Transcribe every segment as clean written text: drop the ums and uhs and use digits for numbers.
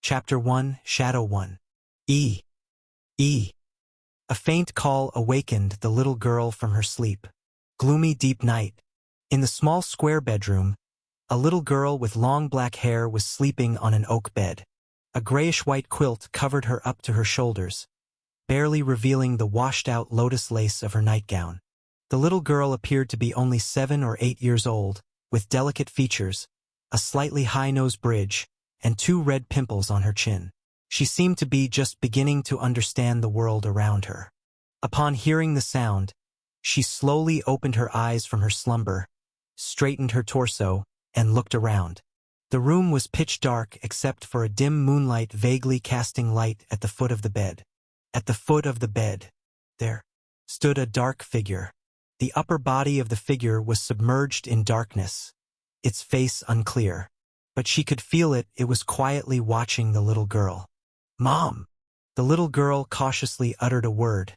Chapter 1, Shadow 1. E. E. A faint call awakened the little girl from her sleep. Gloomy deep night. In the small square bedroom, a little girl with long black hair was sleeping on an oak bed. A grayish-white quilt covered her up to her shoulders, barely revealing the washed-out lotus lace of her nightgown. The little girl appeared to be only 7 or 8 years old, with delicate features, a slightly high-nosed bridge, and 2 red pimples on her chin. She seemed to be just beginning to understand the world around her. Upon hearing the sound, she slowly opened her eyes from her slumber, straightened her torso, and looked around. The room was pitch dark except for a dim moonlight vaguely casting light at the foot of the bed. At the foot of the bed, there stood a dark figure. The upper body of the figure was submerged in darkness, its face unclear. But she could feel it was quietly watching the little girl. "Mom!" The little girl cautiously uttered a word,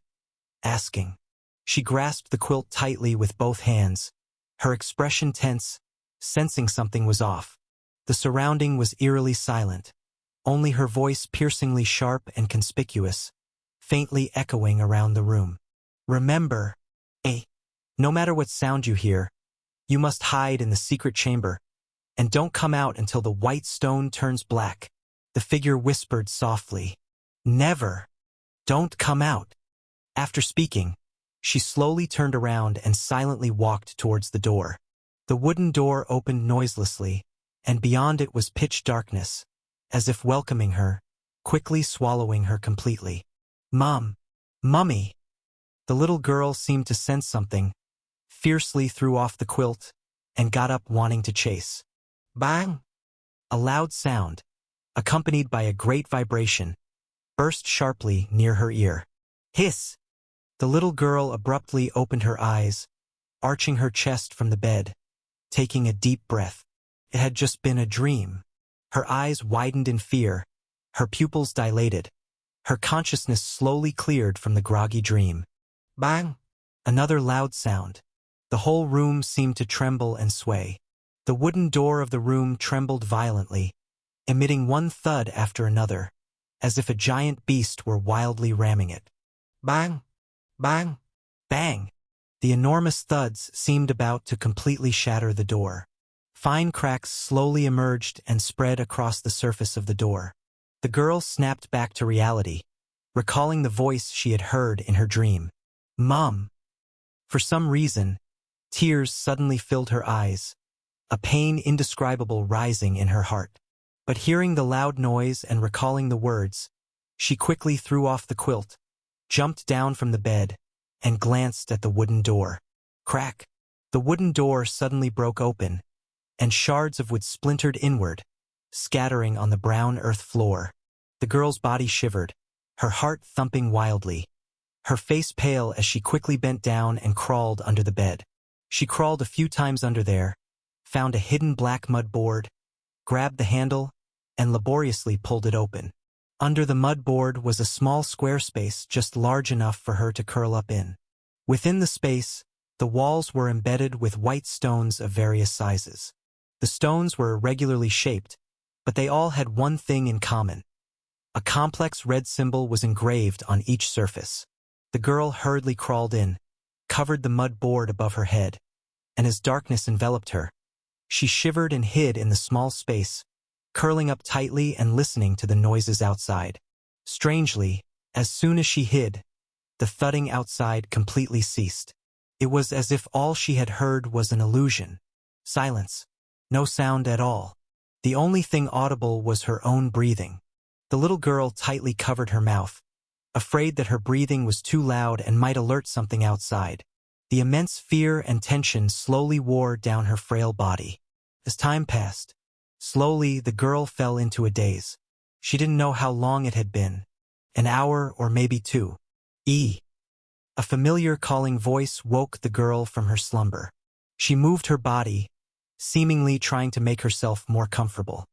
asking. She grasped the quilt tightly with both hands, her expression tense, sensing something was off. The surrounding was eerily silent, only her voice piercingly sharp and conspicuous, faintly echoing around the room. "Remember, no matter what sound you hear, you must hide in the secret chamber, and don't come out until the white stone turns black," the figure whispered softly. "Never. Don't come out." After speaking, she slowly turned around and silently walked towards the door. The wooden door opened noiselessly, and beyond it was pitch darkness, as if welcoming her, quickly swallowing her completely. "Mom! Mummy!" The little girl seemed to sense something, fiercely threw off the quilt, and got up wanting to chase. Bang! A loud sound, accompanied by a great vibration, burst sharply near her ear. Hiss! The little girl abruptly opened her eyes, arching her chest from the bed, taking a deep breath. It had just been a dream. Her eyes widened in fear, her pupils dilated. Her consciousness slowly cleared from the groggy dream. Bang! Another loud sound. The whole room seemed to tremble and sway. The wooden door of the room trembled violently, emitting one thud after another, as if a giant beast were wildly ramming it. Bang! Bang! Bang! The enormous thuds seemed about to completely shatter the door. Fine cracks slowly emerged and spread across the surface of the door. The girl snapped back to reality, recalling the voice she had heard in her dream. "Mom!" For some reason, tears suddenly filled her eyes, a pain indescribable rising in her heart. But hearing the loud noise and recalling the words, she quickly threw off the quilt, jumped down from the bed, and glanced at the wooden door. Crack! The wooden door suddenly broke open, and shards of wood splintered inward, scattering on the brown earth floor. The girl's body shivered, her heart thumping wildly, her face pale as she quickly bent down and crawled under the bed. She crawled a few times under there, found a hidden black mud board, grabbed the handle, and laboriously pulled it open. Under the mud board was a small square space just large enough for her to curl up in. Within the space, the walls were embedded with white stones of various sizes. The stones were irregularly shaped, but they all had one thing in common. A complex red symbol was engraved on each surface. The girl hurriedly crawled in, covered the mud board above her head, and as darkness enveloped her, she shivered and hid in the small space, curling up tightly and listening to the noises outside. Strangely, as soon as she hid, the thudding outside completely ceased. It was as if all she had heard was an illusion. Silence. No sound at all. The only thing audible was her own breathing. The little girl tightly covered her mouth, afraid that her breathing was too loud and might alert something outside. The immense fear and tension slowly wore down her frail body. As time passed, slowly the girl fell into a daze. She didn't know how long it had been. An hour or maybe 2. A familiar calling voice woke the girl from her slumber. She moved her body, seemingly trying to make herself more comfortable.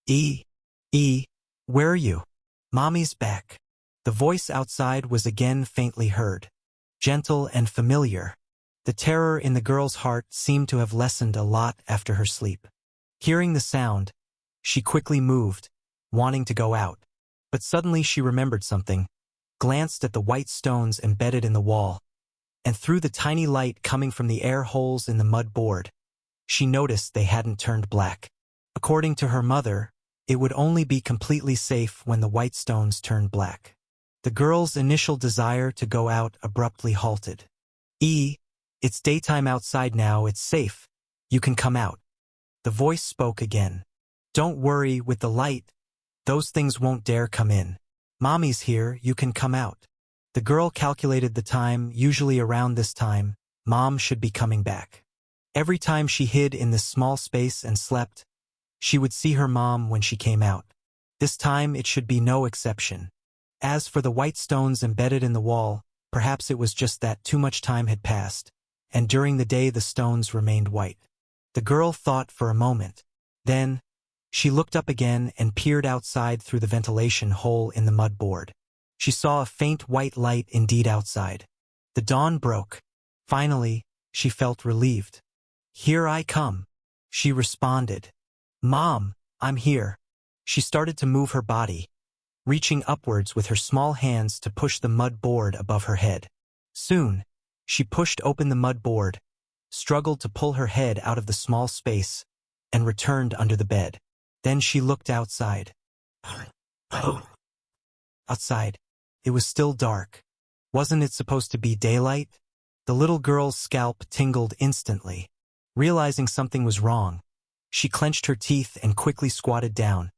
Where are you?" "Mommy's back." The voice outside was again faintly heard, gentle and familiar. The terror in the girl's heart seemed to have lessened a lot after her sleep. Hearing the sound, she quickly moved, wanting to go out. But suddenly she remembered something, glanced at the white stones embedded in the wall, and through the tiny light coming from the air holes in the mud board, she noticed they hadn't turned black. According to her mother, it would only be completely safe when the white stones turned black. The girl's initial desire to go out abruptly halted. It's daytime outside now, it's safe. You can come out. The voice spoke again. Don't worry, with the light, those things won't dare come in. Mommy's here, you can come out. The girl calculated the time, usually around this time, Mom should be coming back. Every time she hid in this small space and slept, she would see her mom when she came out. This time it should be no exception. As for the white stones embedded in the wall, perhaps it was just that too much time had passed, and during the day the stones remained white. The girl thought for a moment. Then, she looked up again and peered outside through the ventilation hole in the mud board. She saw a faint white light indeed outside. The dawn broke. Finally, she felt relieved. Here I come, she responded. Mom, I'm here. She started to move her body, reaching upwards with her small hands to push the mud board above her head. Soon, she pushed open the mud board, struggled to pull her head out of the small space, and returned under the bed. Then she looked outside. Outside, it was still dark. Wasn't it supposed to be daylight? The little girl's scalp tingled instantly. Realizing something was wrong, she clenched her teeth and quickly squatted down,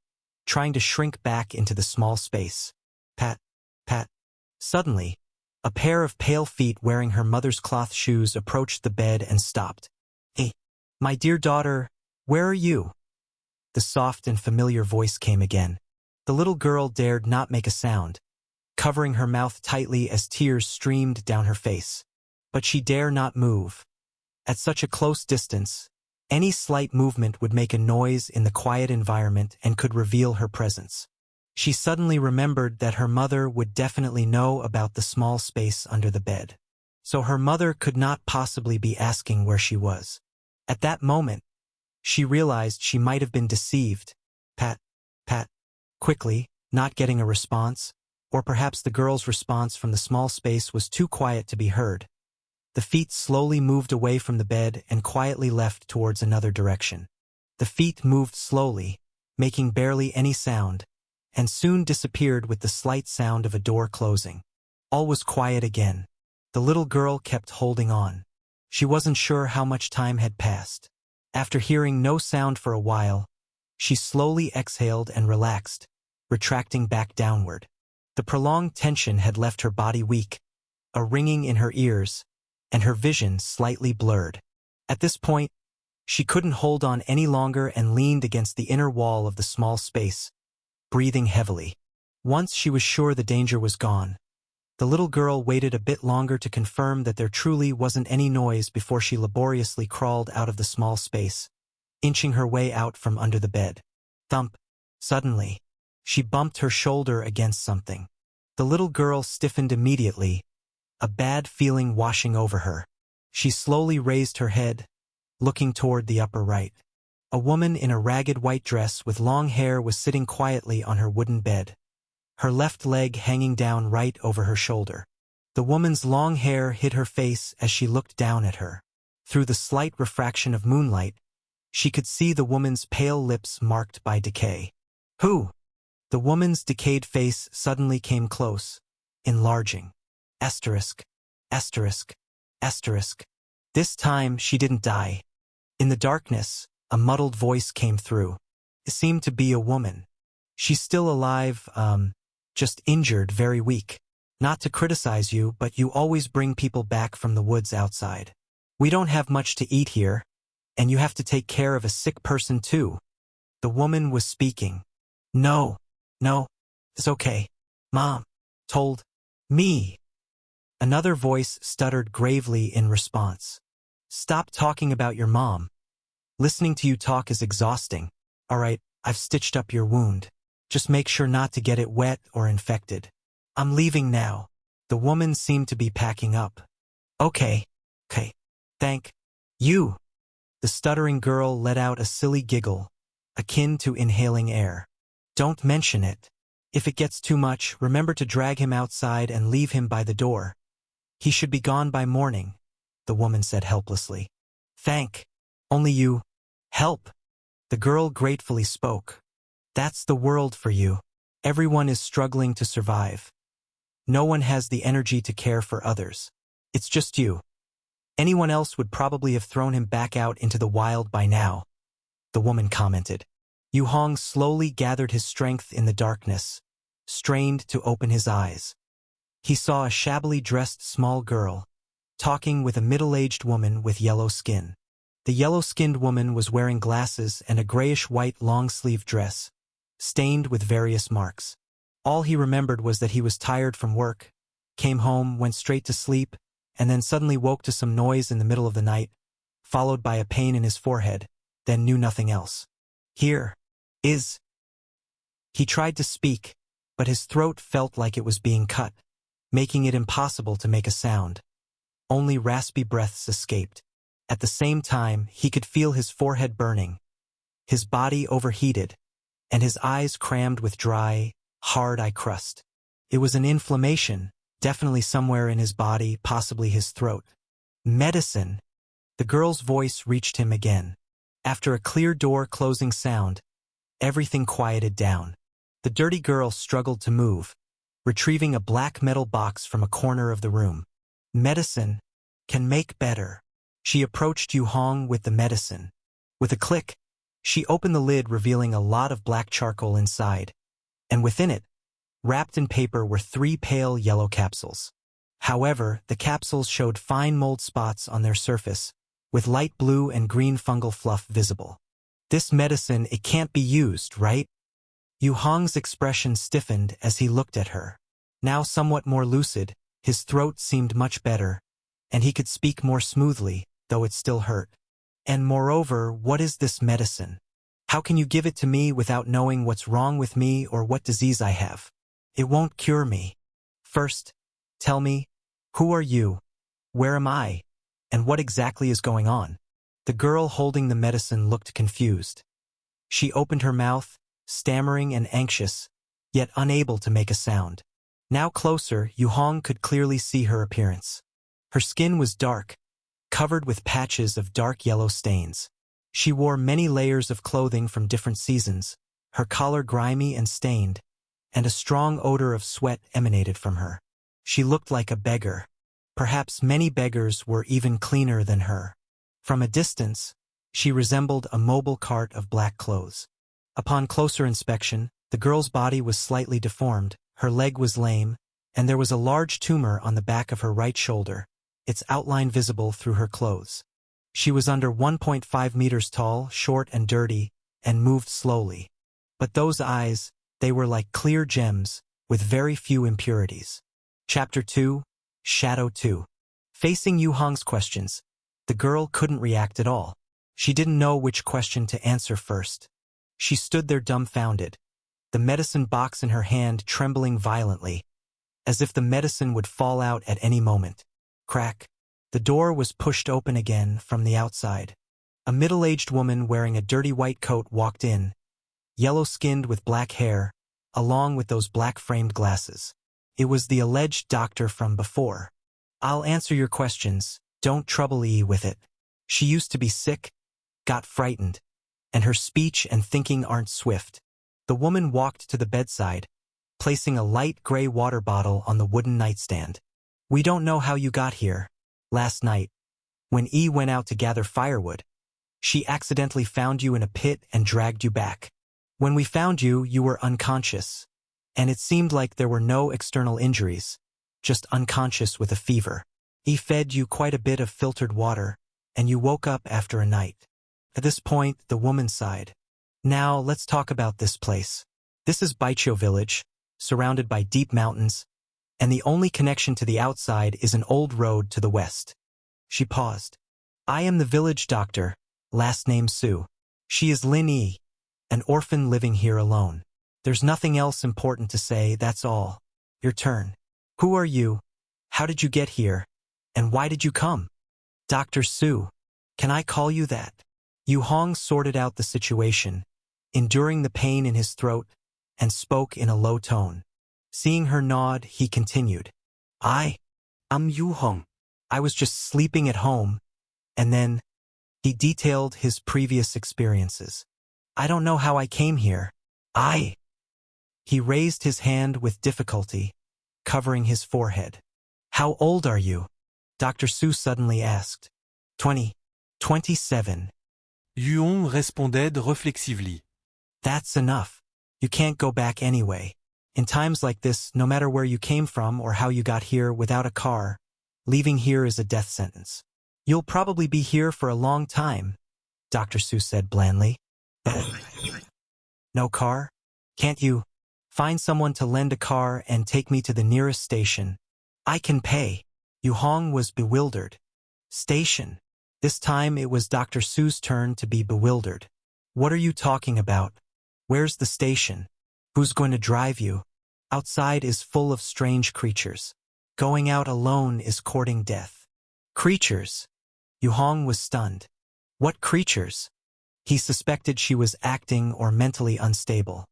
trying to shrink back into the small space. Pat, pat. Suddenly, a pair of pale feet wearing her mother's cloth shoes approached the bed and stopped. Hey, my dear daughter, where are you? The soft and familiar voice came again. The little girl dared not make a sound, covering her mouth tightly as tears streamed down her face. But she dare not move. At such a close distance, any slight movement would make a noise in the quiet environment and could reveal her presence. She suddenly remembered that her mother would definitely know about the small space under the bed. So her mother could not possibly be asking where she was. At that moment, she realized she might have been deceived. Pat, pat. Quickly, not getting a response, or perhaps the girl's response from the small space was too quiet to be heard. The feet slowly moved away from the bed and quietly left towards another direction. The feet moved slowly, making barely any sound, and soon disappeared with the slight sound of a door closing. All was quiet again. The little girl kept holding on. She wasn't sure how much time had passed. After hearing no sound for a while, she slowly exhaled and relaxed, retracting back downward. The prolonged tension had left her body weak, a ringing in her ears, and her vision slightly blurred. At this point, she couldn't hold on any longer and leaned against the inner wall of the small space, breathing heavily. Once she was sure the danger was gone, the little girl waited a bit longer to confirm that there truly wasn't any noise before she laboriously crawled out of the small space, inching her way out from under the bed. Thump! Suddenly, she bumped her shoulder against something. The little girl stiffened immediately, a bad feeling washing over her. She slowly raised her head, looking toward the upper right. A woman in a ragged white dress with long hair was sitting quietly on her wooden bed, her left leg hanging down right over her shoulder. The woman's long hair hid her face as she looked down at her. Through the slight refraction of moonlight, she could see the woman's pale lips marked by decay. Who? The woman's decayed face suddenly came close, enlarging. Asterisk, asterisk, asterisk. This time she didn't die. In the darkness, a muddled voice came through. It seemed to be a woman. She's still alive, just injured, very weak. Not to criticize you, but you always bring people back from the woods outside. We don't have much to eat here, and you have to take care of a sick person too. The woman was speaking. No, it's okay. Mom told me. Another voice stuttered gravely in response. Stop talking about your mom. Listening to you talk is exhausting. All right, I've stitched up your wound. Just make sure not to get it wet or infected. I'm leaving now. The woman seemed to be packing up. Okay. Thank you. The stuttering girl let out a silly giggle, akin to inhaling air. Don't mention it. If it gets too much, remember to drag him outside and leave him by the door. He should be gone by morning, the woman said helplessly. Thank. Only you. Help. The girl gratefully spoke. That's the world for you. Everyone is struggling to survive. No one has the energy to care for others. It's just you. Anyone else would probably have thrown him back out into the wild by now, the woman commented. Yu Hong slowly gathered his strength in the darkness, strained to open his eyes. He saw a shabbily dressed small girl, talking with a middle-aged woman with yellow skin. The yellow-skinned woman was wearing glasses and a grayish-white long-sleeve dress, stained with various marks. All he remembered was that he was tired from work, came home, went straight to sleep, and then suddenly woke to some noise in the middle of the night, followed by a pain in his forehead, then knew nothing else. Here is... He tried to speak, but his throat felt like it was being cut, making it impossible to make a sound. Only raspy breaths escaped. At the same time, he could feel his forehead burning, his body overheated, and his eyes crammed with dry, hard eye crust. It was an inflammation, definitely somewhere in his body, possibly his throat. Medicine! The girl's voice reached him again. After a clear door closing sound, everything quieted down. The dirty girl struggled to move, retrieving a black metal box from a corner of the room. Medicine can make better. She approached Yu Hong with the medicine. With a click, she opened the lid, revealing a lot of black charcoal inside, and within it, wrapped in paper, were 3 pale yellow capsules. However, the capsules showed fine mold spots on their surface, with light blue and green fungal fluff visible. This medicine, it can't be used, right? Yu Hong's expression stiffened as he looked at her. Now somewhat more lucid, his throat seemed much better, and he could speak more smoothly, though it still hurt. And moreover, what is this medicine? How can you give it to me without knowing what's wrong with me or what disease I have? It won't cure me. First, tell me, who are you? Where am I? And what exactly is going on? The girl holding the medicine looked confused. She opened her mouth, stammering and anxious, yet unable to make a sound. Now closer, Yu Hong could clearly see her appearance. Her skin was dark, covered with patches of dark yellow stains. She wore many layers of clothing from different seasons, her collar grimy and stained, and a strong odor of sweat emanated from her. She looked like a beggar. Perhaps many beggars were even cleaner than her. From a distance, she resembled a mobile cart of black clothes. Upon closer inspection, the girl's body was slightly deformed, her leg was lame, and there was a large tumor on the back of her right shoulder, its outline visible through her clothes. She was under 1.5 meters tall, short and dirty, and moved slowly. But those eyes, they were like clear gems, with very few impurities. Chapter 2, Shadow 2. Facing Yu Hong's questions, the girl couldn't react at all. She didn't know which question to answer first. She stood there dumbfounded, the medicine box in her hand trembling violently, as if the medicine would fall out at any moment. Crack. The door was pushed open again from the outside. A middle-aged woman wearing a dirty white coat walked in, yellow-skinned with black hair, along with those black-framed glasses. It was the alleged doctor from before. I'll answer your questions, don't trouble E with it. She used to be sick, got frightened, and her speech and thinking aren't swift. The woman walked to the bedside, placing a light gray water bottle on the wooden nightstand. We don't know how you got here. Last night, when E went out to gather firewood, she accidentally found you in a pit and dragged you back. When we found you, you were unconscious, and it seemed like there were no external injuries, just unconscious with a fever. E fed you quite a bit of filtered water, and you woke up after a night. At this point, the woman sighed. Now, let's talk about this place. This is Baichio village, surrounded by deep mountains, and the only connection to the outside is an old road to the west. She paused. I am the village doctor, last name Su. She is Lin Yi, an orphan living here alone. There's nothing else important to say, that's all. Your turn. Who are you? How did you get here? And why did you come? Dr. Su. Can I call you that? Yu Hong sorted out the situation, enduring the pain in his throat, and spoke in a low tone. Seeing her nod, he continued. I'm Yu Hong. I was just sleeping at home, and then he detailed his previous experiences. I don't know how I came here. He raised his hand with difficulty, covering his forehead. How old are you? Dr. Su suddenly asked. 27. Yuhong répondait réflexively. That's enough. You can't go back anyway. In times like this, no matter where you came from or how you got here without a car, leaving here is a death sentence. You'll probably be here for a long time, Dr. Su said blandly. No car? Can't you find someone to lend a car and take me to the nearest station? I can pay. Yu Hong was bewildered. Station. This time it was Dr. Su's turn to be bewildered. What are you talking about? Where's the station? Who's going to drive you? Outside is full of strange creatures. Going out alone is courting death. Creatures? Yu Hong was stunned. What creatures? He suspected she was acting or mentally unstable.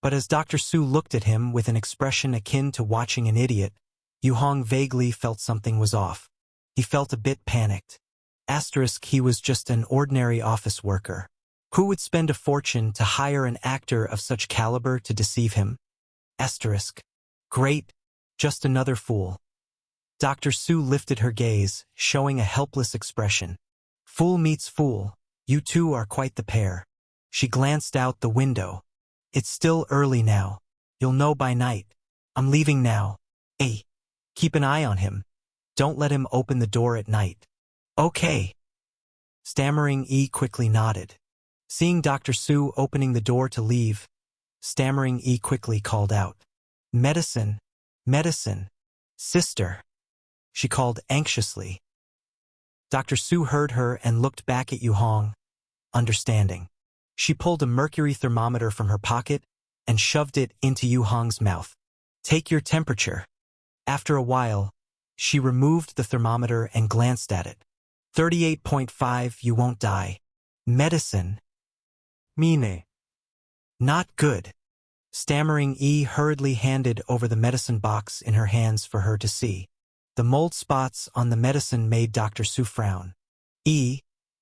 But as Dr. Su looked at him with an expression akin to watching an idiot, Yu Hong vaguely felt something was off. He felt a bit panicked. He was just an ordinary office worker. Who would spend a fortune to hire an actor of such caliber to deceive him? Great, just another fool. Dr. Su lifted her gaze, showing a helpless expression. Fool meets fool. You two are quite the pair. She glanced out the window. It's still early now. You'll know by night. I'm leaving now. Hey, keep an eye on him. Don't let him open the door at night. Okay. Stammering E quickly nodded. Seeing Dr. Su opening the door to leave, Stammering E quickly called out. Medicine. Medicine. Sister. She called anxiously. Dr. Su heard her and looked back at Yu Hong, understanding. She pulled a mercury thermometer from her pocket and shoved it into Yu Hong's mouth. Take your temperature. After a while, she removed the thermometer and glanced at it. 38.5, you won't die. Medicine. Mine. Not good. Stammering E hurriedly handed over the medicine box in her hands for her to see. The mold spots on the medicine made Dr. Su frown.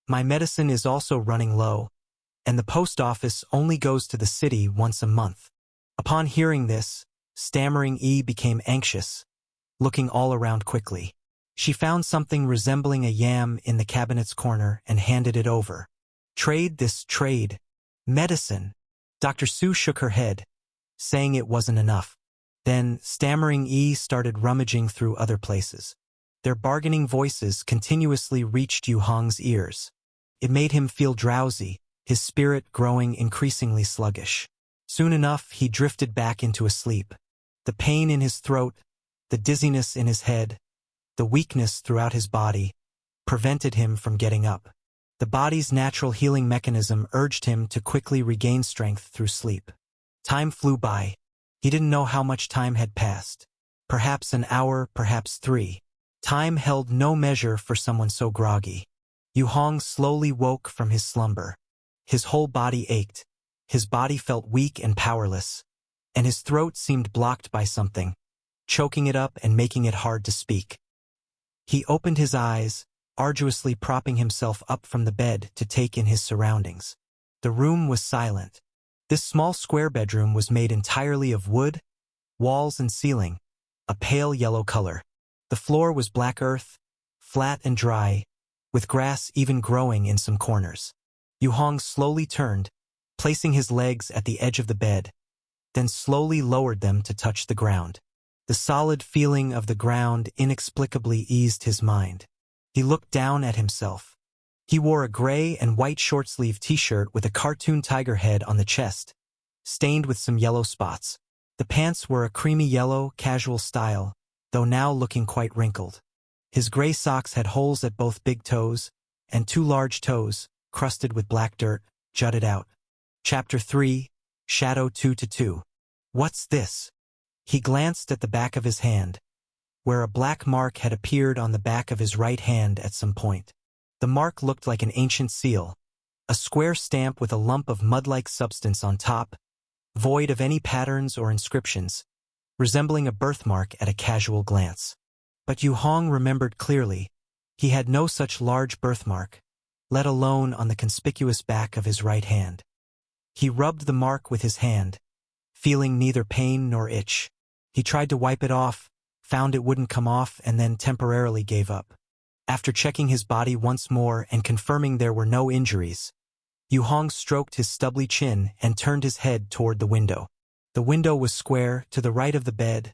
My medicine is also running low, and the post office only goes to the city once a month. Upon hearing this, Stammering E became anxious, looking all around quickly. She found something resembling a yam in the cabinet's corner and handed it over. Trade. Medicine. Dr. Su shook her head, saying it wasn't enough. Then Stammering E started rummaging through other places. Their bargaining voices continuously reached Yu Hong's ears. It made him feel drowsy, his spirit growing increasingly sluggish. Soon enough, he drifted back into a sleep. The pain in his throat, the dizziness in his head, the weakness throughout his body, prevented him from getting up. The body's natural healing mechanism urged him to quickly regain strength through sleep. Time flew by. He didn't know how much time had passed. Perhaps an hour, perhaps 3. Time held no measure for someone so groggy. Yu Hong slowly woke from his slumber. His whole body ached. His body felt weak and powerless, and his throat seemed blocked by something, choking it up and making it hard to speak. He opened his eyes, arduously propping himself up from the bed to take in his surroundings. The room was silent. This small square bedroom was made entirely of wood, walls and ceiling, a pale yellow color. The floor was black earth, flat and dry, with grass even growing in some corners. Yu Hong slowly turned, placing his legs at the edge of the bed, then slowly lowered them to touch the ground. The solid feeling of the ground inexplicably eased his mind. He looked down at himself. He wore a gray and white short-sleeved t-shirt with a cartoon tiger head on the chest, stained with some yellow spots. The pants were a creamy yellow, casual style, though now looking quite wrinkled. His gray socks had holes at both big toes, and 2 large toes, crusted with black dirt, jutted out. Chapter 3, Shadow 2-2. What's this? He glanced at the back of his hand, where a black mark had appeared on the back of his right hand at some point. The mark looked like an ancient seal, a square stamp with a lump of mud-like substance on top, void of any patterns or inscriptions, resembling a birthmark at a casual glance. But Yu Hong remembered clearly, he had no such large birthmark, let alone on the conspicuous back of his right hand. He rubbed the mark with his hand, feeling neither pain nor itch. He tried to wipe it off, found it wouldn't come off, and then temporarily gave up. After checking his body once more and confirming there were no injuries, Yu Hong stroked his stubbly chin and turned his head toward the window. The window was square, to the right of the bed,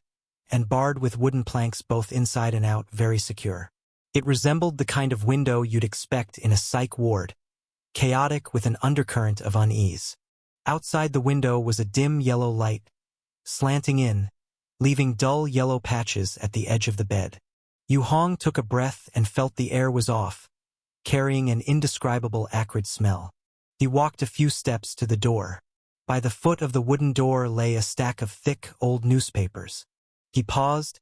and barred with wooden planks both inside and out, very secure. It resembled the kind of window you'd expect in a psych ward, chaotic with an undercurrent of unease. Outside the window was a dim yellow light, slanting in, leaving dull yellow patches at the edge of the bed. Yu Hong took a breath and felt the air was off, carrying an indescribable acrid smell. He walked a few steps to the door. By the foot of the wooden door lay a stack of thick, old newspapers. He paused,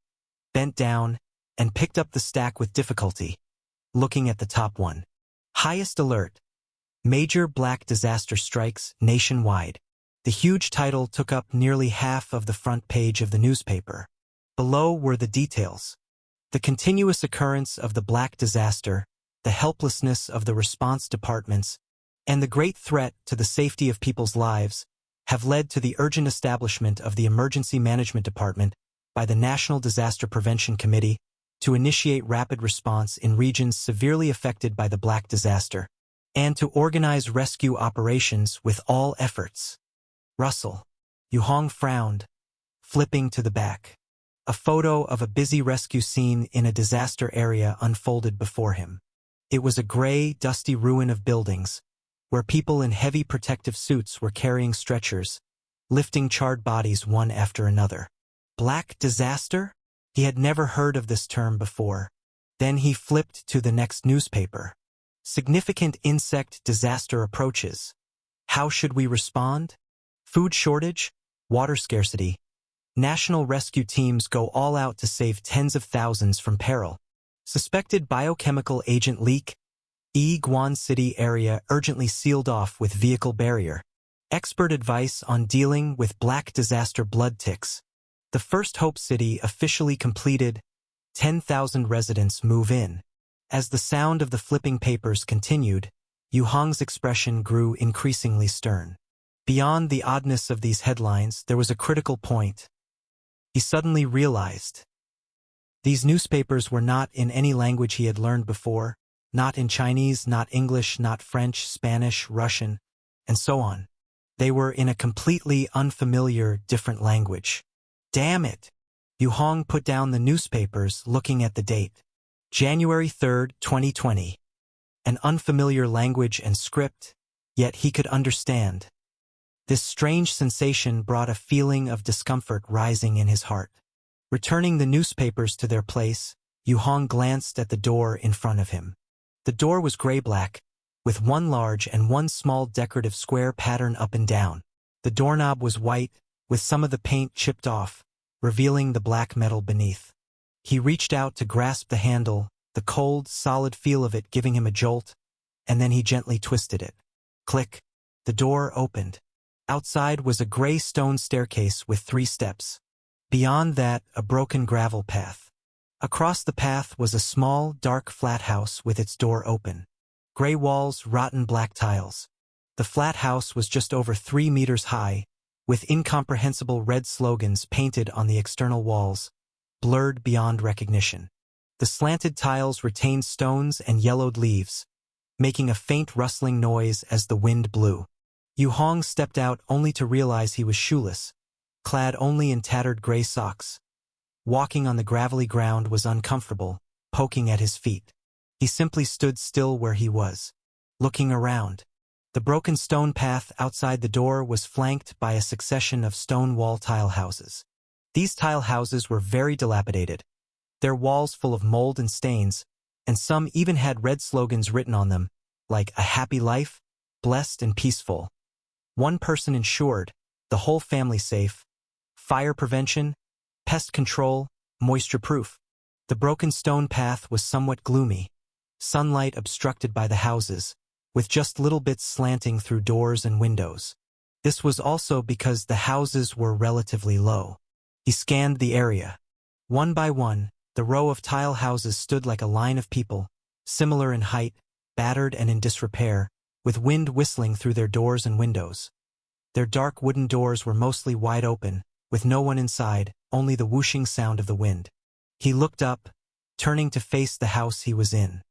bent down, and picked up the stack with difficulty, looking at the top one. Highest alert. Major black disaster strikes nationwide. The huge title took up nearly half of the front page of the newspaper. Below were the details. The continuous occurrence of the black disaster, the helplessness of the response departments, and the great threat to the safety of people's lives have led to the urgent establishment of the Emergency Management Department by the National Disaster Prevention Committee to initiate rapid response in regions severely affected by the black disaster, and to organize rescue operations with all efforts. Russell. Yu Hong frowned, flipping to the back. A photo of a busy rescue scene in a disaster area unfolded before him. It was a gray, dusty ruin of buildings, where people in heavy protective suits were carrying stretchers, lifting charred bodies one after another. Black disaster? He had never heard of this term before. Then he flipped to the next newspaper. Significant insect disaster approaches. How should we respond? Food shortage? Water scarcity. National rescue teams go all out to save tens of thousands from peril. Suspected biochemical agent leak. Guan City area urgently sealed off with vehicle barrier. Expert advice on dealing with black disaster blood ticks. The First Hope City officially completed. 10,000 residents move in. As the sound of the flipping papers continued, Yu Hong's expression grew increasingly stern. Beyond the oddness of these headlines, there was a critical point. He suddenly realized. These newspapers were not in any language he had learned before. Not in Chinese, not English, not French, Spanish, Russian, and so on. They were in a completely unfamiliar, different language. Damn it! Yu Hong put down the newspapers, looking at the date. January 3rd, 2020. An unfamiliar language and script, yet he could understand. This strange sensation brought a feeling of discomfort rising in his heart. Returning the newspapers to their place, Yu Hong glanced at the door in front of him. The door was gray-black, with one large and one small decorative square pattern up and down. The doorknob was white, with some of the paint chipped off, revealing the black metal beneath. He reached out to grasp the handle, the cold, solid feel of it giving him a jolt, and then he gently twisted it. Click. The door opened. Outside was a gray stone staircase with 3 steps. Beyond that, a broken gravel path. Across the path was a small, dark flat house with its door open. Gray walls, rotten black tiles. The flat house was just over 3 meters high, with incomprehensible red slogans painted on the external walls, blurred beyond recognition. The slanted tiles retained stones and yellowed leaves, making a faint rustling noise as the wind blew. Yu Hong stepped out only to realize he was shoeless, clad only in tattered gray socks. Walking on the gravelly ground was uncomfortable, poking at his feet. He simply stood still where he was, looking around. The broken stone path outside the door was flanked by a succession of stone wall tile houses. These tile houses were very dilapidated, their walls full of mold and stains, and some even had red slogans written on them, like "A happy life, blessed and peaceful," "One person insured, the whole family safe," "Fire prevention," "Pest control," "Moisture-proof." The broken stone path was somewhat gloomy, sunlight obstructed by the houses, with just little bits slanting through doors and windows. This was also because the houses were relatively low. He scanned the area. One by one, the row of tile houses stood like a line of people, similar in height, battered and in disrepair, with wind whistling through their doors and windows. Their dark wooden doors were mostly wide open, with no one inside, only the whooshing sound of the wind. He looked up, turning to face the house he was in.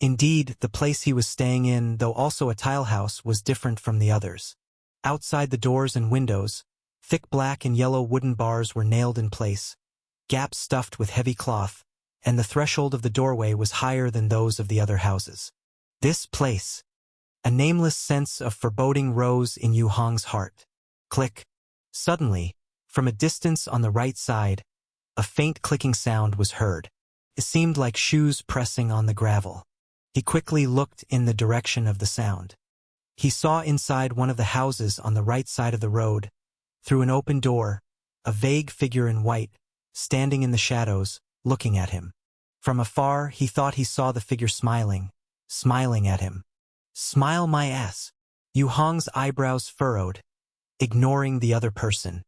Indeed, the place he was staying in, though also a tile house, was different from the others. Outside the doors and windows, thick black and yellow wooden bars were nailed in place, gaps stuffed with heavy cloth, and the threshold of the doorway was higher than those of the other houses. This place. A nameless sense of foreboding rose in Yu Hong's heart. Click. Suddenly, from a distance on the right side, a faint clicking sound was heard. It seemed like shoes pressing on the gravel. He quickly looked in the direction of the sound. He saw inside one of the houses on the right side of the road, through an open door, a vague figure in white, standing in the shadows, looking at him. From afar, he thought he saw the figure smiling at him. Smile my ass. Yu Hong's eyebrows furrowed, ignoring the other person.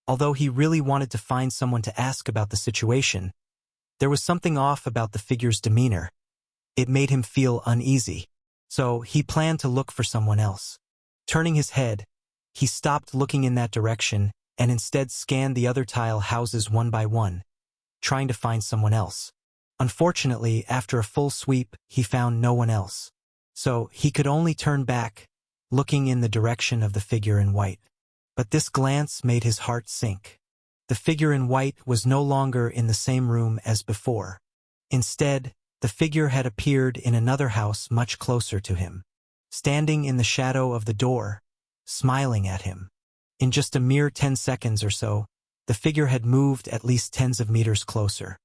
Although he really wanted to find someone to ask about the situation, there was something off about the figure's demeanor. It made him feel uneasy. So he planned to look for someone else. Turning his head, he stopped looking in that direction and instead scanned the other tile houses one by one, trying to find someone else. Unfortunately, after a full sweep, he found no one else. So he could only turn back, looking in the direction of the figure in white. But this glance made his heart sink. The figure in white was no longer in the same room as before. Instead, the figure had appeared in another house much closer to him, standing in the shadow of the door, smiling at him. In just a mere 10 seconds or so, the figure had moved at least tens of meters closer.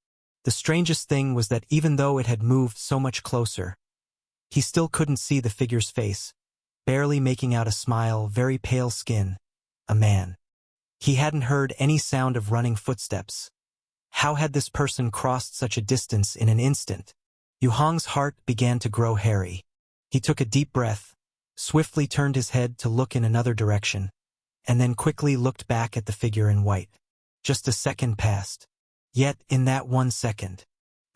The strangest thing was that even though it had moved so much closer, he still couldn't see the figure's face, barely making out a smile, very pale skin, a man. He hadn't heard any sound of running footsteps. How had this person crossed such a distance in an instant? Yu Hong's heart began to grow hairy. He took a deep breath, swiftly turned his head to look in another direction, and then quickly looked back at the figure in white. Just a second passed. Yet, in that 1 second,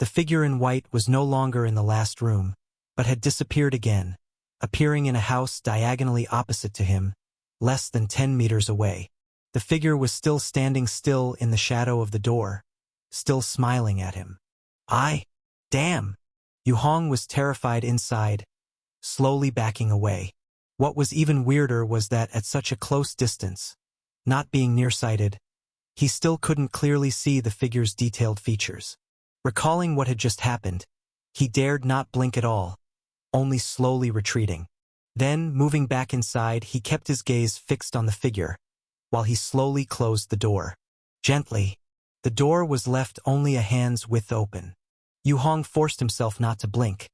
the figure in white was no longer in the last room, but had disappeared again, appearing in a house diagonally opposite to him, less than 10 meters away. The figure was still standing still in the shadow of the door, still smiling at him. Damn! Yu Hong was terrified inside, slowly backing away. What was even weirder was that at such a close distance, not being nearsighted, he still couldn't clearly see the figure's detailed features. Recalling what had just happened, he dared not blink at all, only slowly retreating. Then, moving back inside, he kept his gaze fixed on the figure, while he slowly closed the door. Gently, the door was left only a hand's width open. Yu Hong forced himself not to blink,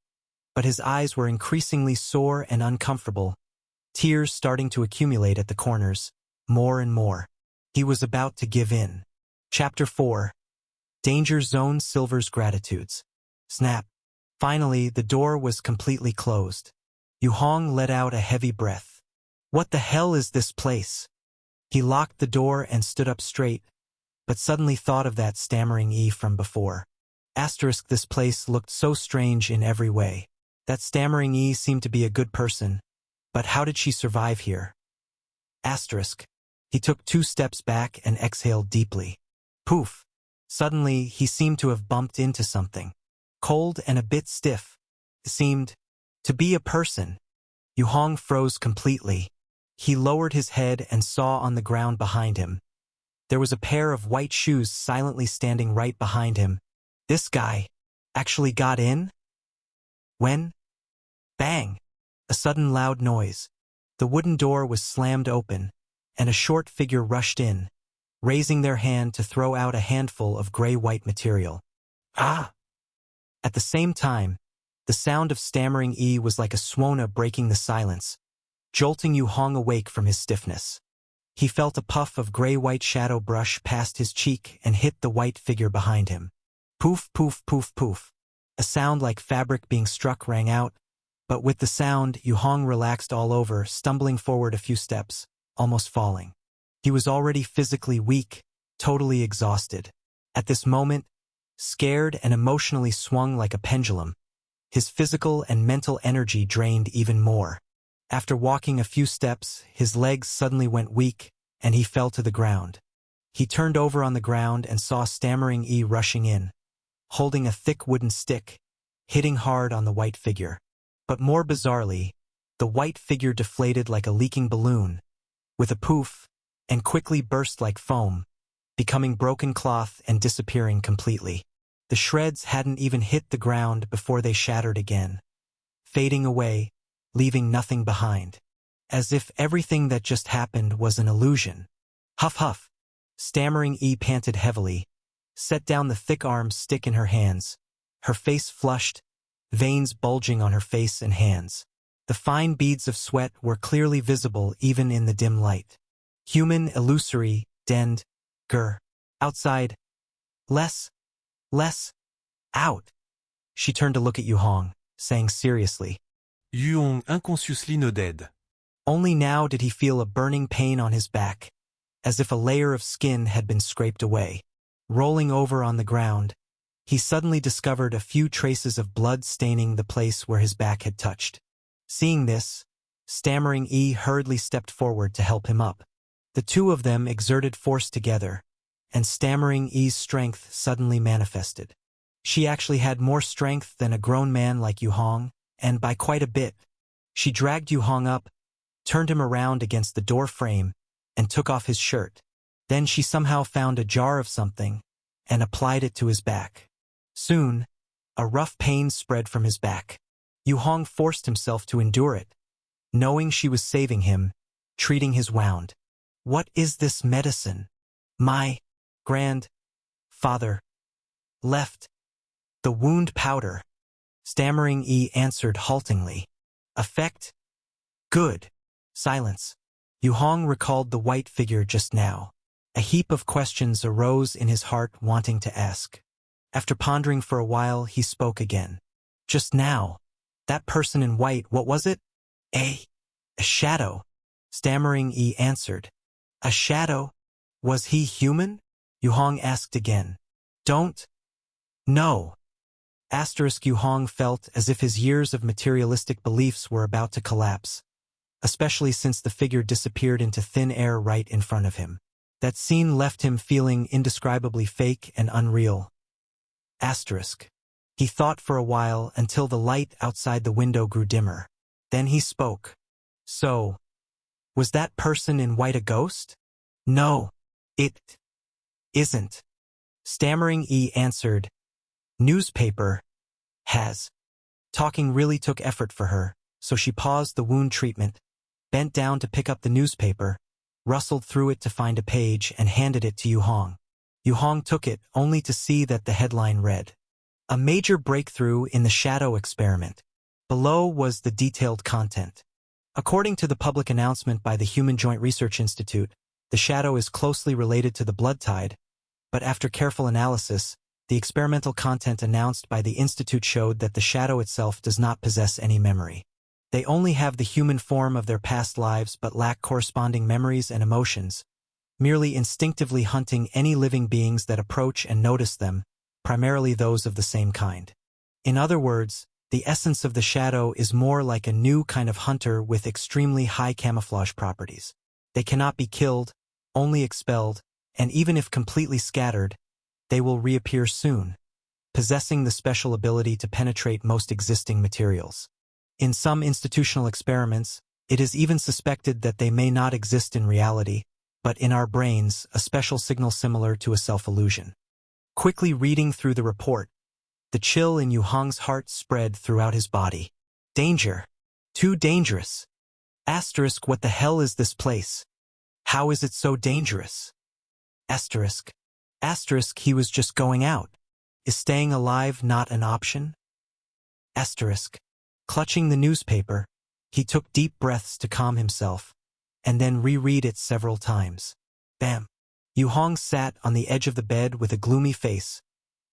but his eyes were increasingly sore and uncomfortable, tears starting to accumulate at the corners, more and more. He was about to give in. Chapter 4. Danger Zone Silver's Gratitudes. Snap. Finally, the door was completely closed. Yu Hong let out a heavy breath. What the hell is this place? He locked the door and stood up straight, but suddenly thought of that stammering E from before. This place looked so strange in every way. That stammering E seemed to be a good person, but how did she survive here? He took 2 steps back and exhaled deeply. Poof! Suddenly, he seemed to have bumped into something. Cold and a bit stiff. It seemed to be a person. Yu Hong froze completely. He lowered his head and saw on the ground behind him. There was a pair of white shoes silently standing right behind him. This guy actually got in? When? Bang! A sudden loud noise. The wooden door was slammed open, and a short figure rushed in, raising their hand to throw out a handful of gray-white material. Ah! At the same time, the sound of stammering E was like a swona breaking the silence, jolting Yu Hong awake from his stiffness. He felt a puff of gray-white shadow brush past his cheek and hit the white figure behind him. Poof, poof, poof, poof. A sound like fabric being struck rang out, but with the sound, Yu Hong relaxed all over, stumbling forward a few steps, almost falling. He was already physically weak, totally exhausted. At this moment, scared and emotionally swung like a pendulum, his physical and mental energy drained even more. After walking a few steps, his legs suddenly went weak, and he fell to the ground. He turned over on the ground and saw Stammering E rushing in, holding a thick wooden stick, hitting hard on the white figure. But more bizarrely, the white figure deflated like a leaking balloon, with a poof, and quickly burst like foam, becoming broken cloth and disappearing completely. The shreds hadn't even hit the ground before they shattered again, fading away, leaving nothing behind. As if everything that just happened was an illusion. Huff huff. Stammering E panted heavily, set down the thick-armed stick in her hands, her face flushed, veins bulging on her face and hands. The fine beads of sweat were clearly visible even in the dim light. Human, illusory, denned, grr. Outside. Less. Out. She turned to look at Yu Hong, saying seriously. Yu Hong unconsciously nodded. Only now did he feel a burning pain on his back, as if a layer of skin had been scraped away. Rolling over on the ground, he suddenly discovered a few traces of blood staining the place where his back had touched. Seeing this, Stammering E hurriedly stepped forward to help him up. The two of them exerted force together, and Stammering E's strength suddenly manifested. She actually had more strength than a grown man like Yu Hong, and by quite a bit. She dragged Yu Hong up, turned him around against the door frame, and took off his shirt. Then she somehow found a jar of something and applied it to his back. Soon, a rough pain spread from his back. Yu Hong forced himself to endure it, knowing she was saving him, treating his wound. What is this medicine? My grandfather left the wound powder. Stammering E answered haltingly. Effect? Good. Silence. Yu Hong recalled the white figure just now. A heap of questions arose in his heart wanting to ask. After pondering for a while, he spoke again. Just now. That person in white, what was it? A shadow. Stammering E answered. A shadow? Was he human? Yu Hong asked again. Don't know. Yu Hong felt as if his years of materialistic beliefs were about to collapse, especially since the figure disappeared into thin air right in front of him. That scene left him feeling indescribably fake and unreal. He thought for a while until the light outside the window grew dimmer. Then he spoke. So, was that person in white a ghost? No, it isn't. Stammering E answered. Newspaper has. Talking really took effort for her, so she paused the wound treatment, bent down to pick up the newspaper, rustled through it to find a page and handed it to Yu Hong. Yu Hong took it only to see that the headline read, "A major breakthrough in the shadow experiment." Below was the detailed content. According to the public announcement by the Human Joint Research Institute, the shadow is closely related to the blood tide, but after careful analysis, the experimental content announced by the Institute showed that the shadow itself does not possess any memory. They only have the human form of their past lives but lack corresponding memories and emotions, merely instinctively hunting any living beings that approach and notice them, primarily those of the same kind. In other words, the essence of the shadow is more like a new kind of hunter with extremely high camouflage properties. They cannot be killed, only expelled, and even if completely scattered, they will reappear soon, possessing the special ability to penetrate most existing materials. In some institutional experiments, it is even suspected that they may not exist in reality, but in our brains, a special signal similar to a self-illusion. Quickly reading through the report, the chill in Yu Hong's heart spread throughout his body. Danger. Too dangerous. What the hell is this place? How is it so dangerous? He was just going out. Is staying alive not an option? Clutching the newspaper, he took deep breaths to calm himself, and then reread it several times. Bam. Yu Hong sat on the edge of the bed with a gloomy face,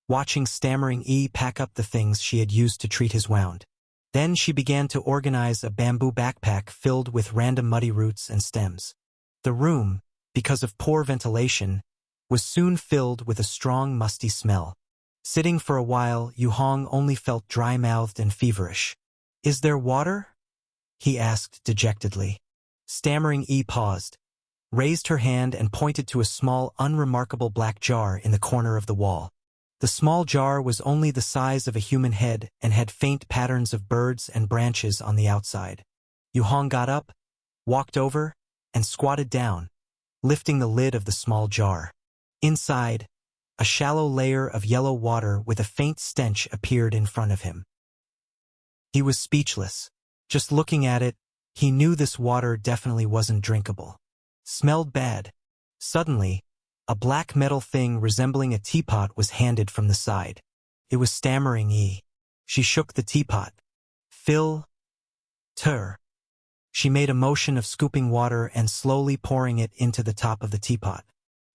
watching Stammering E pack up the things she had used to treat his wound. Then she began to organize a bamboo backpack filled with random muddy roots and stems. The room, because of poor ventilation, was soon filled with a strong musty smell. Sitting for a while, Yu Hong only felt dry-mouthed and feverish. "Is there water?" he asked dejectedly. Stammering Yi paused, raised her hand and pointed to a small, unremarkable black jar in the corner of the wall. The small jar was only the size of a human head and had faint patterns of birds and branches on the outside. Yu Hong got up, walked over, and squatted down, lifting the lid of the small jar. Inside, a shallow layer of yellow water with a faint stench appeared in front of him. He was speechless. Just looking at it, he knew this water definitely wasn't drinkable. Smelled bad. Suddenly, a black metal thing resembling a teapot was handed from the side. It was Stammering Yi. She shook the teapot. "Fill. Tur." She made a motion of scooping water and slowly pouring it into the top of the teapot.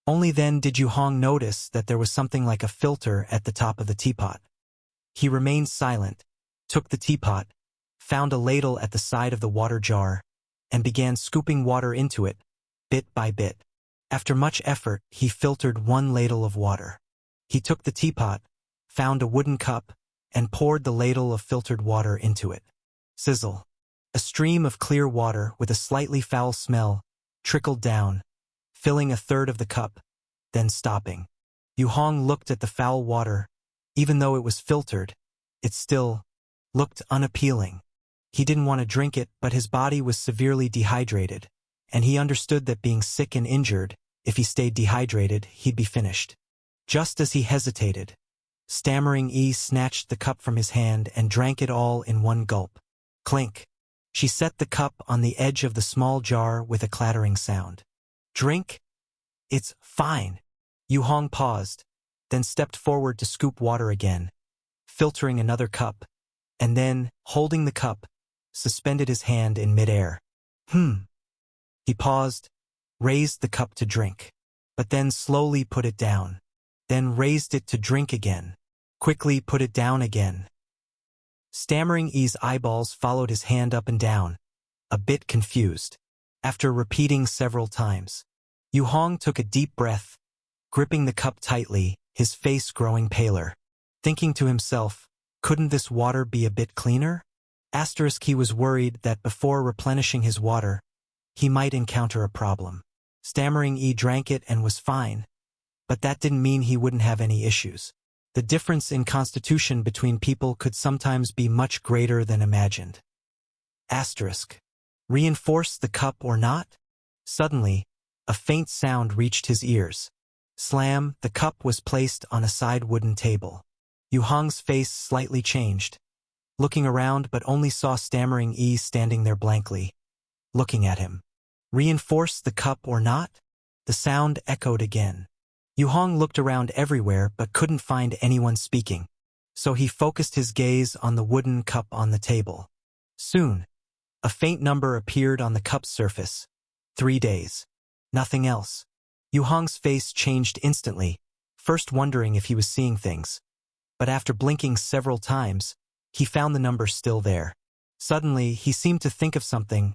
Only then did Yu Hong notice that there was something like a filter at the top of the teapot. He remained silent, took the teapot, found a ladle at the side of the water jar, and began scooping water into it, bit by bit. After much effort, he filtered one ladle of water. He took the teapot, found a wooden cup, and poured the ladle of filtered water into it. Sizzle. A stream of clear water with a slightly foul smell trickled down, filling a third of the cup, then stopping. Yu Hong looked at the foul water. Even though it was filtered, it still looked unappealing. He didn't want to drink it, but his body was severely dehydrated, and he understood that being sick and injured, if he stayed dehydrated, he'd be finished. Just as he hesitated, Stammering Yi snatched the cup from his hand and drank it all in one gulp. Clink. She set the cup on the edge of the small jar with a clattering sound. "Drink? It's fine." Yu Hong paused, then stepped forward to scoop water again, filtering another cup, and then, holding the cup, suspended his hand in midair. He paused, raised the cup to drink, but then slowly put it down, then raised it to drink again, quickly put it down again. Stammering Yi's eyeballs followed his hand up and down, a bit confused. After repeating several times, Yu Hong took a deep breath, gripping the cup tightly, his face growing paler. Thinking to himself, couldn't this water be a bit cleaner? He was worried that before replenishing his water, he might encounter a problem. Stammering Yi drank it and was fine, but that didn't mean he wouldn't have any issues. The difference in constitution between people could sometimes be much greater than imagined. Reinforce the cup or not? Suddenly, a faint sound reached his ears. Slam, the cup was placed on a side wooden table. Yu Hong's face slightly changed, looking around but only saw Stammering Yi standing there blankly, looking at him. Reinforce the cup or not? The sound echoed again. Yu Hong looked around everywhere but couldn't find anyone speaking, so he focused his gaze on the wooden cup on the table. Soon, a faint number appeared on the cup's surface. 3 days. Nothing else. Yu Hong's face changed instantly, first wondering if he was seeing things. But after blinking several times, he found the number still there. Suddenly, he seemed to think of something,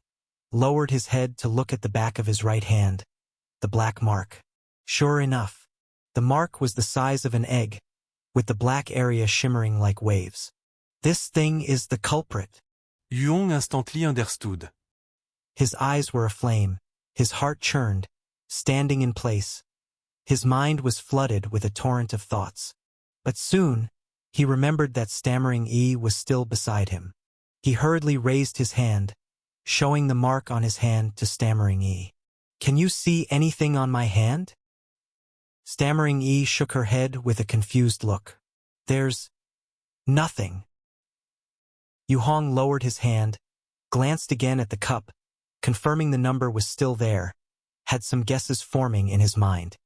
lowered his head to look at the back of his right hand. The black mark. Sure enough, the mark was the size of an egg, with the black area shimmering like waves. This thing is the culprit. Yu Hong instantly understood. His eyes were aflame, his heart churned, standing in place. His mind was flooded with a torrent of thoughts. But soon, he remembered that Stammering Yi was still beside him. He hurriedly raised his hand, showing the mark on his hand to Stammering Yi. "Can you see anything on my hand?" Stammering Yi shook her head with a confused look. "There's nothing." Yu Hong lowered his hand, glanced again at the cup, confirming the number was still there, had some guesses forming in his mind.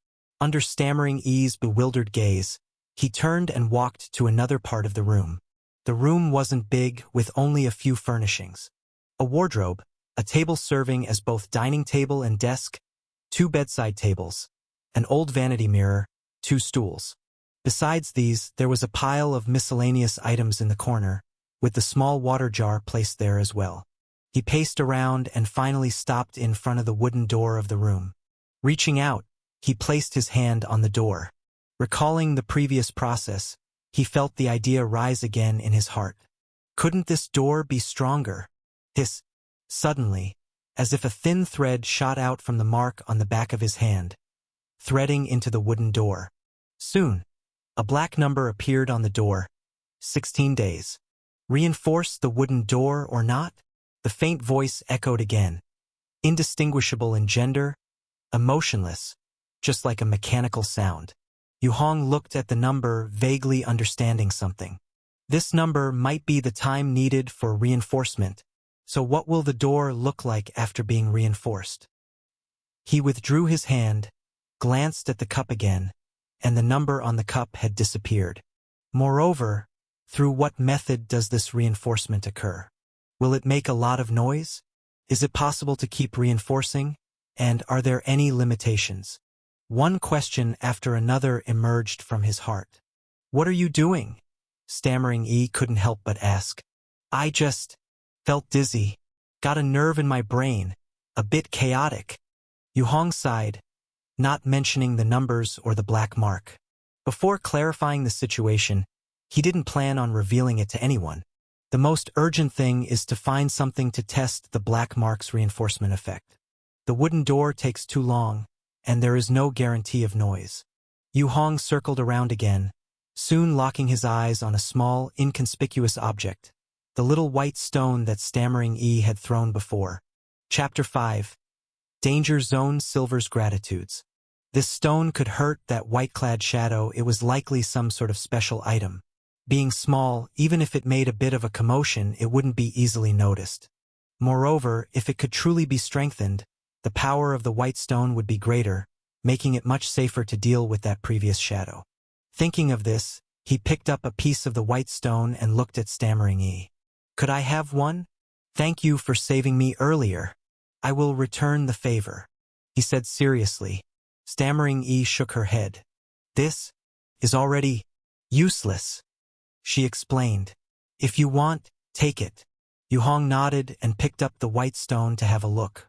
Under Stammering Yi's bewildered gaze, he turned and walked to another part of the room. The room wasn't big, with only a few furnishings. A wardrobe, a table serving as both dining table and desk, 2 bedside tables, an old vanity mirror, 2 stools. Besides these, there was a pile of miscellaneous items in the corner, with the small water jar placed there as well. He paced around and finally stopped in front of the wooden door of the room. Reaching out, he placed his hand on the door. Recalling the previous process, he felt the idea rise again in his heart. Couldn't this door be stronger? Hiss. Suddenly, as if a thin thread shot out from the mark on the back of his hand, threading into the wooden door. Soon, a black number appeared on the door. 16 days. Reinforce the wooden door or not? The faint voice echoed again. Indistinguishable in gender, emotionless, just like a mechanical sound. Yu Hong looked at the number, vaguely understanding something. This number might be the time needed for reinforcement, so what will the door look like after being reinforced? He withdrew his hand, glanced at the cup again, and the number on the cup had disappeared. Moreover, through what method does this reinforcement occur? Will it make a lot of noise? Is it possible to keep reinforcing? And are there any limitations? One question after another emerged from his heart. What are you doing? Stammering Yi couldn't help but ask. I just felt dizzy. Got a nerve in my brain. A bit chaotic. Yu Hong sighed, not mentioning the numbers or the black mark. Before clarifying the situation, he didn't plan on revealing it to anyone. The most urgent thing is to find something to test the black mark's reinforcement effect. The wooden door takes too long, and there is no guarantee of noise. Yu Hong circled around again, soon locking his eyes on a small, inconspicuous object, the little white stone that Stammering Yi had thrown before. Chapter 5. Danger Zone Silver's Gratitudes. This stone could hurt that white-clad shadow. It was likely some sort of special item. Being small, even if it made a bit of a commotion, it wouldn't be easily noticed. Moreover, if it could truly be strengthened, the power of the white stone would be greater, making it much safer to deal with that previous shadow. Thinking of this, he picked up a piece of the white stone and looked at Stammering Yi. Could I have one? Thank you for saving me earlier. I will return the favor, he said seriously. Stammering Yi shook her head. This is already useless, she explained. If you want, take it. Yu Hong nodded and picked up the white stone to have a look.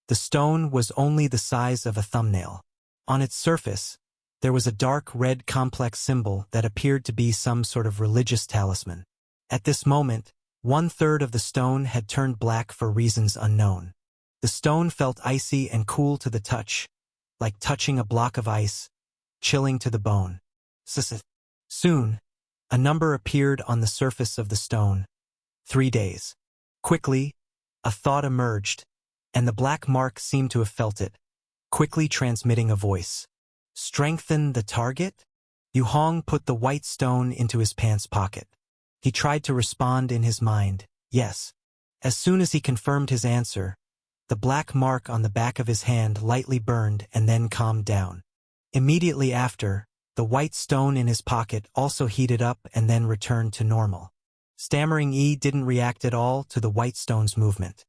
The stone was only the size of a thumbnail. On its surface, there was a dark red complex symbol that appeared to be some sort of religious talisman. At this moment, 1/3 of the stone had turned black for reasons unknown. The stone felt icy and cool to the touch, like touching a block of ice, chilling to the bone. Soon, a number appeared on the surface of the stone. 3 days. Quickly, a thought emerged, and the black mark seemed to have felt it, quickly transmitting a voice. Strengthen the target? Yu Hong put the white stone into his pants pocket. He tried to respond in his mind, yes. As soon as he confirmed his answer, the black mark on the back of his hand lightly burned and then calmed down. Immediately after, the white stone in his pocket also heated up and then returned to normal. Stammering Yi didn't react at all to the white stone's movement.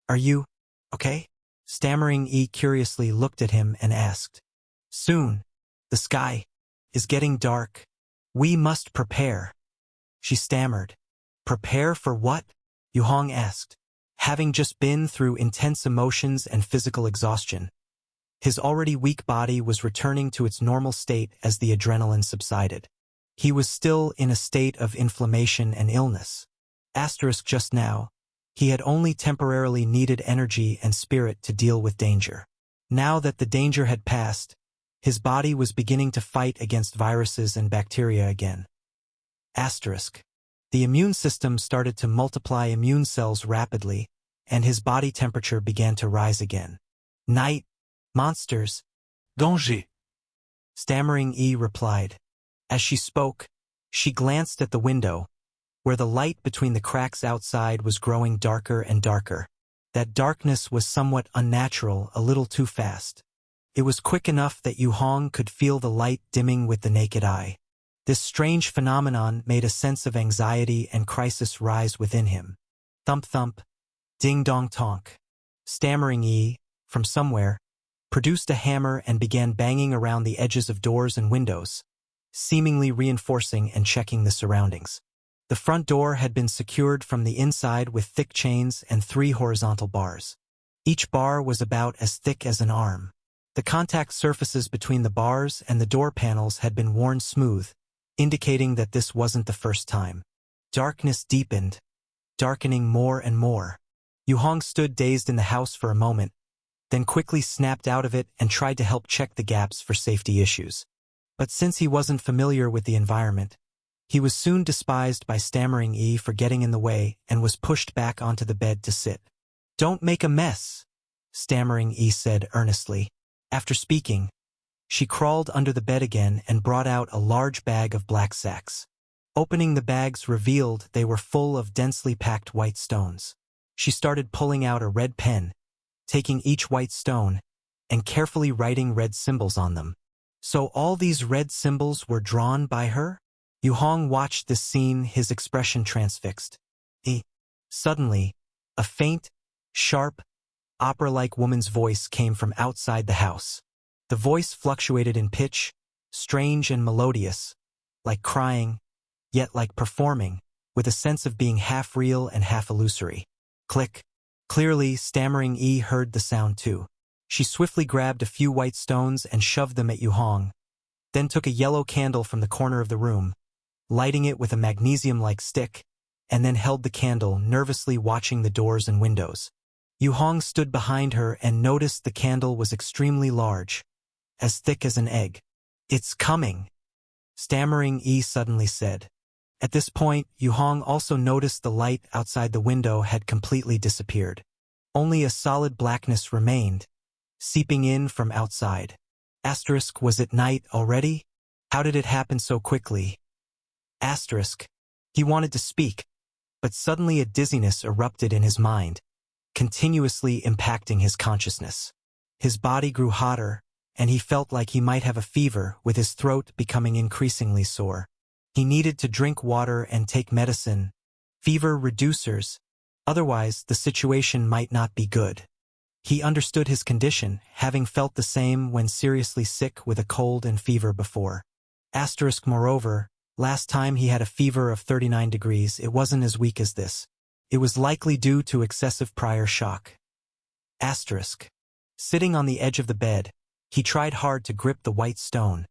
Are you okay? Stammering Yi curiously looked at him and asked. Soon, the sky is getting dark. We must prepare. She stammered. Prepare for what? Yu Hong asked. Having just been through intense emotions and physical exhaustion, his already weak body was returning to its normal state as the adrenaline subsided. He was still in a state of inflammation and illness. Just now, he had only temporarily needed energy and spirit to deal with danger. Now that the danger had passed, his body was beginning to fight against viruses and bacteria again. The immune system started to multiply immune cells rapidly, and his body temperature began to rise again. Night, monsters, Danger. Stammering Yi replied. As she spoke, she glanced at the window, where the light between the cracks outside was growing darker and darker. That darkness was somewhat unnatural, a little too fast. It was quick enough that Yu Hong could feel the light dimming with the naked eye. This strange phenomenon made a sense of anxiety and crisis rise within him. Thump thump, ding dong tonk. Stammering Yi, from somewhere, produced a hammer and began banging around the edges of doors and windows, seemingly reinforcing and checking the surroundings. The front door had been secured from the inside with thick chains and 3 horizontal bars. Each bar was about as thick as an arm. The contact surfaces between the bars and the door panels had been worn smooth, indicating that this wasn't the first time. Darkness deepened, darkening more and more. Yu Hong stood dazed in the house for a moment, then quickly snapped out of it and tried to help check the gaps for safety issues. But since he wasn't familiar with the environment, he was soon despised by Stammering Yi for getting in the way and was pushed back onto the bed to sit. "Don't make a mess," Stammering Yi said earnestly. After speaking, she crawled under the bed again and brought out a large bag of black sacks. Opening the bags revealed they were full of densely packed white stones. She started pulling out a red pen, taking each white stone, and carefully writing red symbols on them. So all these red symbols were drawn by her? Yu Hong watched this scene, his expression transfixed. Suddenly, a faint, sharp, opera-like woman's voice came from outside the house. The voice fluctuated in pitch, strange and melodious, like crying, yet like performing, with a sense of being half real and half illusory. Click. Clearly, Stammering Yi heard the sound too. She swiftly grabbed a few white stones and shoved them at Yu Hong, then took a yellow candle from the corner of the room, lighting it with a magnesium-like stick, and then held the candle, nervously watching the doors and windows. Yu Hong stood behind her and noticed the candle was extremely large, as thick as an egg. "It's coming," Stammering Yi suddenly said. At this point, Yu Hong also noticed the light outside the window had completely disappeared. Only a solid blackness remained, seeping in from outside. Was it night already? How did it happen so quickly? He wanted to speak, but suddenly a dizziness erupted in his mind, continuously impacting his consciousness. His body grew hotter, and he felt like he might have a fever, with his throat becoming increasingly sore. He needed to drink water and take medicine, fever reducers, otherwise the situation might not be good. He understood his condition, having felt the same when seriously sick with a cold and fever before. Moreover, last time he had a fever of 39 degrees, it wasn't as weak as this. It was likely due to excessive prior shock. Sitting on the edge of the bed, he tried hard to grip the white stone,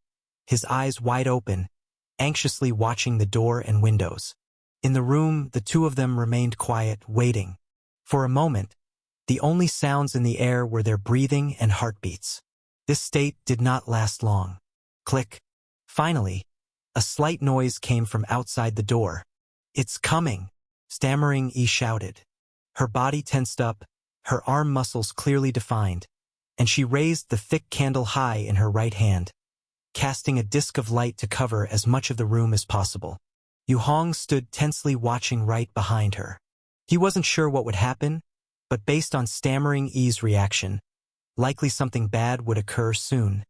his eyes wide open, anxiously watching the door and windows. In the room, the two of them remained quiet, waiting. For a moment, the only sounds in the air were their breathing and heartbeats. This state did not last long. Click. Finally, a slight noise came from outside the door. "It's coming," Stammering Yi shouted. Her body tensed up, her arm muscles clearly defined, and she raised the thick candle high in her right hand, casting a disk of light to cover as much of the room as possible. Yu Hong stood tensely watching right behind her. He wasn't sure what would happen, but based on Stammering Yi's reaction, likely something bad would occur soon.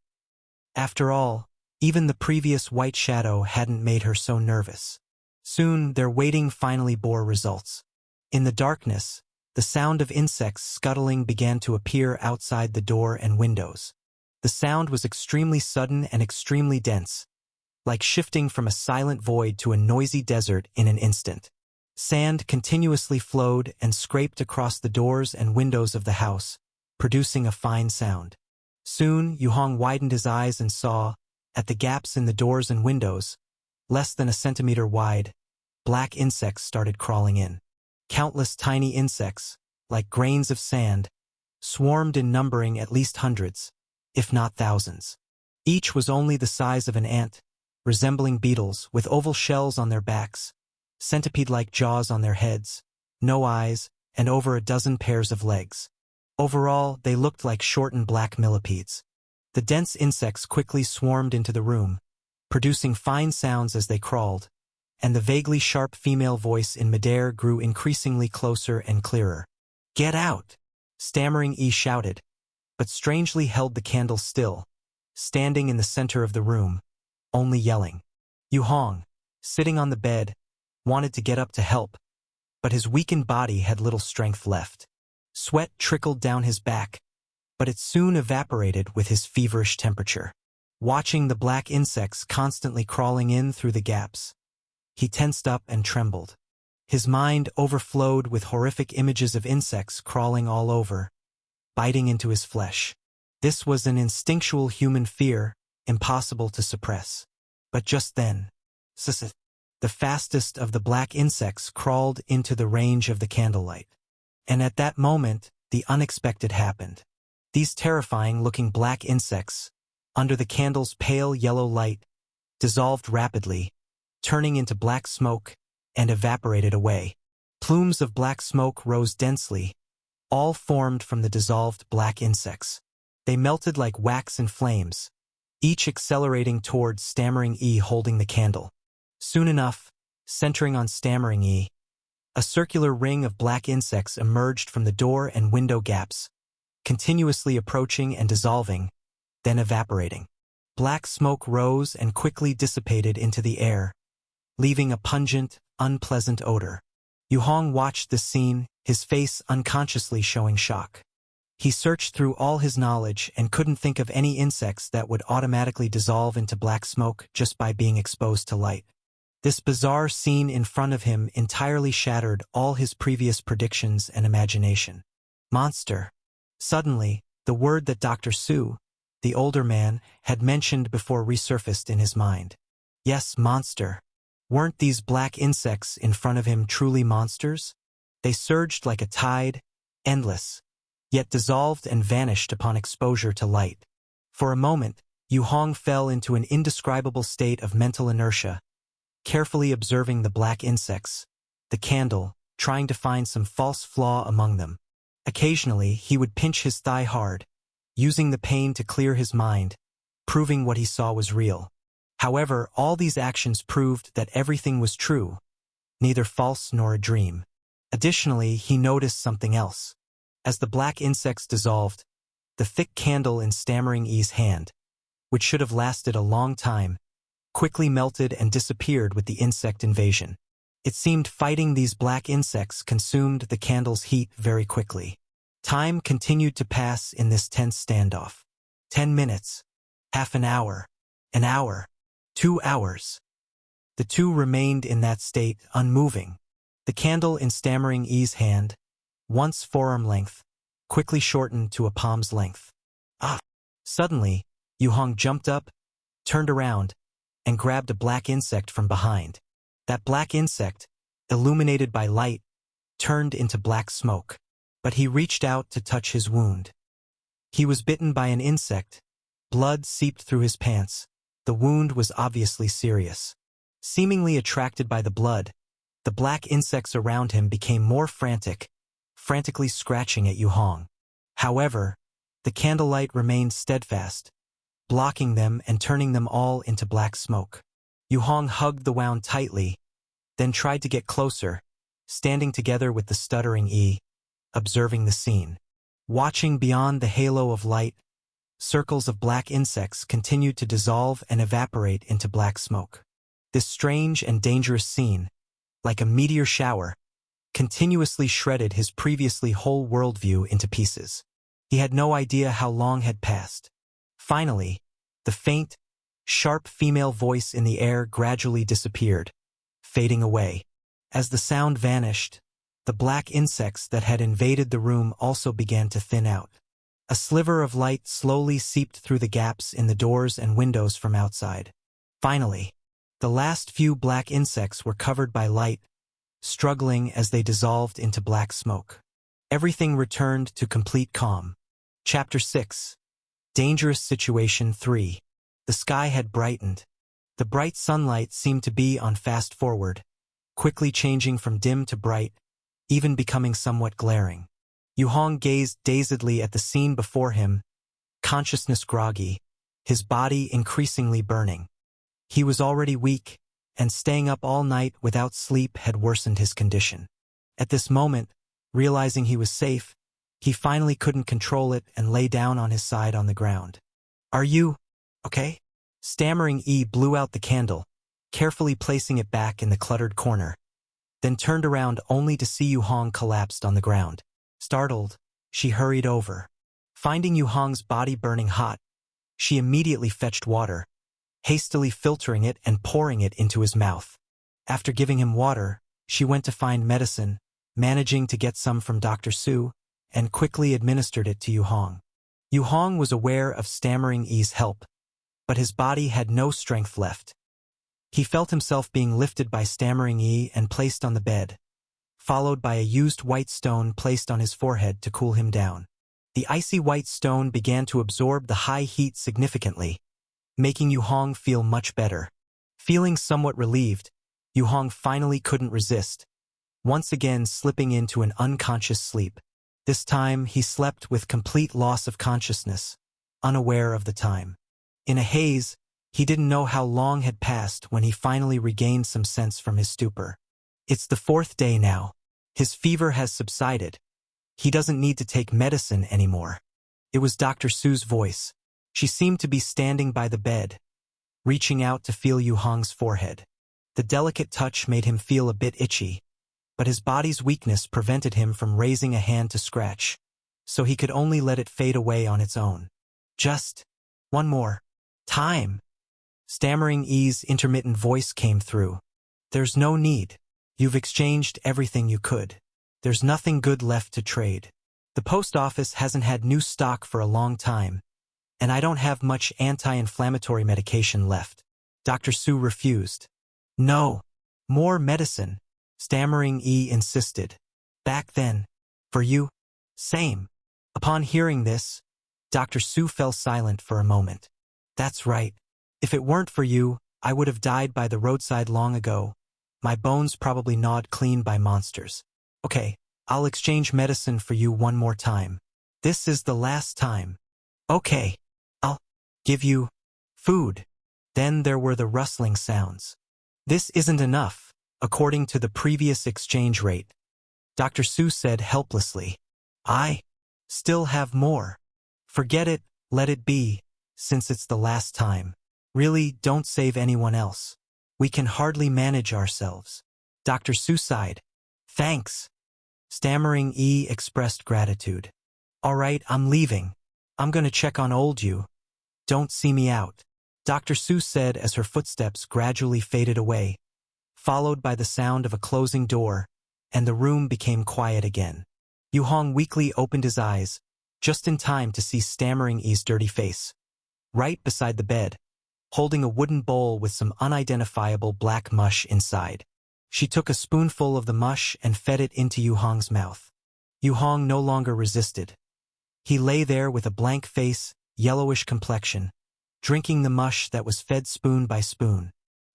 After all, even the previous white shadow hadn't made her so nervous. Soon, their waiting finally bore results. In the darkness, the sound of insects scuttling began to appear outside the door and windows. The sound was extremely sudden and extremely dense, like shifting from a silent void to a noisy desert in an instant. Sand continuously flowed and scraped across the doors and windows of the house, producing a fine sound. Soon, Yu Hong widened his eyes and saw, at the gaps in the doors and windows, less than a centimeter wide, black insects started crawling in. Countless tiny insects, like grains of sand, swarmed in numbering at least hundreds, if not thousands. Each was only the size of an ant, resembling beetles with oval shells on their backs, centipede-like jaws on their heads, no eyes, and over a dozen pairs of legs. Overall, they looked like shortened black millipedes. The dense insects quickly swarmed into the room, producing fine sounds as they crawled, and the vaguely sharp female voice in midair grew increasingly closer and clearer. "Get out!" Stammering Yi shouted, but strangely held the candle still, standing in the center of the room, only yelling. Yu Hong, sitting on the bed, wanted to get up to help, but his weakened body had little strength left. Sweat trickled down his back, but it soon evaporated with his feverish temperature. Watching the black insects constantly crawling in through the gaps, he tensed up and trembled. His mind overflowed with horrific images of insects crawling all over, biting into his flesh. This was an instinctual human fear, impossible to suppress. But just then, the fastest of the black insects crawled into the range of the candlelight. And at that moment, the unexpected happened. These terrifying-looking black insects, under the candle's pale yellow light, dissolved rapidly, turning into black smoke, and evaporated away. Plumes of black smoke rose densely, all formed from the dissolved black insects. They melted like wax in flames, each accelerating towards Stammering E holding the candle. Soon enough, centering on Stammering E, a circular ring of black insects emerged from the door and window gaps, continuously approaching and dissolving, then evaporating. Black smoke rose and quickly dissipated into the air, leaving a pungent, unpleasant odor. Yu Hong watched this scene, his face unconsciously showing shock. He searched through all his knowledge and couldn't think of any insects that would automatically dissolve into black smoke just by being exposed to light. This bizarre scene in front of him entirely shattered all his previous predictions and imagination. Monster. Suddenly, the word that Dr. Su, the older man, had mentioned before resurfaced in his mind. Yes, monster. Weren't these black insects in front of him truly monsters? They surged like a tide, endless, yet dissolved and vanished upon exposure to light. For a moment, Yu Hong fell into an indescribable state of mental inertia, carefully observing the black insects, the candle, trying to find some false flaw among them. Occasionally, he would pinch his thigh hard, using the pain to clear his mind, proving what he saw was real. However, all these actions proved that everything was true, neither false nor a dream. Additionally, he noticed something else. As the black insects dissolved, the thick candle in Stammering E's hand, which should have lasted a long time, quickly melted and disappeared with the insect invasion. It seemed fighting these black insects consumed the candle's heat very quickly. Time continued to pass in this tense standoff. 10 minutes, half an hour, 2 hours. The two remained in that state, unmoving. The candle in Stammering E's hand, once forearm length, quickly shortened to a palm's length. Suddenly, Yu Hong jumped up, turned around, and grabbed a black insect from behind. That black insect, illuminated by light, turned into black smoke. But he reached out to touch his wound. He was bitten by an insect. Blood seeped through his pants. The wound was obviously serious. Seemingly attracted by the blood, the black insects around him became more frantically scratching at Yu Hong. However, the candlelight remained steadfast, blocking them and turning them all into black smoke. Yu Hong hugged the wound tightly, then tried to get closer, standing together with the stuttering E, observing the scene. Watching beyond the halo of light, circles of black insects continued to dissolve and evaporate into black smoke. This strange and dangerous scene, like a meteor shower, continuously shredded his previously whole worldview into pieces. He had no idea how long had passed. Finally, the faint, sharp female voice in the air gradually disappeared, fading away. As the sound vanished, the black insects that had invaded the room also began to thin out. A sliver of light slowly seeped through the gaps in the doors and windows from outside. Finally, the last few black insects were covered by light, struggling as they dissolved into black smoke. Everything returned to complete calm. Chapter 6. Dangerous Situation 3. The sky had brightened. The bright sunlight seemed to be on fast forward, quickly changing from dim to bright, even becoming somewhat glaring. Yu Hong gazed dazedly at the scene before him, consciousness groggy, his body increasingly burning. He was already weak, and staying up all night without sleep had worsened his condition. At this moment, realizing he was safe, he finally couldn't control it and lay down on his side on the ground. "Are you okay?" Stammering E blew out the candle, carefully placing it back in the cluttered corner, then turned around only to see Yu Hong collapsed on the ground. Startled, she hurried over. Finding Yu Hong's body burning hot, she immediately fetched water, hastily filtering it and pouring it into his mouth. After giving him water, she went to find medicine, managing to get some from Dr. Su, and quickly administered it to Yu Hong. Yu Hong was aware of Stammering Yi's help, but his body had no strength left. He felt himself being lifted by Stammering Yi and placed on the bed, followed by a used white stone placed on his forehead to cool him down. The icy white stone began to absorb the high heat significantly, making Yu Hong feel much better. Feeling somewhat relieved, Yu Hong finally couldn't resist, once again slipping into an unconscious sleep. This time, he slept with complete loss of consciousness, unaware of the time. In a haze, he didn't know how long had passed when he finally regained some sense from his stupor. It's the 4th day now. His fever has subsided. He doesn't need to take medicine anymore. It was Dr. Su's voice. She seemed to be standing by the bed, reaching out to feel Yu Hong's forehead. The delicate touch made him feel a bit itchy, but his body's weakness prevented him from raising a hand to scratch, so he could only let it fade away on its own. Just one more time. Stammering Yi's intermittent voice came through. There's no need. You've exchanged everything you could. There's nothing good left to trade. The post office hasn't had new stock for a long time, and I don't have much anti-inflammatory medication left. Dr. Su refused. No. More medicine. Stammering Yi insisted. Back then. For you? Same. Upon hearing this, Dr. Su fell silent for a moment. That's right. If it weren't for you, I would have died by the roadside long ago. My bones probably gnawed clean by monsters. Okay, I'll exchange medicine for you one more time. This is the last time. Okay. I'll give you food. Then there were the rustling sounds. This isn't enough. According to the previous exchange rate, Dr. Su said helplessly. I still have more. Forget it, let it be, since it's the last time. Really, don't save anyone else. We can hardly manage ourselves. Dr. Su sighed. Thanks. Stammering Yi expressed gratitude. All right, I'm leaving. I'm gonna check on old you. Don't see me out. Dr. Su said as her footsteps gradually faded away, followed by the sound of a closing door, and the room became quiet again. Yu Hong weakly opened his eyes, just in time to see Stammering Yi's dirty face. Right beside the bed, holding a wooden bowl with some unidentifiable black mush inside. She took a spoonful of the mush and fed it into Yu Hong's mouth. Yu Hong no longer resisted. He lay there with a blank face, yellowish complexion, drinking the mush that was fed spoon by spoon.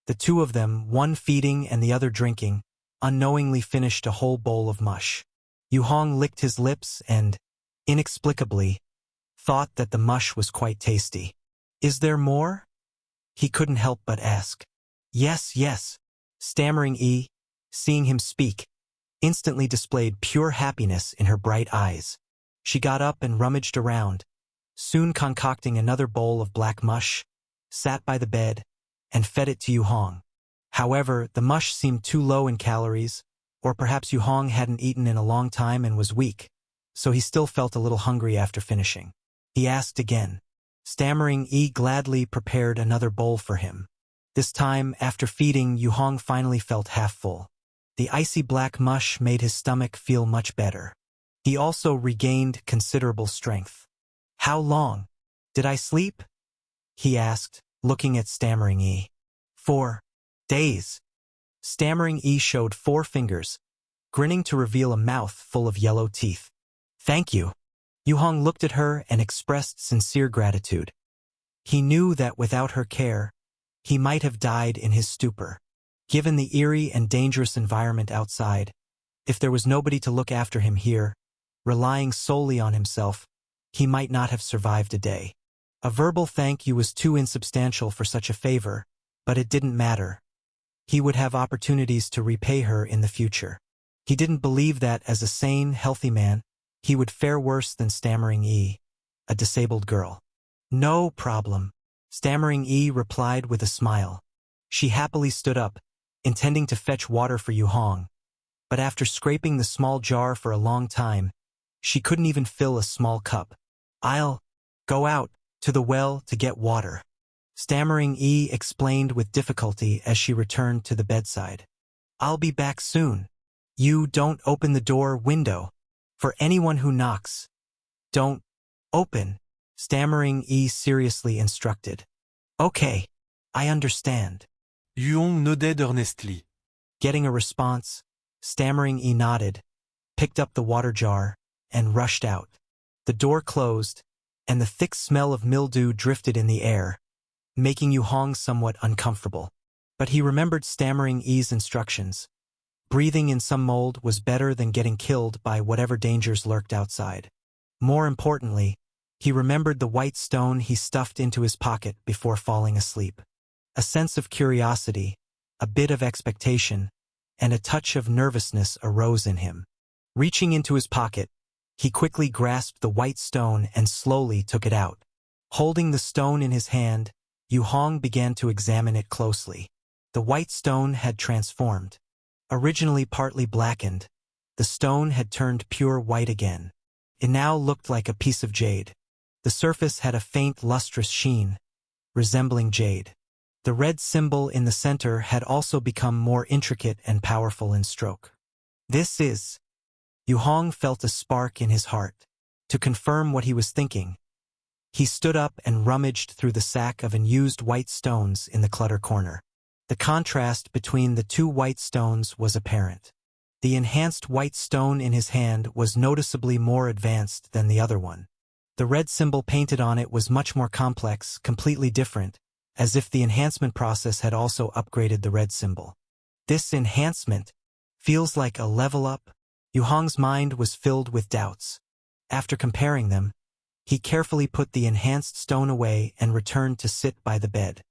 The two of them, one feeding and the other drinking, unknowingly finished a whole bowl of mush. Yu Hong licked his lips and, inexplicably, thought that the mush was quite tasty. Is there more? He couldn't help but ask. Yes, yes. Stammering Yi, seeing him speak, instantly displayed pure happiness in her bright eyes. She got up and rummaged around, soon concocting another bowl of black mush, sat by the bed, and fed it to Yu Hong. However, the mush seemed too low in calories, or perhaps Yu Hong hadn't eaten in a long time and was weak, so he still felt a little hungry after finishing. He asked again. Stammering Yi gladly prepared another bowl for him. This time, after feeding, Yu Hong finally felt half full. The icy black mush made his stomach feel much better. He also regained considerable strength. How long did I sleep? He asked, looking at Stammering Yi. 4 days. Stammering Yi showed 4 fingers, grinning to reveal a mouth full of yellow teeth. Thank you. Yu Hong looked at her and expressed sincere gratitude. He knew that without her care, he might have died in his stupor. Given the eerie and dangerous environment outside, if there was nobody to look after him here, relying solely on himself, he might not have survived a day. A verbal thank you was too insubstantial for such a favor, but it didn't matter. He would have opportunities to repay her in the future. He didn't believe that, as a sane, healthy man, he would fare worse than Stammering Yi, a disabled girl. No problem. Stammering Yi replied with a smile. She happily stood up, intending to fetch water for Yu Hong, but after scraping the small jar for a long time, she couldn't even fill a small cup. I'll go out to the well to get water. Stammering Yi explained with difficulty as she returned to the bedside. I'll be back soon. You don't open the door window. For anyone who knocks, don't open, Stammering E seriously instructed. Okay, I understand. Yuong nodded earnestly. Getting a response, Stammering E nodded, picked up the water jar, and rushed out. The door closed, and the thick smell of mildew drifted in the air, making Yu Hong somewhat uncomfortable. But he remembered Stammering E's instructions. Breathing in some mold was better than getting killed by whatever dangers lurked outside. More importantly, he remembered the white stone he stuffed into his pocket before falling asleep. A sense of curiosity, a bit of expectation, and a touch of nervousness arose in him. Reaching into his pocket, he quickly grasped the white stone and slowly took it out. Holding the stone in his hand, Yu Hong began to examine it closely. The white stone had transformed. Originally partly blackened, the stone had turned pure white again. It now looked like a piece of jade. The surface had a faint lustrous sheen, resembling jade. The red symbol in the center had also become more intricate and powerful in stroke. This is... Yu Hong felt a spark in his heart. To confirm what he was thinking, he stood up and rummaged through the sack of unused white stones in the clutter corner. The contrast between the two white stones was apparent. The enhanced white stone in his hand was noticeably more advanced than the other one. The red symbol painted on it was much more complex, completely different, as if the enhancement process had also upgraded the red symbol. This enhancement feels like a level up. Yu Hong's mind was filled with doubts. After comparing them, he carefully put the enhanced stone away and returned to sit by the bed.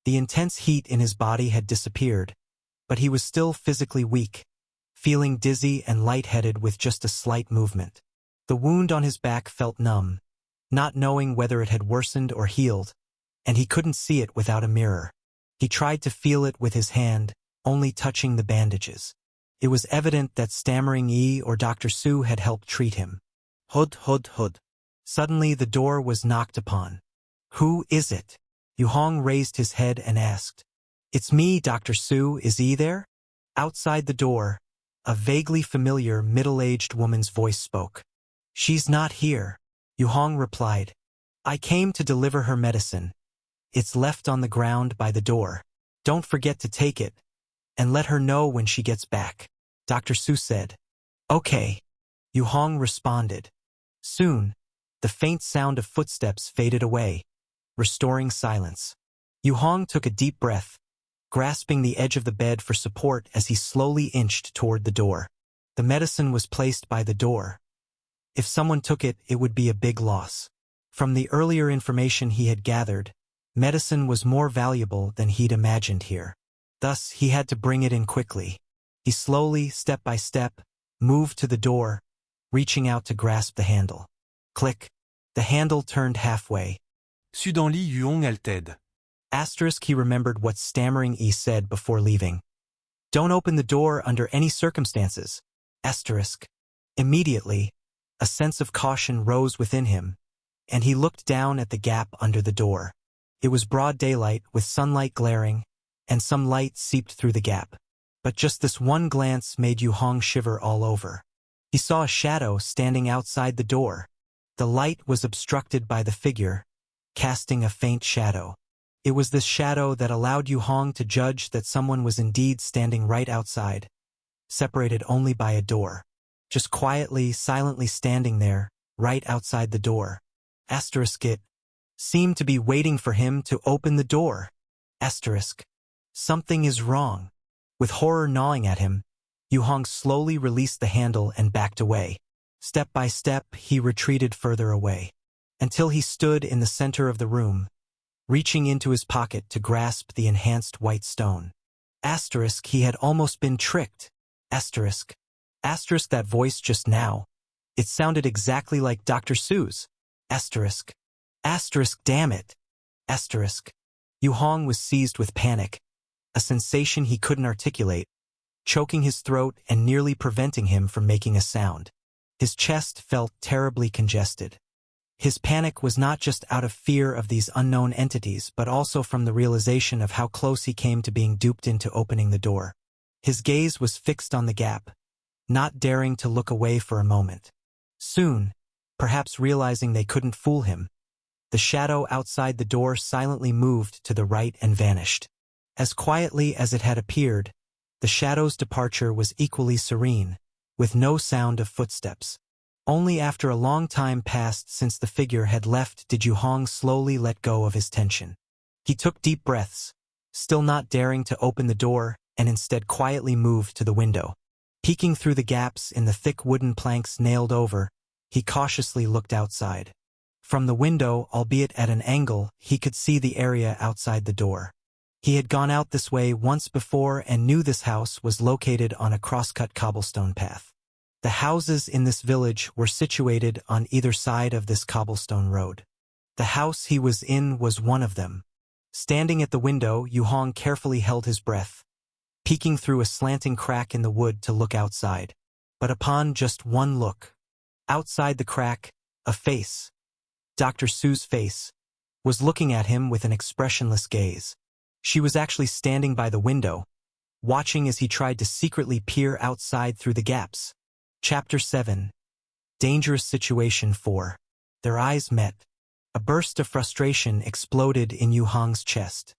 The intense heat in his body had disappeared, but he was still physically weak, feeling dizzy and lightheaded with just a slight movement. The wound on his back felt numb, not knowing whether it had worsened or healed, and he couldn't see it without a mirror. He tried to feel it with his hand, only touching the bandages. It was evident that Stammering E or Dr. Su had helped treat him. Hud, hud, hud. Suddenly the door was knocked upon. Who is it? Yu Hong raised his head and asked. It's me, Dr. Su, is he there? Outside the door, a vaguely familiar middle-aged woman's voice spoke. She's not here, Yu Hong replied. I came to deliver her medicine. It's left on the ground by the door. Don't forget to take it, and let her know when she gets back, Dr. Su said. Okay, Yu Hong responded. Soon, the faint sound of footsteps faded away, restoring silence. Yu Hong took a deep breath, grasping the edge of the bed for support as he slowly inched toward the door. The medicine was placed by the door. If someone took it, it would be a big loss. From the earlier information he had gathered, medicine was more valuable than he'd imagined here. Thus, he had to bring it in quickly. He slowly, step by step, moved to the door, reaching out to grasp the handle. Click. The handle turned halfway. Suddenly Yuong halted. Asterisk, he remembered what Stammering E said before leaving. Don't open the door under any circumstances. Asterisk. Immediately, a sense of caution rose within him, and he looked down at the gap under the door. It was broad daylight with sunlight glaring, and some light seeped through the gap. But just this one glance made Yu Hong shiver all over. He saw a shadow standing outside the door. The light was obstructed by the figure, casting a faint shadow. It was this shadow that allowed Yu Hong to judge that someone was indeed standing right outside, separated only by a door. Just quietly, silently standing there, right outside the door. Asterisk, it seemed to be waiting for him to open the door. Asterisk. Something is wrong. With horror gnawing at him, Yu Hong slowly released the handle and backed away. Step by step, he retreated further away, until he stood in the center of the room, reaching into his pocket to grasp the enhanced white stone. Asterisk, he had almost been tricked. Asterisk. Asterisk, that voice just now. It sounded exactly like Dr. Su's. Asterisk. Asterisk, damn it. Asterisk. Yu Hong was seized with panic, a sensation he couldn't articulate, choking his throat and nearly preventing him from making a sound. His chest felt terribly congested. His panic was not just out of fear of these unknown entities, but also from the realization of how close he came to being duped into opening the door. His gaze was fixed on the gap, not daring to look away for a moment. Soon, perhaps realizing they couldn't fool him, the shadow outside the door silently moved to the right and vanished. As quietly as it had appeared, the shadow's departure was equally serene, with no sound of footsteps. Only after a long time passed since the figure had left did Yu Hong slowly let go of his tension. He took deep breaths, still not daring to open the door, and instead quietly moved to the window. Peeking through the gaps in the thick wooden planks nailed over, he cautiously looked outside. From the window, albeit at an angle, he could see the area outside the door. He had gone out this way once before and knew this house was located on a crosscut cobblestone path. The houses in this village were situated on either side of this cobblestone road. The house he was in was one of them. Standing at the window, Yu Hong carefully held his breath, peeking through a slanting crack in the wood to look outside. But upon just one look, outside the crack, a face, Dr. Su's face, was looking at him with an expressionless gaze. She was actually standing by the window, watching as he tried to secretly peer outside through the gaps. Chapter 7. Dangerous Situation 4. Their eyes met. A burst of frustration exploded in Yu Hong's chest.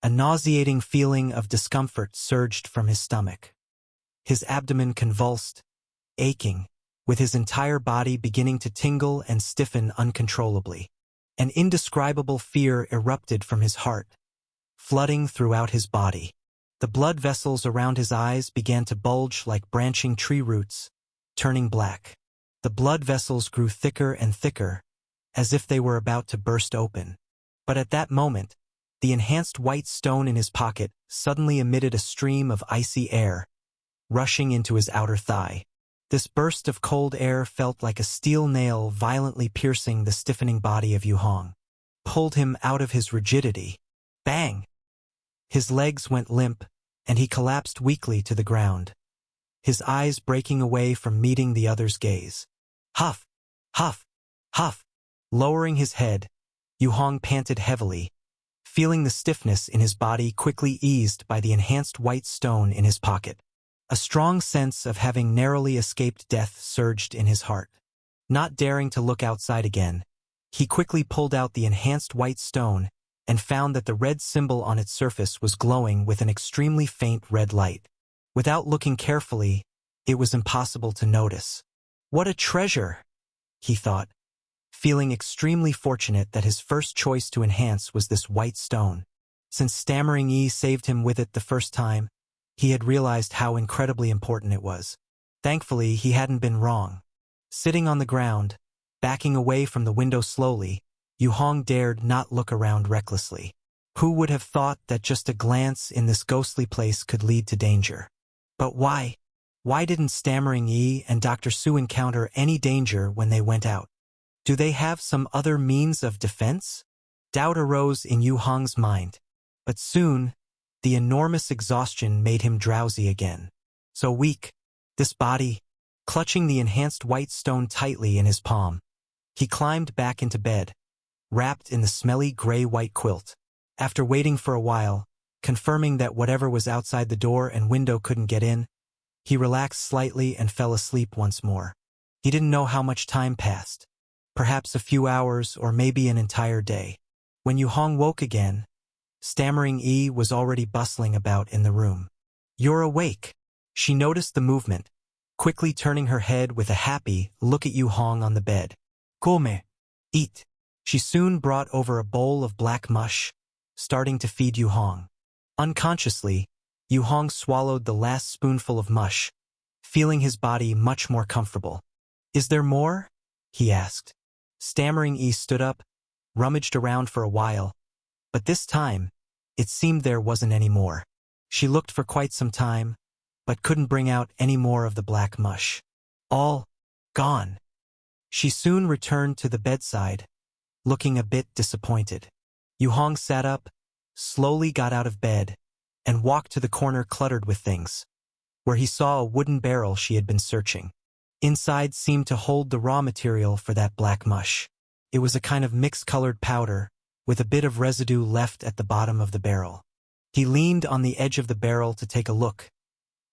A nauseating feeling of discomfort surged from his stomach. His abdomen convulsed, aching, with his entire body beginning to tingle and stiffen uncontrollably. An indescribable fear erupted from his heart, flooding throughout his body. The blood vessels around his eyes began to bulge like branching tree roots, turning black. The blood vessels grew thicker and thicker, as if they were about to burst open. But at that moment, the enhanced white stone in his pocket suddenly emitted a stream of icy air, rushing into his outer thigh. This burst of cold air felt like a steel nail violently piercing the stiffening body of Yu Hong, pulled him out of his rigidity. Bang! His legs went limp, and he collapsed weakly to the ground, his eyes breaking away from meeting the other's gaze. Huff! Huff! Huff! Lowering his head, Yu Hong panted heavily, feeling the stiffness in his body quickly eased by the enhanced white stone in his pocket. A strong sense of having narrowly escaped death surged in his heart. Not daring to look outside again, he quickly pulled out the enhanced white stone and found that the red symbol on its surface was glowing with an extremely faint red light. Without looking carefully, it was impossible to notice. What a treasure, he thought, feeling extremely fortunate that his first choice to enhance was this white stone. Since Stammering Yi saved him with it the first time, he had realized how incredibly important it was. Thankfully, he hadn't been wrong. Sitting on the ground, backing away from the window slowly, Yu Hong dared not look around recklessly. Who would have thought that just a glance in this ghostly place could lead to danger? But why? Why didn't Stammering Yi and Dr. Su encounter any danger when they went out? Do they have some other means of defense? Doubt arose in Yu Hong's mind. But soon, the enormous exhaustion made him drowsy again. So weak, this body, clutching the enhanced white stone tightly in his palm, he climbed back into bed, wrapped in the smelly gray-white quilt. After waiting for a while, confirming that whatever was outside the door and window couldn't get in, he relaxed slightly and fell asleep once more. He didn't know how much time passed. Perhaps a few hours or maybe an entire day. When Yu Hong woke again, Stammering Yi was already bustling about in the room. "You're awake." She noticed the movement, quickly turning her head with a happy look at Yu Hong on the bed. "Come, eat." She soon brought over a bowl of black mush, starting to feed Yu Hong. Unconsciously, Yu Hong swallowed the last spoonful of mush, feeling his body much more comfortable. "Is there more?" he asked. Stammering Yi stood up, rummaged around for a while, but this time, it seemed there wasn't any more. She looked for quite some time, but couldn't bring out any more of the black mush. All gone. She soon returned to the bedside, looking a bit disappointed. Yu Hong sat up, slowly got out of bed, and walked to the corner cluttered with things, where he saw a wooden barrel she had been searching. Inside seemed to hold the raw material for that black mush. It was a kind of mixed-colored powder, with a bit of residue left at the bottom of the barrel. He leaned on the edge of the barrel to take a look,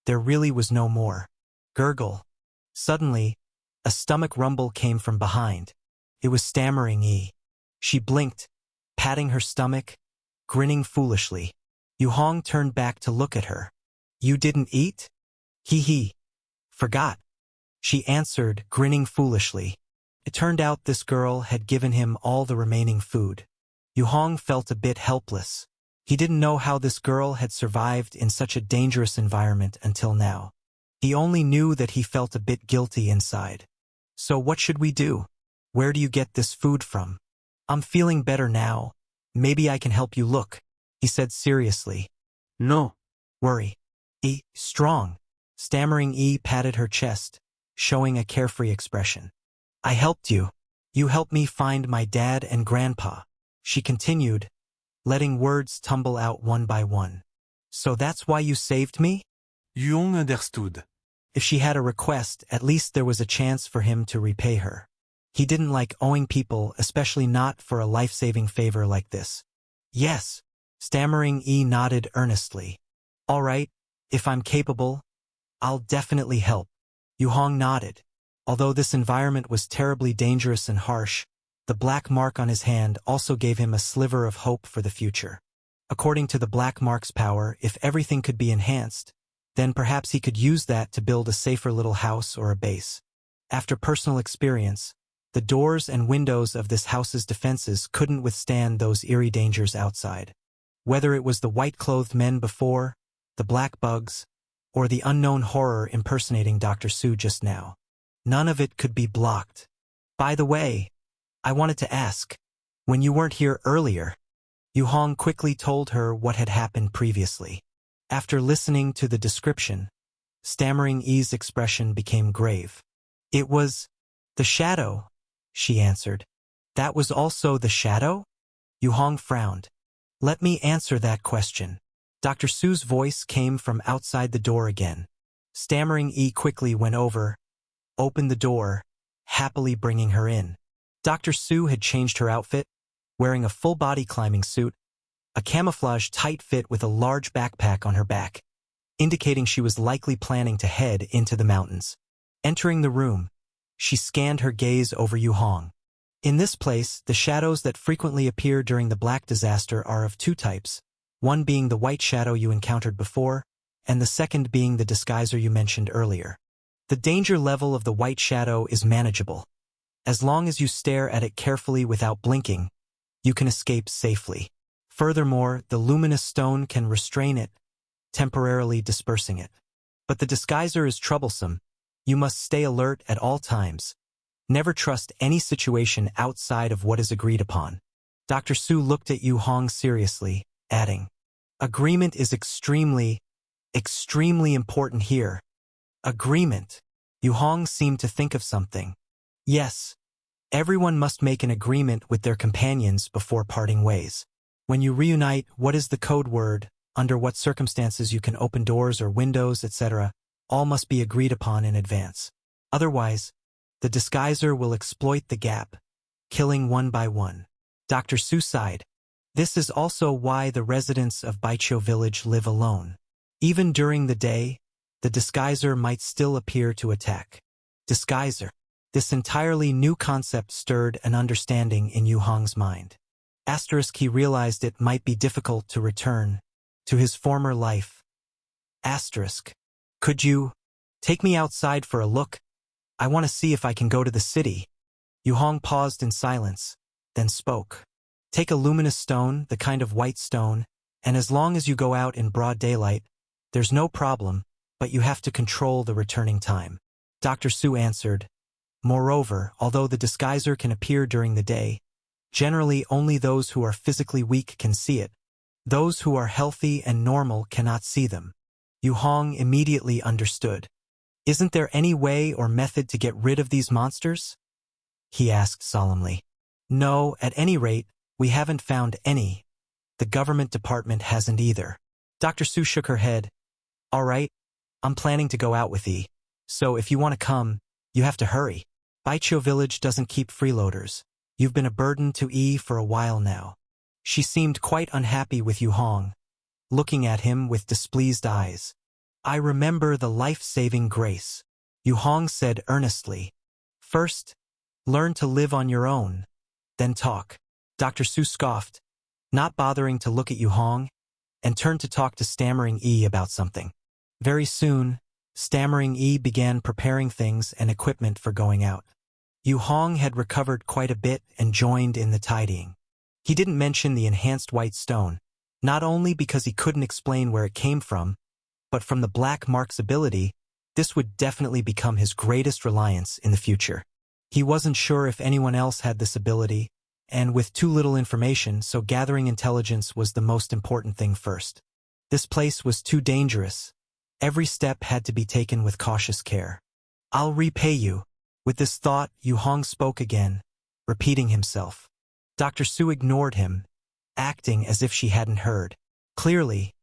There really was no more. Gurgle. Suddenly, a stomach rumble came from behind. It was stammering Yi. She blinked, patting her stomach, grinning foolishly. Yu Hong turned back to look at her. You didn't eat? Hee hee. Forgot. She answered, grinning foolishly. It turned out this girl had given him all the remaining food. Yu Hong felt a bit helpless. He didn't know how this girl had survived in such a dangerous environment until now. He only knew that he felt a bit guilty inside. So what should we do? Where do you get this food from? I'm feeling better now. Maybe I can help you look, he said seriously. No. Worry. Strong. Stammering Yi patted her chest, showing a carefree expression. I helped you. You helped me find my dad and grandpa, she continued, letting words tumble out one by one. So that's why you saved me? Yu Hong understood. If she had a request, at least there was a chance for him to repay her. He didn't like owing people, especially not for a life-saving favor like this. Yes. Stammering Yi nodded earnestly. All right, if I'm capable, I'll definitely help. Yu Hong nodded. Although this environment was terribly dangerous and harsh, the black mark on his hand also gave him a sliver of hope for the future. According to the black mark's power, if everything could be enhanced, then perhaps he could use that to build a safer little house or a base. After personal experience, the doors and windows of this house's defenses couldn't withstand those eerie dangers outside. Whether it was the white-clothed men before, the black bugs, or the unknown horror impersonating Dr. Su just now, none of it could be blocked. By the way, I wanted to ask, when you weren't here earlier, Yu Hong quickly told her what had happened previously. After listening to the description, stammering Yi's expression became grave. It was the shadow, she answered. That was also the shadow? Yu Hong frowned. Let me answer that question. Dr. Su's voice came from outside the door again. Stammering Yi quickly went over, opened the door, happily bringing her in. Dr. Su had changed her outfit, wearing a full-body climbing suit, a camouflage tight fit with a large backpack on her back, indicating she was likely planning to head into the mountains. Entering the room, she scanned her gaze over Yu Hong. In this place, the shadows that frequently appear during the Black Disaster are of two types, one being the white shadow you encountered before, and the second being the disguiser you mentioned earlier. The danger level of the white shadow is manageable. As long as you stare at it carefully without blinking, you can escape safely. Furthermore, the luminous stone can restrain it, temporarily dispersing it. But the disguiser is troublesome. You must stay alert at all times. Never trust any situation outside of what is agreed upon. Dr. Su looked at Yu Hong seriously, adding, Agreement is extremely important here. Agreement. Yu Hong seemed to think of something. Yes. Everyone must make an agreement with their companions before parting ways. When you reunite, what is the code word, under what circumstances you can open doors or windows, etc., all must be agreed upon in advance. Otherwise, the disguiser will exploit the gap, killing one by one. Dr. Su sighed. This is also why the residents of Baiqiu village live alone. Even during the day, the disguiser might still appear to attack. Disguiser. This entirely new concept stirred an understanding in Yu Hong's mind. He realized it might be difficult to return to his former life. Could you take me outside for a look? I want to see if I can go to the city. Yu Hong paused in silence, then spoke. Take a luminous stone, the kind of white stone, and as long as you go out in broad daylight, there's no problem, but you have to control the returning time. Dr. Su answered. Moreover, although the disguiser can appear during the day, generally only those who are physically weak can see it. Those who are healthy and normal cannot see them. Yu Hong immediately understood. Isn't there any way or method to get rid of these monsters? He asked solemnly. No, at any rate, we haven't found any. The government department hasn't either. Dr. Su shook her head. All right, I'm planning to go out with Yi. So if you want to come, you have to hurry. Baiqiu village doesn't keep freeloaders. You've been a burden to Yi for a while now. She seemed quite unhappy with Yu Hong, looking at him with displeased eyes. I remember the life-saving grace, Yu Hong said earnestly. First, learn to live on your own, then talk. Dr. Su scoffed, not bothering to look at Yu Hong, and turned to talk to Stammering Yi about something. Very soon, Stammering Yi began preparing things and equipment for going out. Yu Hong had recovered quite a bit and joined in the tidying. He didn't mention the enhanced white stone, not only because he couldn't explain where it came from, but from the Black Mark's ability, this would definitely become his greatest reliance in the future. He wasn't sure if anyone else had this ability, and with too little information, so gathering intelligence was the most important thing first. This place was too dangerous. Every step had to be taken with cautious care. I'll repay you. With this thought, Yu Hong spoke again, repeating himself. Dr. Su ignored him, acting as if she hadn't heard. Clearly,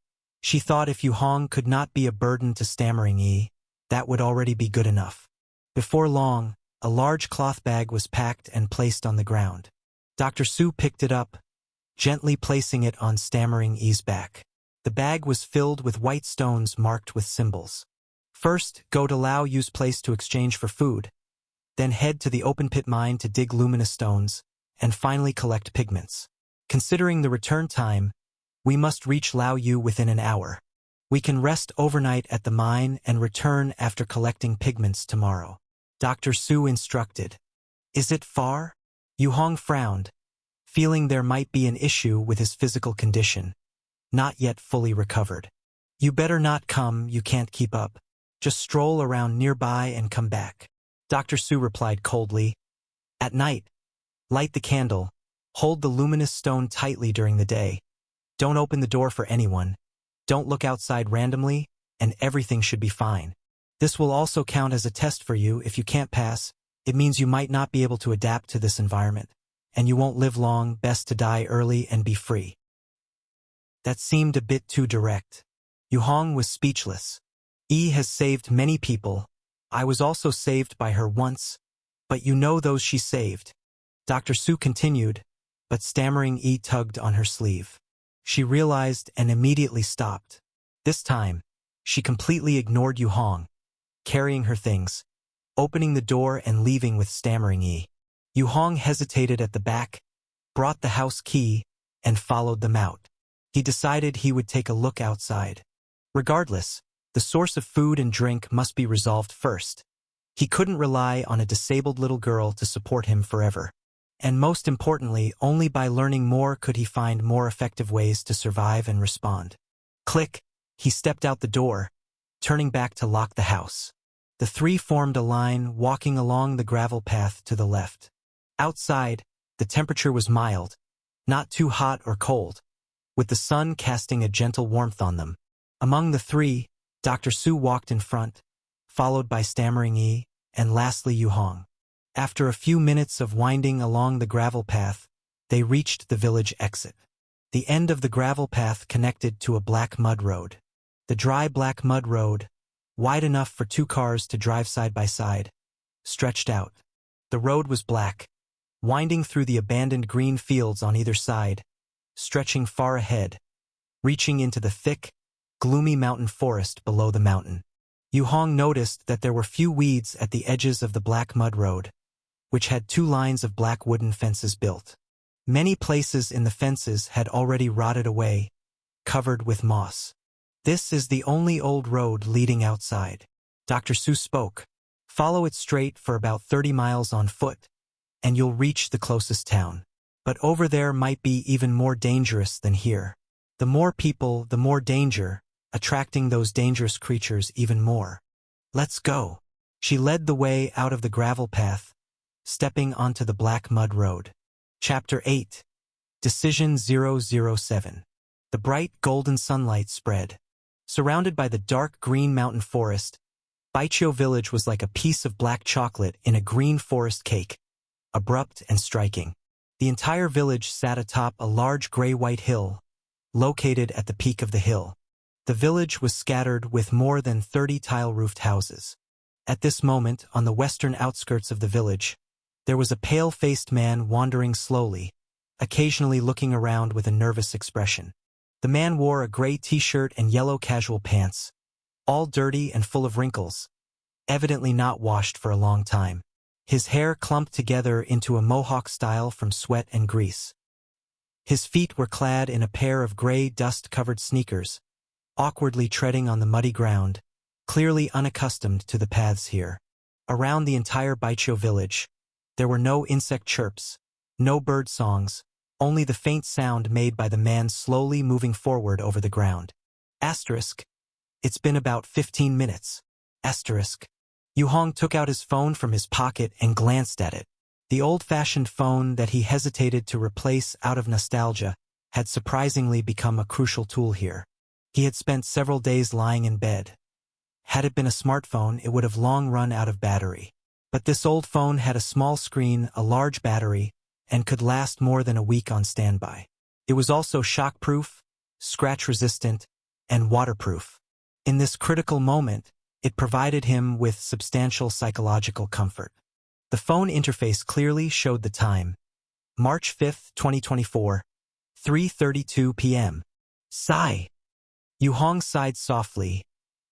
she thought if Yu Hong could not be a burden to Stammering Yi, that would already be good enough. Before long, a large cloth bag was packed and placed on the ground. Dr. Su picked it up, gently placing it on Stammering Yi's back. The bag was filled with white stones marked with symbols. First, go to Lao Yu's place to exchange for food, then head to the open pit mine to dig luminous stones, and finally collect pigments. Considering the return time, we must reach Lao Yu within an hour. We can rest overnight at the mine and return after collecting pigments tomorrow. Dr. Su instructed. Is it far? Yu Hong frowned, feeling there might be an issue with his physical condition, not yet fully recovered. You better not come, you can't keep up. Just stroll around nearby and come back. Dr. Su replied coldly. At night, light the candle, hold the luminous stone tightly during the day. Don't open the door for anyone. Don't look outside randomly, and everything should be fine. This will also count as a test for you. If you can't pass, it means you might not be able to adapt to this environment, and you won't live long, best to die early and be free. That seemed a bit too direct. Yu Hong was speechless. Yi has saved many people. I was also saved by her once, but you know those she saved. Dr. Su continued, but Stammering Yi tugged on her sleeve. She realized and immediately stopped. This time, she completely ignored Yu Hong, carrying her things, opening the door and leaving with Stammering Yi. Yu Hong hesitated at the back, brought the house key, and followed them out. He decided he would take a look outside. Regardless, the source of food and drink must be resolved first. He couldn't rely on a disabled little girl to support him forever. And most importantly, only by learning more could he find more effective ways to survive and respond. Click, he stepped out the door, turning back to lock the house. The three formed a line, walking along the gravel path to the left. Outside, the temperature was mild, not too hot or cold, with the sun casting a gentle warmth on them. Among the three, Dr. Su walked in front, followed by Stammering Yi, and lastly Yu Hong. After a few minutes of winding along the gravel path, they reached the village exit. The end of the gravel path connected to a black mud road. The dry black mud road, wide enough for two cars to drive side by side, stretched out. The road was black, winding through the abandoned green fields on either side, stretching far ahead, reaching into the thick, gloomy mountain forest below the mountain. Yu Hong noticed that there were few weeds at the edges of the black mud road, which had two lines of black wooden fences built. Many places in the fences had already rotted away, covered with moss. This is the only old road leading outside. Dr. Su spoke. Follow it straight for about 30 miles on foot, and you'll reach the closest town. But over there might be even more dangerous than here. The more people, the more danger, attracting those dangerous creatures even more. Let's go. She led the way out of the gravel path, stepping onto the black mud road. Chapter 8. Decision 007. The bright golden sunlight spread. Surrounded by the dark green mountain forest, Baiqiu village was like a piece of black chocolate in a green forest cake, abrupt and striking. The entire village sat atop a large gray-white hill, located at the peak of the hill. The village was scattered with more than 30 tile-roofed houses. At this moment, on the western outskirts of the village, there was a pale-faced man wandering slowly, occasionally looking around with a nervous expression. The man wore a gray t-shirt and yellow casual pants, all dirty and full of wrinkles, evidently not washed for a long time. His hair clumped together into a mohawk style from sweat and grease. His feet were clad in a pair of gray dust-covered sneakers, awkwardly treading on the muddy ground, clearly unaccustomed to the paths here. Around the entire Baicho village, there were no insect chirps, no bird songs, only the faint sound made by the man slowly moving forward over the ground. Asterisk. It's been about 15 minutes. Asterisk. Yu Hong took out his phone from his pocket and glanced at it. The old-fashioned phone that he hesitated to replace out of nostalgia had surprisingly become a crucial tool here. He had spent several days lying in bed. Had it been a smartphone, it would have long run out of battery. But this old phone had a small screen, a large battery, and could last more than a week on standby. It was also shock-proof, scratch-resistant, and waterproof. In this critical moment, it provided him with substantial psychological comfort. The phone interface clearly showed the time. March 5, 2024, 3:32 p.m. Sigh. Yu Hong sighed softly.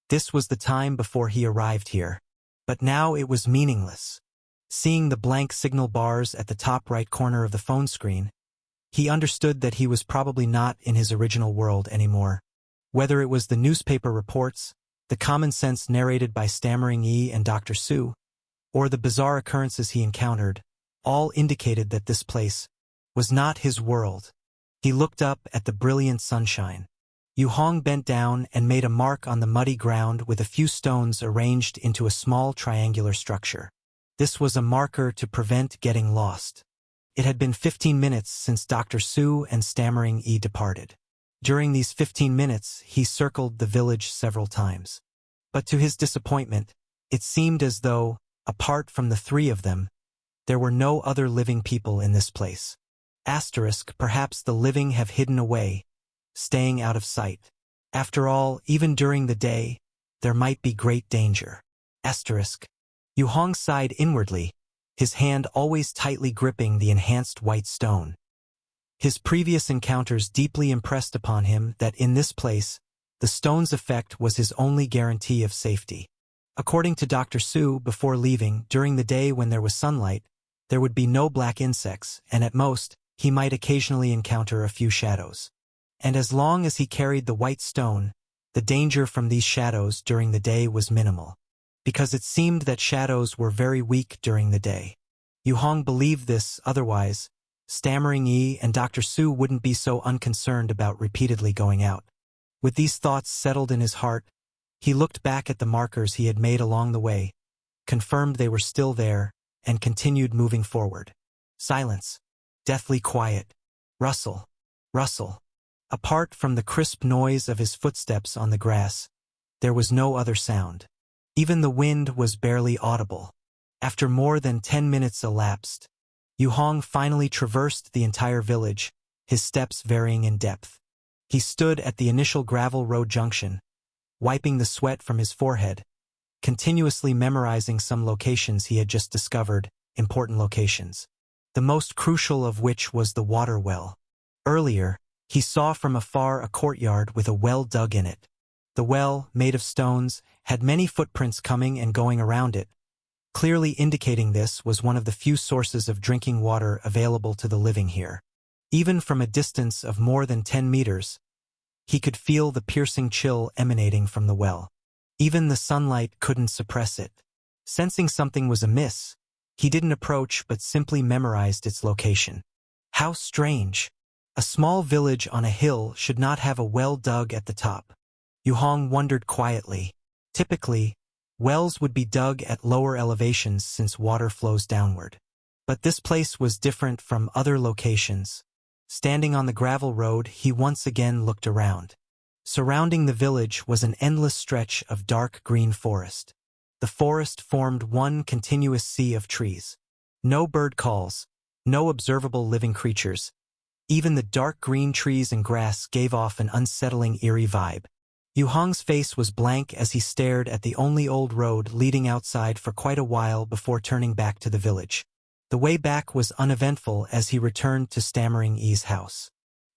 This was the time before he arrived here. But now it was meaningless. Seeing the blank signal bars at the top right corner of the phone screen, he understood that he was probably not in his original world anymore. Whether it was the newspaper reports, the common sense narrated by Stammering Yi and Dr. Su, or the bizarre occurrences he encountered, all indicated that this place was not his world. He looked up at the brilliant sunshine. Yu Hong bent down and made a mark on the muddy ground with a few stones arranged into a small triangular structure. This was a marker to prevent getting lost. It had been 15 minutes since Dr. Su and Stammering Yi departed. During these 15 minutes, he circled the village several times. But to his disappointment, it seemed as though, apart from the three of them, there were no other living people in this place. Asterisk, perhaps the living have hidden away, staying out of sight. After all, even during the day, there might be great danger. Asterisk. Yu Hong sighed inwardly, his hand always tightly gripping the enhanced white stone. His previous encounters deeply impressed upon him that in this place, the stone's effect was his only guarantee of safety. According to Dr. Su, before leaving, during the day when there was sunlight, there would be no black insects, and at most, he might occasionally encounter a few shadows. And as long as he carried the white stone, the danger from these shadows during the day was minimal. Because it seemed that shadows were very weak during the day. Yu Hong believed this, otherwise, Stammering Yi and Dr. Su wouldn't be so unconcerned about repeatedly going out. With these thoughts settled in his heart, he looked back at the markers he had made along the way, confirmed they were still there, and continued moving forward. Silence. Deathly quiet. Rustle. Rustle. Apart from the crisp noise of his footsteps on the grass, there was no other sound. Even the wind was barely audible. After more than 10 minutes elapsed, Yu Hong finally traversed the entire village, his steps varying in depth. He stood at the initial gravel road junction, wiping the sweat from his forehead, continuously memorizing some locations he had just discovered, important locations. The most crucial of which was the water well. Earlier, he saw from afar a courtyard with a well dug in it. The well, made of stones, had many footprints coming and going around it, clearly indicating this was one of the few sources of drinking water available to the living here. Even from a distance of more than 10 meters, he could feel the piercing chill emanating from the well. Even the sunlight couldn't suppress it. Sensing something was amiss, he didn't approach but simply memorized its location. How strange! A small village on a hill should not have a well dug at the top. Yu Hong wondered quietly. Typically, wells would be dug at lower elevations since water flows downward. But this place was different from other locations. Standing on the gravel road, he once again looked around. Surrounding the village was an endless stretch of dark green forest. The forest formed one continuous sea of trees. No bird calls, no observable living creatures. Even the dark green trees and grass gave off an unsettling, eerie vibe. Yu Hong's face was blank as he stared at the only old road leading outside for quite a while before turning back to the village. The way back was uneventful as he returned to Stammering Yi's house.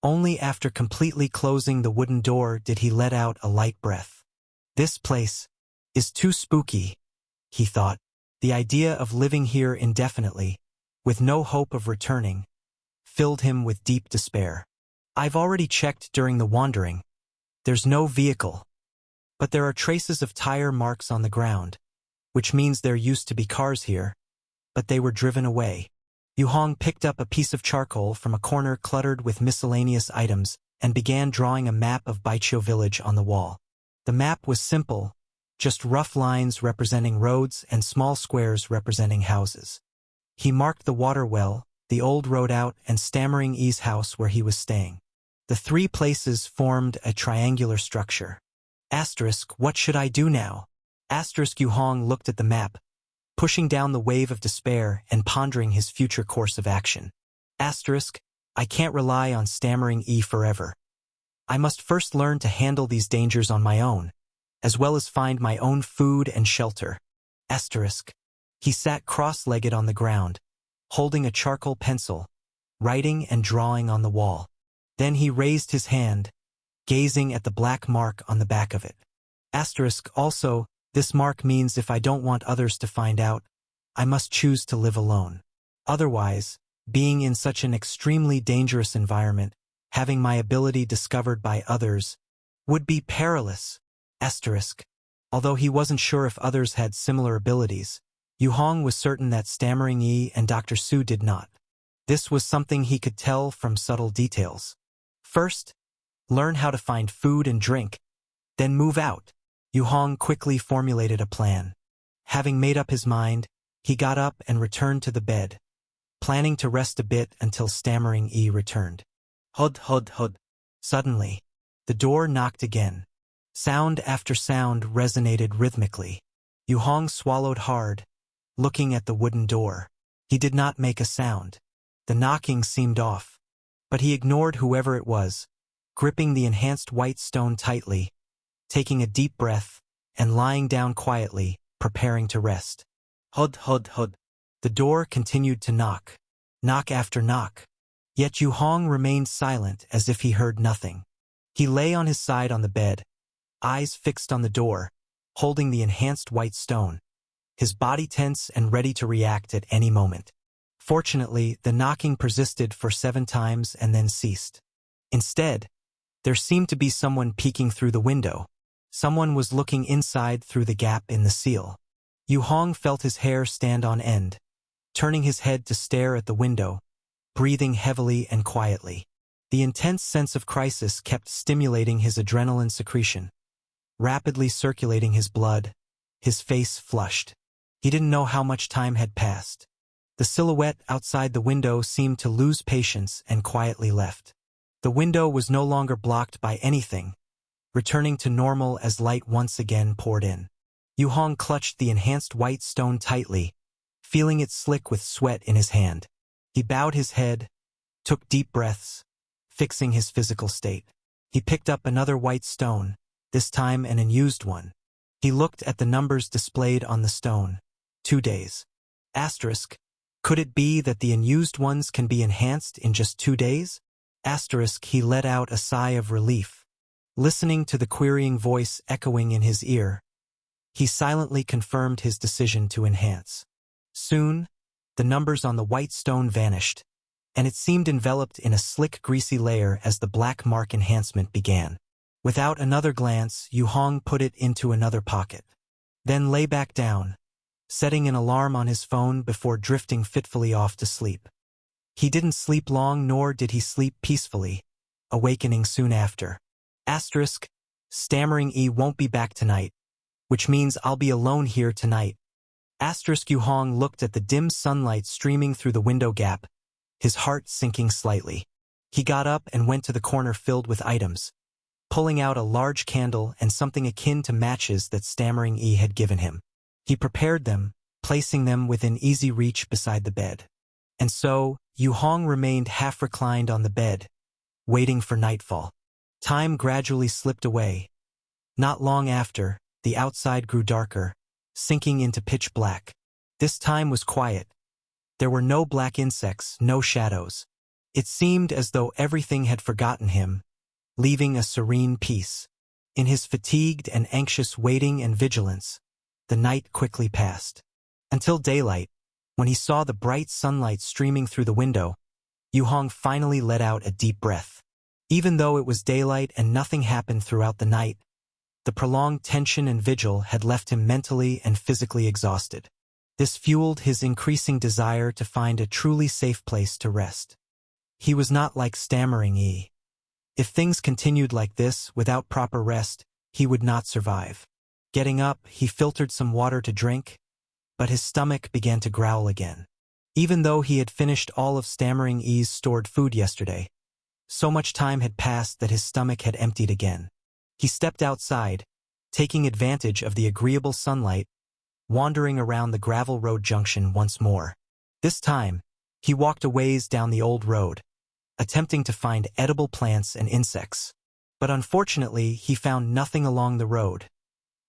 Only after completely closing the wooden door did he let out a light breath. This place is too spooky, he thought. The idea of living here indefinitely, with no hope of returning, filled him with deep despair. I've already checked during the wandering. There's no vehicle. But there are traces of tire marks on the ground, which means there used to be cars here, but they were driven away. Yu Hong picked up a piece of charcoal from a corner cluttered with miscellaneous items and began drawing a map of Baiqiu village on the wall. The map was simple, just rough lines representing roads and small squares representing houses. He marked the water well, the old road out, and Stammering E's house where he was staying. The three places formed a triangular structure. Asterisk, what should I do now? Asterisk. Yu Hong looked at the map, pushing down the wave of despair and pondering his future course of action. Asterisk, I can't rely on Stammering E forever. I must first learn to handle these dangers on my own, as well as find my own food and shelter. Asterisk. He sat cross-legged on the ground, holding a charcoal pencil, writing and drawing on the wall. Then he raised his hand, gazing at the black mark on the back of it. Asterisk. Also, this mark means if I don't want others to find out, I must choose to live alone. Otherwise, being in such an extremely dangerous environment, having my ability discovered by others, would be perilous. Asterisk. Although he wasn't sure if others had similar abilities, Yu Hong was certain that Stammering E and Dr. Su did not. This was something he could tell from subtle details. First, learn how to find food and drink, then move out. Yu Hong quickly formulated a plan. Having made up his mind, he got up and returned to the bed, planning to rest a bit until Stammering E returned. Hud, hud, hud. Suddenly, the door knocked again. Sound after sound resonated rhythmically. Yu Hong swallowed hard, looking at the wooden door. He did not make a sound. The knocking seemed off, but he ignored whoever it was, gripping the enhanced white stone tightly, taking a deep breath, and lying down quietly, preparing to rest. Hud, hud, hud. The door continued to knock, knock after knock. Yet Yu Hong remained silent as if he heard nothing. He lay on his side on the bed, eyes fixed on the door, holding the enhanced white stone, his body tense and ready to react at any moment. Fortunately, the knocking persisted for 7 times and then ceased. Instead, there seemed to be someone peeking through the window. Someone was looking inside through the gap in the seal. Yu Hong felt his hair stand on end, turning his head to stare at the window, breathing heavily and quietly. The intense sense of crisis kept stimulating his adrenaline secretion, rapidly circulating his blood, his face flushed. He didn't know how much time had passed. The silhouette outside the window seemed to lose patience and quietly left. The window was no longer blocked by anything, returning to normal as light once again poured in. Yu Hong clutched the enhanced white stone tightly, feeling it slick with sweat in his hand. He bowed his head, took deep breaths, fixing his physical state. He picked up another white stone, this time an unused one. He looked at the numbers displayed on the stone. 2 days. Asterisk. Could it be that the unused ones can be enhanced in just 2 days? Asterisk. He let out a sigh of relief, listening to the querying voice echoing in his ear. He silently confirmed his decision to enhance. Soon, the numbers on the white stone vanished, and it seemed enveloped in a slick, greasy layer as the black mark enhancement began. Without another glance, Yu Hong put it into another pocket, then lay back down, setting an alarm on his phone before drifting fitfully off to sleep. He didn't sleep long, nor did he sleep peacefully, awakening soon after. Asterisk. Stammering E won't be back tonight, which means I'll be alone here tonight. Asterisk. Yu Hong looked at the dim sunlight streaming through the window gap, his heart sinking slightly. He got up and went to the corner filled with items, pulling out a large candle and something akin to matches that Stammering E had given him. He prepared them, placing them within easy reach beside the bed. And so, Yu Hong remained half reclined on the bed, waiting for nightfall. Time gradually slipped away. Not long after, the outside grew darker, sinking into pitch black. This time was quiet. There were no black insects, no shadows. It seemed as though everything had forgotten him, leaving a serene peace. In his fatigued and anxious waiting and vigilance, the night quickly passed. Until daylight, when he saw the bright sunlight streaming through the window, Yu Hong finally let out a deep breath. Even though it was daylight and nothing happened throughout the night, the prolonged tension and vigil had left him mentally and physically exhausted. This fueled his increasing desire to find a truly safe place to rest. He was not like Stammering Yi. If things continued like this, without proper rest, he would not survive. Getting up, he filtered some water to drink, but his stomach began to growl again. Even though he had finished all of Stammering Yi's stored food yesterday, so much time had passed that his stomach had emptied again. He stepped outside, taking advantage of the agreeable sunlight, wandering around the gravel road junction once more. This time, he walked a ways down the old road, attempting to find edible plants and insects. But unfortunately, he found nothing along the road.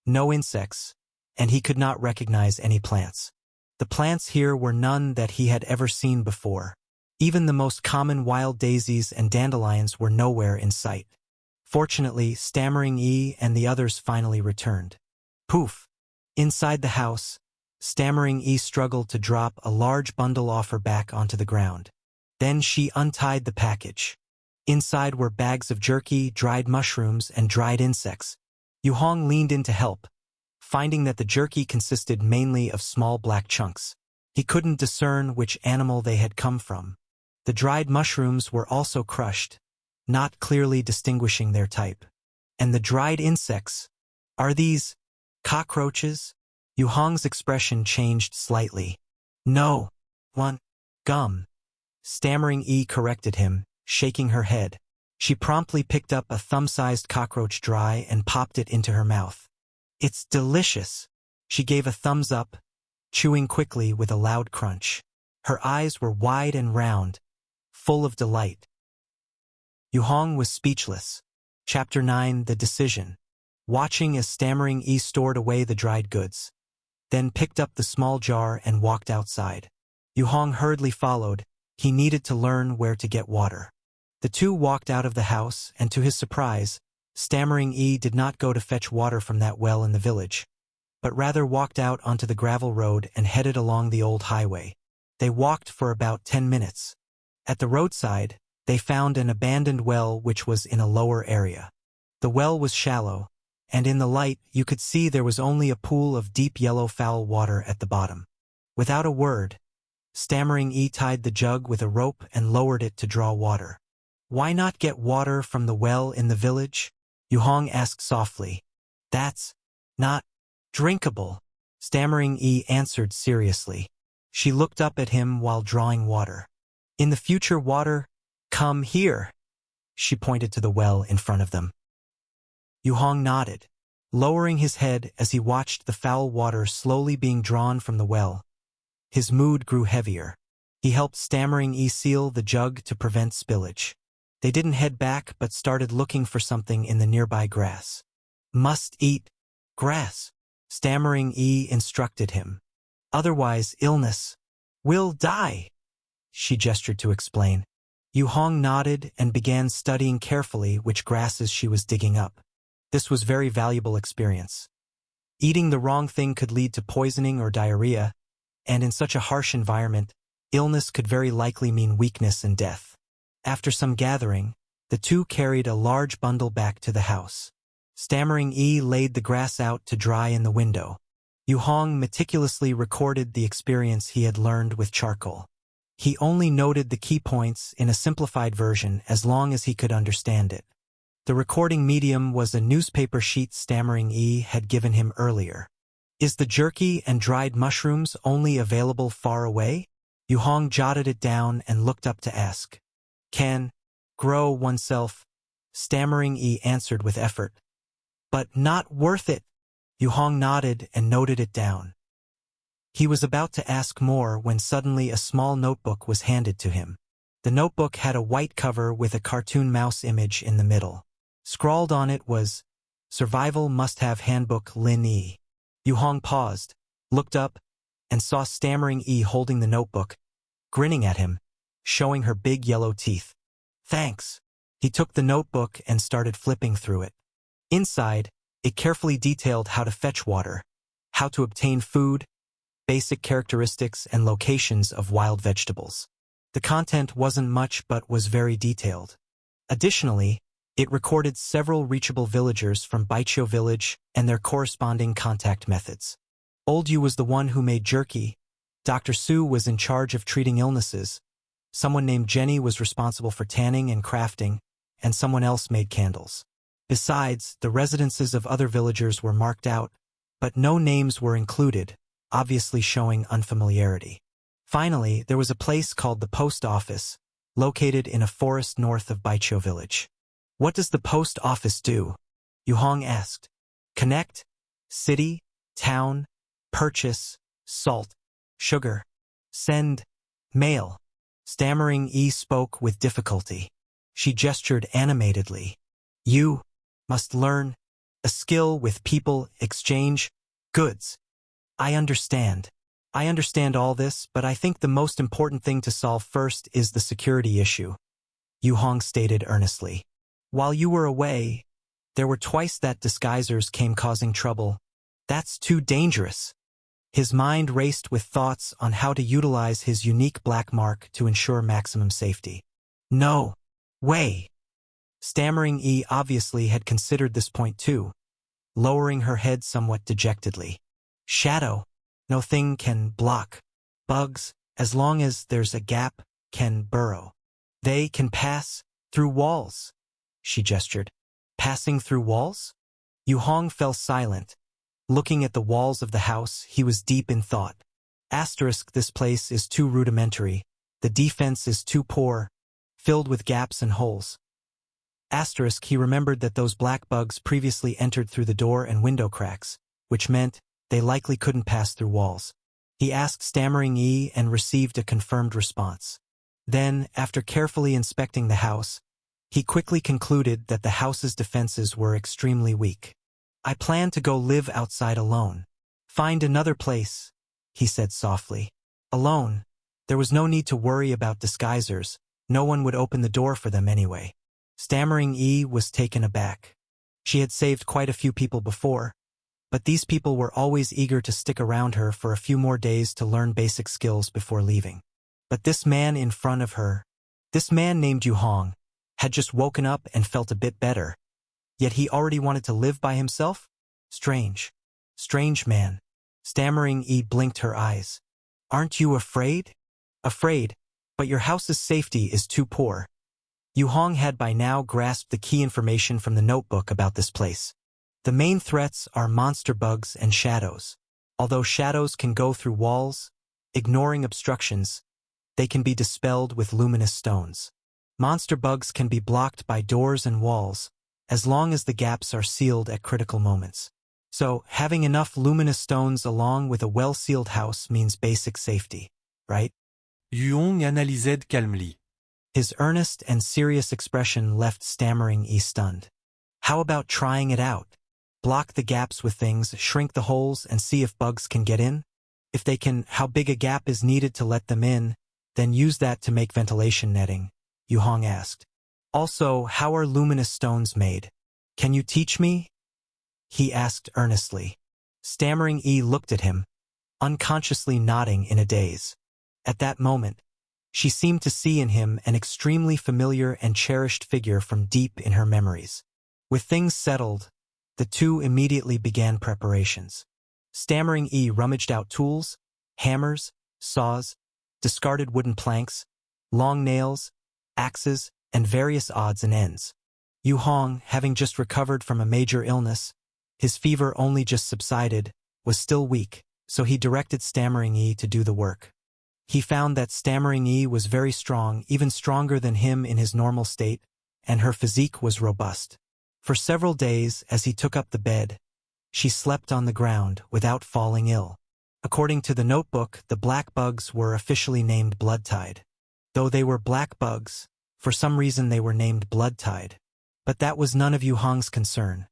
No insects, and he could not recognize any plants. The plants here were none that he had ever seen before. Even the most common wild daisies and dandelions were nowhere in sight. Fortunately, Stammering Yi and the others finally returned. Poof! Inside the house, Stammering Yi struggled to drop a large bundle off her back onto the ground. Then she untied the package. Inside were bags of jerky, dried mushrooms, and dried insects. Yu Hong leaned in to help, finding that the jerky consisted mainly of small black chunks. He couldn't discern which animal they had come from. The dried mushrooms were also crushed, not clearly distinguishing their type. And the dried insects, are these cockroaches? Yu Hong's expression changed slightly. No, gum. Stammering Yi corrected him, shaking her head. She promptly picked up a thumb-sized cockroach dry and popped it into her mouth. It's delicious. She gave a thumbs up, chewing quickly with a loud crunch. Her eyes were wide and round, full of delight. Yu Hong was speechless. Chapter 9: The Decision. Watching as Stammering Yi stored away the dried goods, then picked up the small jar and walked outside. Yu Hong hurriedly followed. He needed to learn where to get water. The two walked out of the house, and to his surprise, Stammering Yi did not go to fetch water from that well in the village, but rather walked out onto the gravel road and headed along the old highway. They walked for about 10 minutes. At the roadside, they found an abandoned well which was in a lower area. The well was shallow, and in the light you could see there was only a pool of deep yellow foul water at the bottom. Without a word, Stammering Yi tied the jug with a rope and lowered it to draw water. Why not get water from the well in the village? Yu Hong asked softly. That's not drinkable, Stammering Yi answered seriously. She looked up at him while drawing water. In the future water, come here. She pointed to the well in front of them. Yu Hong nodded, lowering his head as he watched the foul water slowly being drawn from the well. His mood grew heavier. He helped Stammering Yi seal the jug to prevent spillage. They didn't head back but started looking for something in the nearby grass. Must eat grass, Stammering Yi instructed him. Otherwise illness will die, she gestured to explain. Yu Hong nodded and began studying carefully which grasses she was digging up. This was very valuable experience. Eating the wrong thing could lead to poisoning or diarrhea, and in such a harsh environment, illness could very likely mean weakness and death. After some gathering, the two carried a large bundle back to the house. Stammering Yi laid the grass out to dry in the window. Yu Hong meticulously recorded the experience he had learned with charcoal. He only noted the key points in a simplified version as long as he could understand it. The recording medium was a newspaper sheet Stammering Yi had given him earlier. Is the jerky and dried mushrooms only available far away? Yu Hong jotted it down and looked up to ask. Can grow oneself, Stammering Yi answered with effort. But not worth it. Yu Hong nodded and noted it down. He was about to ask more when suddenly a small notebook was handed to him. The notebook had a white cover with a cartoon mouse image in the middle. Scrawled on it was, Survival Must-Have Handbook Lin Yi. Yu Hong paused, looked up, and saw Stammering Yi holding the notebook, grinning at him, showing her big yellow teeth. Thanks. He took the notebook and started flipping through it. Inside, it carefully detailed how to fetch water, how to obtain food, basic characteristics and locations of wild vegetables. The content wasn't much but was very detailed. Additionally, it recorded several reachable villagers from Baichio village and their corresponding contact methods. Old Yu was the one who made jerky, Dr. Su was in charge of treating illnesses, someone named Jenny was responsible for tanning and crafting, and someone else made candles. Besides, the residences of other villagers were marked out, but no names were included, obviously showing unfamiliarity. Finally, there was a place called the post office, located in a forest north of Baichio village. What does the post office do? Yu Hong asked. Connect, city, town, purchase, salt, sugar, send, mail. Stammering Yi spoke with difficulty. She gestured animatedly. You must learn a skill with people, exchange, goods. I understand. I understand all this, but I think the most important thing to solve first is the security issue, Yu Hong stated earnestly. While you were away, there were twice that disguisers came causing trouble. That's too dangerous. His mind raced with thoughts on how to utilize his unique black mark to ensure maximum safety. No way. Stammering Yi obviously had considered this point too, lowering her head somewhat dejectedly. Shadow. No thing can block. Bugs, as long as there's a gap, can burrow. They can pass through walls. She gestured. Passing through walls? Yu Hong fell silent. Looking at the walls of the house, he was deep in thought. Asterisk, this place is too rudimentary. The defense is too poor, filled with gaps and holes. Asterisk, he remembered that those black bugs previously entered through the door and window cracks, which meant they likely couldn't pass through walls. He asked Stammering Yi and received a confirmed response. Then, after carefully inspecting the house, he quickly concluded that the house's defenses were extremely weak. I plan to go live outside alone. Find another place, he said softly. Alone. There was no need to worry about disguisers. No one would open the door for them anyway. Stammering Yi was taken aback. She had saved quite a few people before, but these people were always eager to stick around her for a few more days to learn basic skills before leaving. But this man in front of her, this man named Yu Hong, had just woken up and felt a bit better. Yet he already wanted to live by himself? Strange. Strange man. Stammering Yi blinked her eyes. Aren't you afraid? Afraid, but your house's safety is too poor. Yu Hong had by now grasped the key information from the notebook about this place. The main threats are monster bugs and shadows. Although shadows can go through walls, ignoring obstructions, they can be dispelled with luminous stones. Monster bugs can be blocked by doors and walls, as long as the gaps are sealed at critical moments. So, having enough luminous stones along with a well-sealed house means basic safety, right? Yu Hong analysait calmement. His earnest and serious expression left Stammering Yi stunned. How about trying it out? Block the gaps with things, shrink the holes, and see if bugs can get in? If they can, how big a gap is needed to let them in, then use that to make ventilation netting, Yu Hong asked. Also, how are luminous stones made? Can you teach me? He asked earnestly. Stammering Yi looked at him, unconsciously nodding in a daze. At that moment, she seemed to see in him an extremely familiar and cherished figure from deep in her memories. With things settled, the two immediately began preparations. Stammering Yi rummaged out tools, hammers, saws, discarded wooden planks, long nails, axes, and various odds and ends. Yu Hong, having just recovered from a major illness, his fever only just subsided, was still weak, so he directed Stammering Yi to do the work. He found that Stammering Yi was very strong, even stronger than him in his normal state, and her physique was robust. For several days, as he took up the bed, she slept on the ground without falling ill. According to the notebook, the black bugs were officially named Bloodtide. Though they were black bugs, for some reason they were named Bloodtide. But that was none of Yu Hong's concern.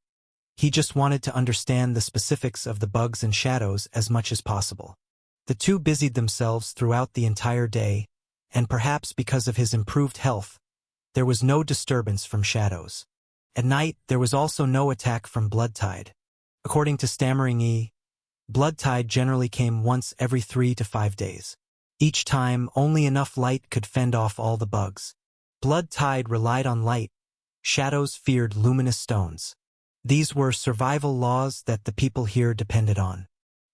He just wanted to understand the specifics of the bugs and shadows as much as possible. The two busied themselves throughout the entire day, and perhaps because of his improved health, there was no disturbance from shadows. At night, there was also no attack from blood tide. According to Stammering E, blood tide generally came once every 3 to 5 days. Each time, only enough light could fend off all the bugs. Blood tide relied on light. Shadows feared luminous stones. These were survival laws that the people here depended on.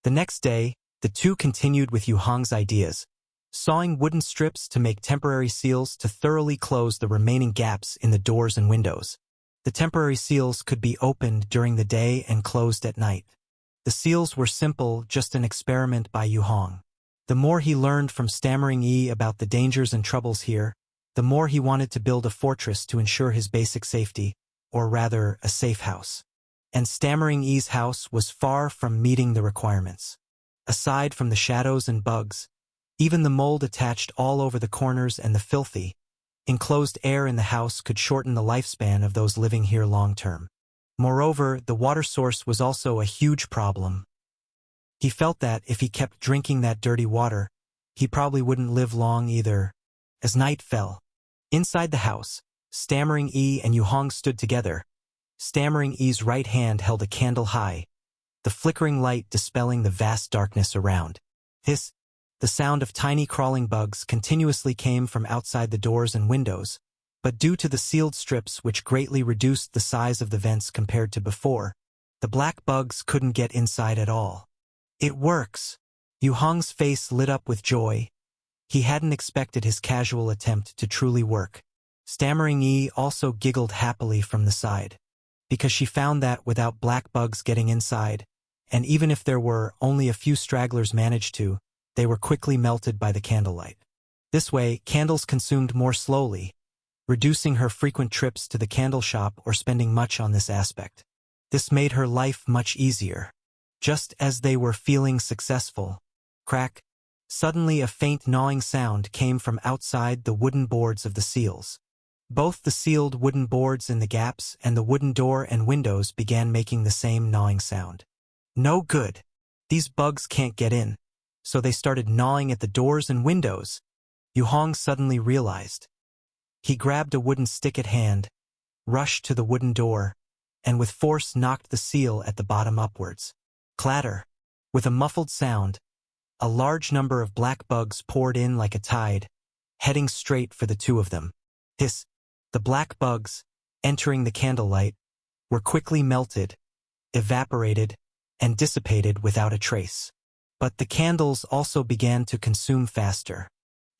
The next day, the two continued with Yu Hong's ideas, sawing wooden strips to make temporary seals to thoroughly close the remaining gaps in the doors and windows. The temporary seals could be opened during the day and closed at night. The seals were simple, just an experiment by Yu Hong. The more he learned from Stammering E about the dangers and troubles here, the more he wanted to build a fortress to ensure his basic safety, or rather, a safe house. And Stammering E's house was far from meeting the requirements. Aside from the shadows and bugs, even the mold attached all over the corners and the filthy, enclosed air in the house could shorten the lifespan of those living here long-term. Moreover, the water source was also a huge problem. He felt that if he kept drinking that dirty water, he probably wouldn't live long either. As night fell, inside the house, Stammering E and Yu Hong stood together. Stammering E's right hand held a candle high, the flickering light dispelling the vast darkness around. The sound of tiny crawling bugs continuously came from outside the doors and windows, but due to the sealed strips which greatly reduced the size of the vents compared to before, the black bugs couldn't get inside at all. It works! Yu Hong's face lit up with joy. He hadn't expected his casual attempt to truly work. Stammering E also giggled happily from the side, because she found that without black bugs getting inside, and even if there were only a few stragglers managed to, they were quickly melted by the candlelight. This way, candles consumed more slowly, reducing her frequent trips to the candle shop or spending much on this aspect. This made her life much easier. Just as they were feeling successful, crack, suddenly a faint gnawing sound came from outside the wooden boards of the seals. Both the sealed wooden boards in the gaps and the wooden door and windows began making the same gnawing sound. No good. These bugs can't get in. So they started gnawing at the doors and windows. Yu Hong suddenly realized. He grabbed a wooden stick at hand, rushed to the wooden door, and with force knocked the seal at the bottom upwards. Clatter. With a muffled sound, a large number of black bugs poured in like a tide, heading straight for the two of them. The black bugs, entering the candlelight, were quickly melted, evaporated, and dissipated without a trace. But the candles also began to consume faster.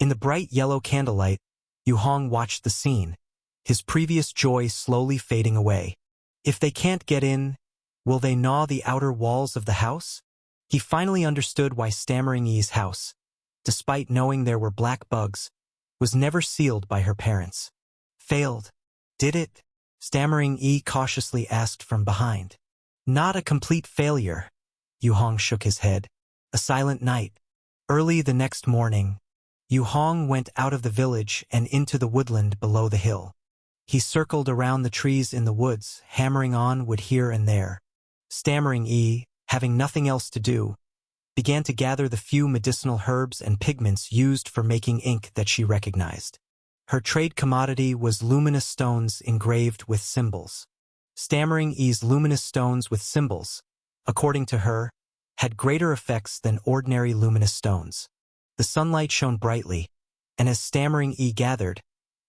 In the bright yellow candlelight, Yu Hong watched the scene, his previous joy slowly fading away. If they can't get in, will they gnaw the outer walls of the house? He finally understood why Stammering E's house, despite knowing there were black bugs, was never sealed by her parents. Failed. Did it? Stammering E cautiously asked from behind. Not a complete failure. Yu Hong shook his head. A silent night. Early the next morning, Yu Hong went out of the village and into the woodland below the hill. He circled around the trees in the woods, hammering on wood here and there. Stammering E, having nothing else to do, began to gather the few medicinal herbs and pigments used for making ink that she recognized. Her trade commodity was luminous stones engraved with symbols. Stammering E's luminous stones with symbols, according to her, had greater effects than ordinary luminous stones. The sunlight shone brightly, and as Stammering E gathered,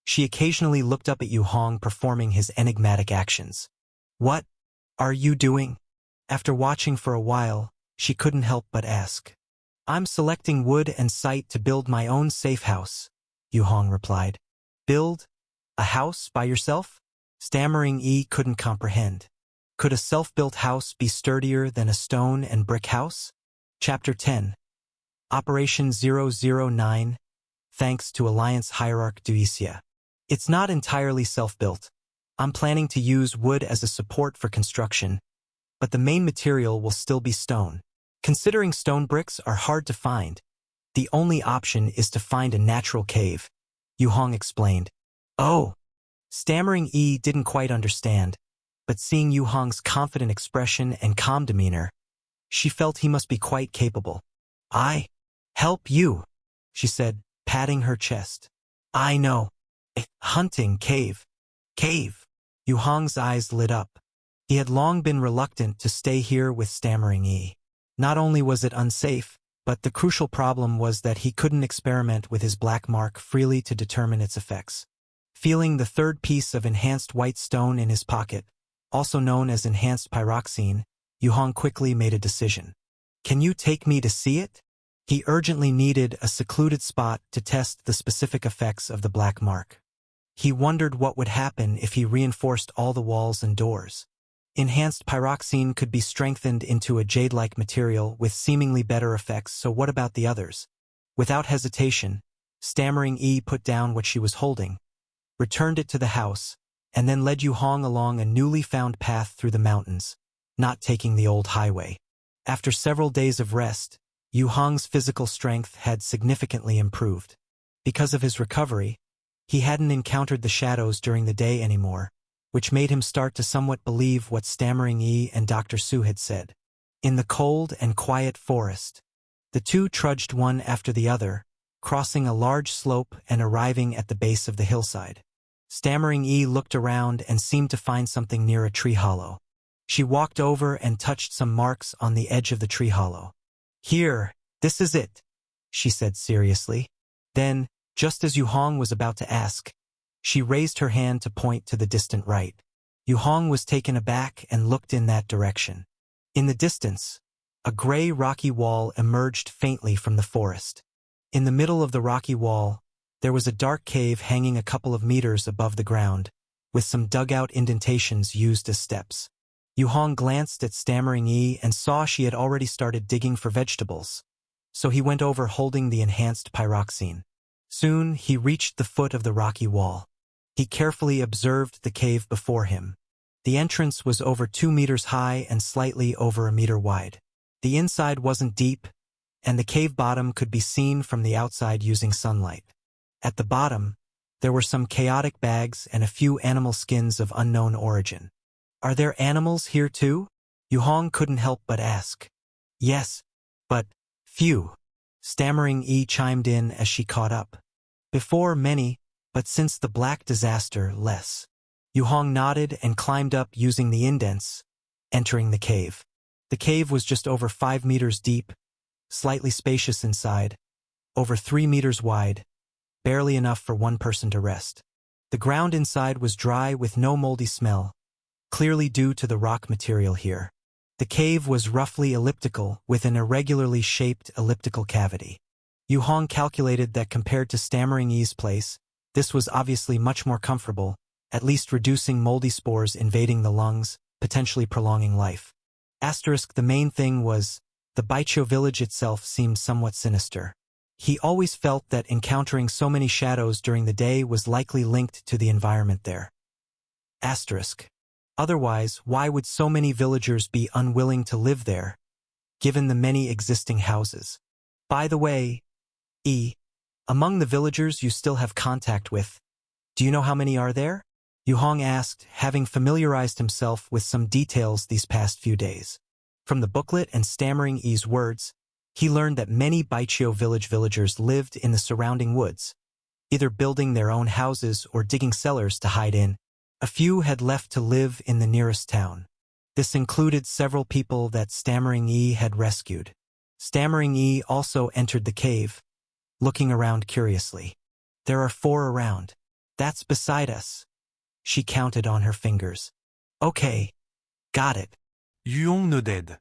she occasionally looked up at Yu Hong performing his enigmatic actions. What are you doing? After watching for a while, she couldn't help but ask. I'm selecting wood and site to build my own safe house, Yu Hong replied. Build a house by yourself? Stammering E couldn't comprehend. Could a self-built house be sturdier than a stone and brick house? Chapter 10. Operation 009, thanks to Alliance Hierarch Duisia. It's not entirely self-built. I'm planning to use wood as a support for construction, but the main material will still be stone. Considering stone bricks are hard to find, the only option is to find a natural cave, Yu Hong explained. Oh! Stammering E didn't quite understand, but seeing Yu Hong's confident expression and calm demeanor, she felt he must be quite capable. I help you, she said, patting her chest. I know. Hunting cave. Cave. Yu Hong's eyes lit up. He had long been reluctant to stay here with Stammering Yi. Not only was it unsafe, but the crucial problem was that he couldn't experiment with his black mark freely to determine its effects. Feeling the third piece of enhanced white stone in his pocket, also known as enhanced pyroxene, Yu Hong quickly made a decision. Can you take me to see it? He urgently needed a secluded spot to test the specific effects of the black mark. He wondered what would happen if he reinforced all the walls and doors. Enhanced pyroxene could be strengthened into a jade-like material with seemingly better effects, so what about the others? Without hesitation, Stammering Yi put down what she was holding, returned it to the house, and then led Yu Hong along a newly found path through the mountains, not taking the old highway. After several days of rest, Yu Hong's physical strength had significantly improved. Because of his recovery, he hadn't encountered the shadows during the day anymore, which made him start to somewhat believe what Stammering Yi and Dr. Su had said. In the cold and quiet forest, the two trudged one after the other, crossing a large slope and arriving at the base of the hillside. Stammering Yi looked around and seemed to find something near a tree hollow. She walked over and touched some marks on the edge of the tree hollow. "Here, this is it," she said seriously. Then, just as Yu Hong was about to ask, she raised her hand to point to the distant right. Yu Hong was taken aback and looked in that direction. In the distance, a gray rocky wall emerged faintly from the forest. In the middle of the rocky wall, there was a dark cave hanging a couple of meters above the ground, with some dugout indentations used as steps. Yu Hong glanced at Stammering Yi and saw she had already started digging for vegetables, so he went over holding the enhanced pyroxene. Soon he reached the foot of the rocky wall. He carefully observed the cave before him. The entrance was over 2 meters high and slightly over a meter wide. The inside wasn't deep, and the cave bottom could be seen from the outside using sunlight. At the bottom, there were some chaotic bags and a few animal skins of unknown origin. "Are there animals here too?" Yu Hong couldn't help but ask. "Yes, but few." Stammering Yi chimed in as she caught up. "Before many, but since the black disaster, less." Yu Hong nodded and climbed up using the indents, entering the cave. The cave was just over 5 meters deep, slightly spacious inside, over 3 meters wide, barely enough for one person to rest. The ground inside was dry with no moldy smell, clearly due to the rock material here. The cave was roughly elliptical with an irregularly shaped elliptical cavity. Yu Hong calculated that compared to Stammering Yi's place, this was obviously much more comfortable, at least reducing moldy spores invading the lungs, potentially prolonging life. The main thing was, the Baiqiu village itself seemed somewhat sinister. He always felt that encountering so many shadows during the day was likely linked to the environment there. Otherwise, why would so many villagers be unwilling to live there, given the many existing houses? By the way, among the villagers you still have contact with, do you know how many are there? Yu Hong asked, having familiarized himself with some details these past few days. From the booklet and Stammering Yi's words, he learned that many Baiqiu village villagers lived in the surrounding woods, either building their own houses or digging cellars to hide in. A few had left to live in the nearest town. This included several people that Stammering Yi had rescued. Stammering Yi also entered the cave, looking around curiously. "There are 4 around. That's beside us." She counted on her fingers. "Okay. Got it." Yu Hong nodded.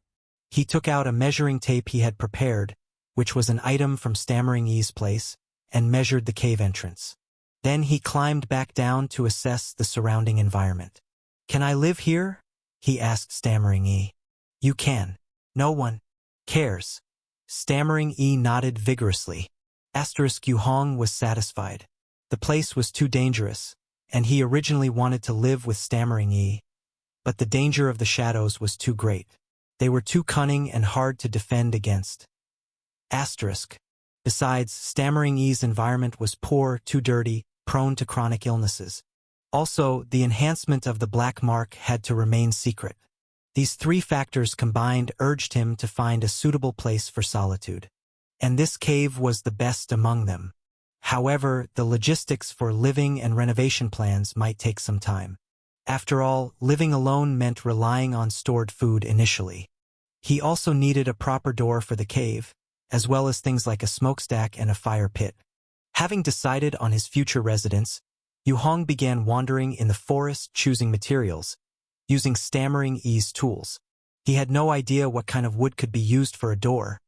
He took out a measuring tape he had prepared, which was an item from Stammering Yi's place, and measured the cave entrance. Then he climbed back down to assess the surrounding environment. "Can I live here?" he asked Stammering Yi. "You can. No one cares." Stammering Yi nodded vigorously. Yu Hong was satisfied. The place was too dangerous, and he originally wanted to live with Stammering Yi, but the danger of the shadows was too great. They were too cunning and hard to defend against. Besides, Stammering Yi's environment was poor, too dirty, prone to chronic illnesses. Also, the enhancement of the black mark had to remain secret. These 3 factors combined urged him to find a suitable place for solitude. And this cave was the best among them. However, the logistics for living and renovation plans might take some time. After all, living alone meant relying on stored food initially. He also needed a proper door for the cave, as well as things like a smokestack and a fire pit. Having decided on his future residence, Yu Hong began wandering in the forest choosing materials, using Stammering E's tools. He had no idea what kind of wood could be used for a door,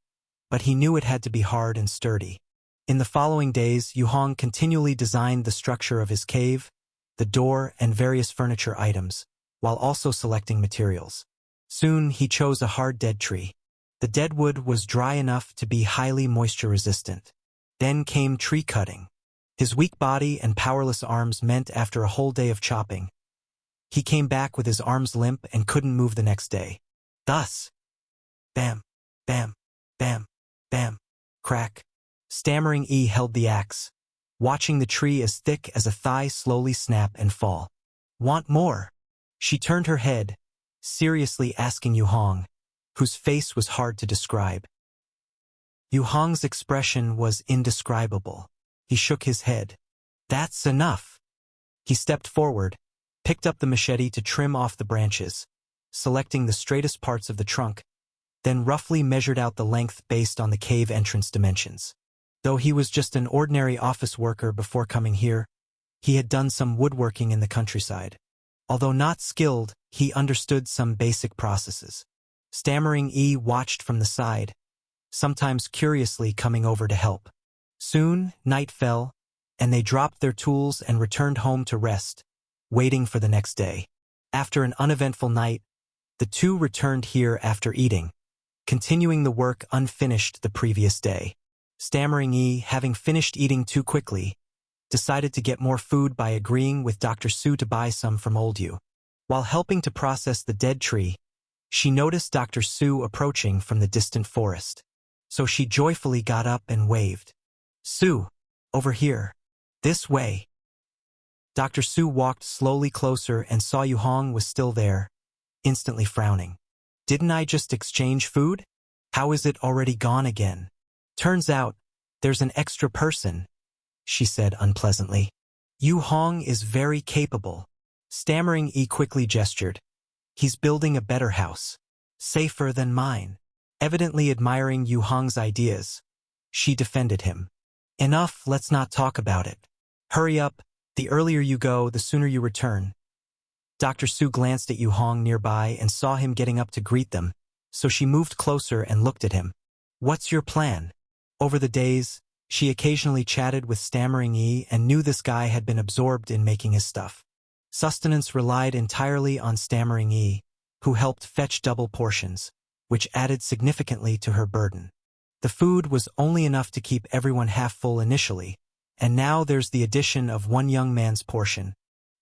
but he knew it had to be hard and sturdy. In the following days, Yu Hong continually designed the structure of his cave, the door, and various furniture items, while also selecting materials. Soon, he chose a hard dead tree. The dead wood was dry enough to be highly moisture-resistant. Then came tree cutting. His weak body and powerless arms meant after a whole day of chopping, he came back with his arms limp and couldn't move the next day. Thus, bam, bam, bam, bam, crack. Stammering E held the axe, watching the tree as thick as a thigh slowly snap and fall. Want more? She turned her head, seriously asking Yu Hong, whose face was hard to describe. Yu Hong's expression was indescribable. He shook his head. That's enough. He stepped forward, picked up the machete to trim off the branches, selecting the straightest parts of the trunk, then roughly measured out the length based on the cave entrance dimensions. Though he was just an ordinary office worker before coming here, he had done some woodworking in the countryside. Although not skilled, he understood some basic processes. Stammering E watched from the side, sometimes curiously coming over to help. Soon, night fell, and they dropped their tools and returned home to rest, waiting for the next day. After an uneventful night, the two returned here after eating, continuing the work unfinished the previous day. Stammering E, having finished eating too quickly, decided to get more food by agreeing with Dr. Su to buy some from Old Yu. While helping to process the dead tree, she noticed Dr. Su approaching from the distant forest. So she joyfully got up and waved. Su, over here. This way. Dr. Su walked slowly closer and saw Yu Hong was still there, instantly frowning. Didn't I just exchange food? How is it already gone again? Turns out, there's an extra person, she said unpleasantly. Yu Hong is very capable. Stammering E quickly gestured. He's building a better house. Safer than mine. Evidently admiring Yu Hong's ideas, she defended him. Enough, let's not talk about it. Hurry up, the earlier you go, the sooner you return. Dr. Su glanced at Yu Hong nearby and saw him getting up to greet them, so she moved closer and looked at him. What's your plan? Over the days, she occasionally chatted with Stammering E and knew this guy had been absorbed in making his stuff. Sustenance relied entirely on Stammering E, who helped fetch double portions, which added significantly to her burden. The food was only enough to keep everyone half full initially, and now there's the addition of one young man's portion.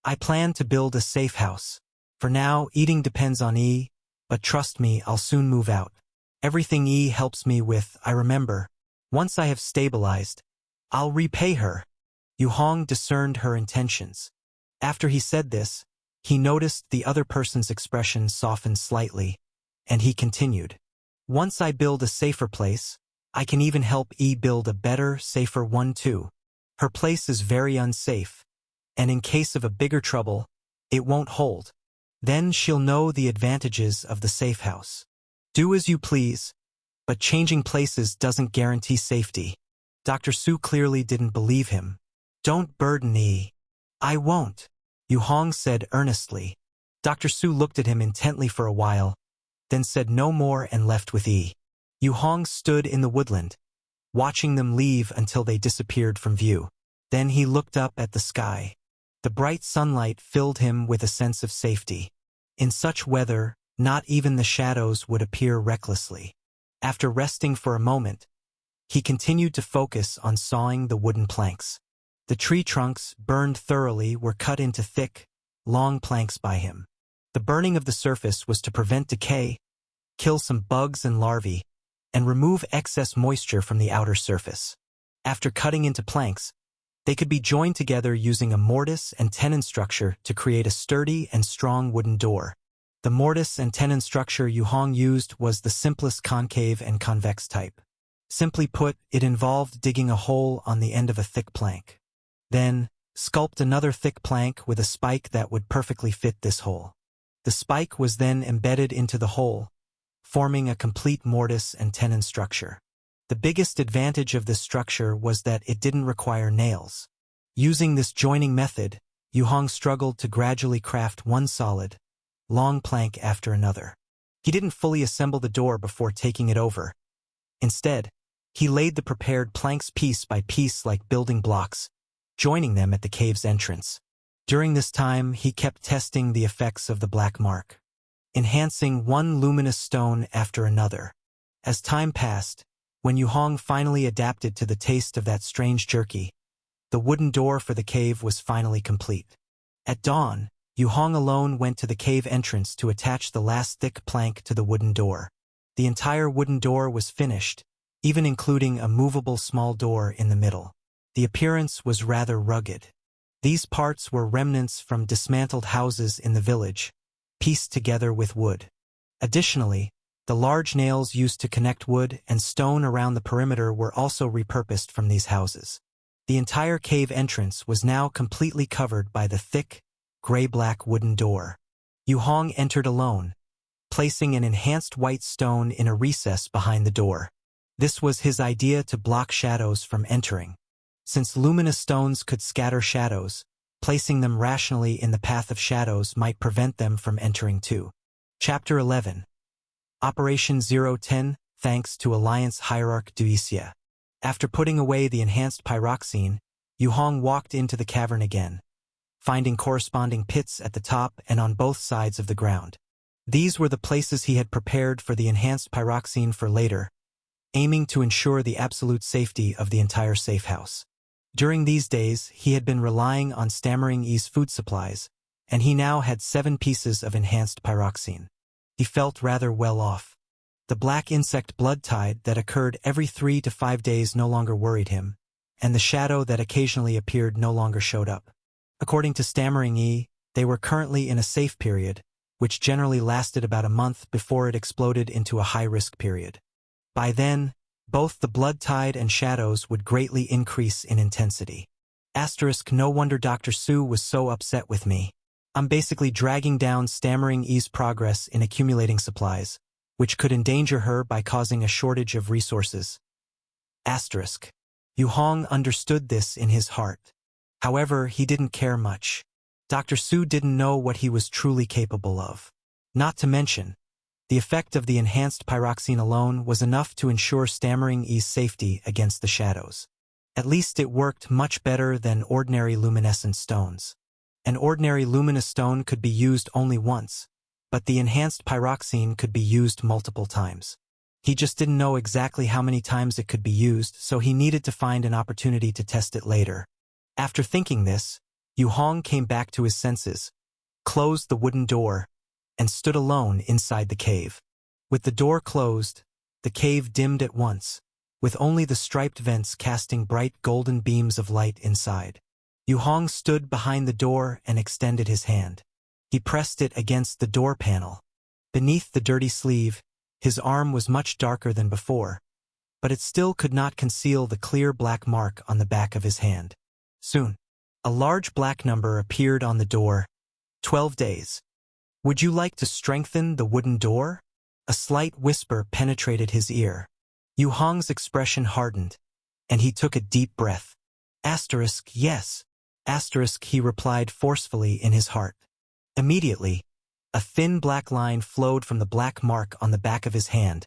I plan to build a safe house. For now, eating depends on E, but trust me, I'll soon move out. Everything E helps me with, I remember. Once I have stabilized, I'll repay her. Yu Hong discerned her intentions. After he said this, he noticed the other person's expression soften slightly, and he continued. Once I build a safer place, I can even help E build a better, safer one too. Her place is very unsafe, and in case of a bigger trouble, it won't hold. Then she'll know the advantages of the safe house. Do as you please, but changing places doesn't guarantee safety. Dr. Su clearly didn't believe him. Don't burden E. I won't, Yu Hong said earnestly. Dr. Su looked at him intently for a while, then said no more and left with E. Yu Hong stood in the woodland, watching them leave until they disappeared from view. Then he looked up at the sky. The bright sunlight filled him with a sense of safety. In such weather, not even the shadows would appear recklessly. After resting for a moment, he continued to focus on sawing the wooden planks. The tree trunks, burned thoroughly, were cut into thick, long planks by him. The burning of the surface was to prevent decay, kill some bugs and larvae, and remove excess moisture from the outer surface. After cutting into planks, they could be joined together using a mortise and tenon structure to create a sturdy and strong wooden door. The mortise and tenon structure Yu Hong used was the simplest concave and convex type. Simply put, it involved digging a hole on the end of a thick plank. Then, Sculpt another thick plank with a spike that would perfectly fit this hole. The spike was then embedded into the hole, forming a complete mortise and tenon structure. The biggest advantage of this structure was that it didn't require nails. Using this joining method, Yu Hong struggled to gradually craft one solid, long plank after another. He didn't fully assemble the door before taking it over. Instead, he laid the prepared planks piece by piece like building blocks, joining them at the cave's entrance. During this time, he kept testing the effects of the black mark, enhancing one luminous stone after another. As time passed, when Yu Hong finally adapted to the taste of that strange jerky, the wooden door for the cave was finally complete. At dawn, Yu Hong alone went to the cave entrance to attach the last thick plank to the wooden door. The entire wooden door was finished, even including a movable small door in the middle. The appearance was rather rugged. These parts were remnants from dismantled houses in the village, pieced together with wood. Additionally, the large nails used to connect wood and stone around the perimeter were also repurposed from these houses. The entire cave entrance was now completely covered by the thick, gray-black wooden door. Yu Hong entered alone, placing an enhanced white stone in a recess behind the door. This was his idea to block shadows from entering. Since luminous stones could scatter shadows, placing them rationally in the path of shadows might prevent them from entering too. Chapter 11. Operation 010, thanks to Alliance Hierarch Duisia. After putting away the enhanced pyroxene, Yu Hong walked into the cavern again, finding corresponding pits at the top and on both sides of the ground. These were the places he had prepared for the enhanced pyroxene for later, aiming to ensure the absolute safety of the entire safe house. During these days, he had been relying on Stammering E's food supplies, and he now had 7 pieces of enhanced pyroxene. He felt rather well off. The black insect blood tide that occurred every 3 to 5 days no longer worried him, and the shadow that occasionally appeared no longer showed up. According to Stammering E, they were currently in a safe period, which generally lasted about a month before it exploded into a high-risk period. By then, both the blood tide and shadows would greatly increase in intensity. No wonder Dr. Su was so upset with me. I'm basically dragging down Stammering E's progress in accumulating supplies, which could endanger her by causing a shortage of resources. Yu Hong understood this in his heart. However, he didn't care much. Dr. Su didn't know what he was truly capable of. Not to mention, the effect of the enhanced pyroxene alone was enough to ensure Stammering E's safety against the shadows. At least it worked much better than ordinary luminescent stones. An ordinary luminous stone could be used only once, but the enhanced pyroxene could be used multiple times. He just didn't know exactly how many times it could be used, so he needed to find an opportunity to test it later. After thinking this, Yu Hong came back to his senses, closed the wooden door, and stood alone inside the cave. With the door closed, the cave dimmed at once, with only the striped vents casting bright golden beams of light inside. Yu Hong stood behind the door and extended his hand. He pressed it against the door panel. Beneath the dirty sleeve, his arm was much darker than before, but it still could not conceal the clear black mark on the back of his hand. Soon, a large black number appeared on the door. 12 days. Would you like to strengthen the wooden door? A slight whisper penetrated his ear. Yu Hong's expression hardened, and he took a deep breath. Yes. He replied forcefully in his heart. Immediately, a thin black line flowed from the black mark on the back of his hand,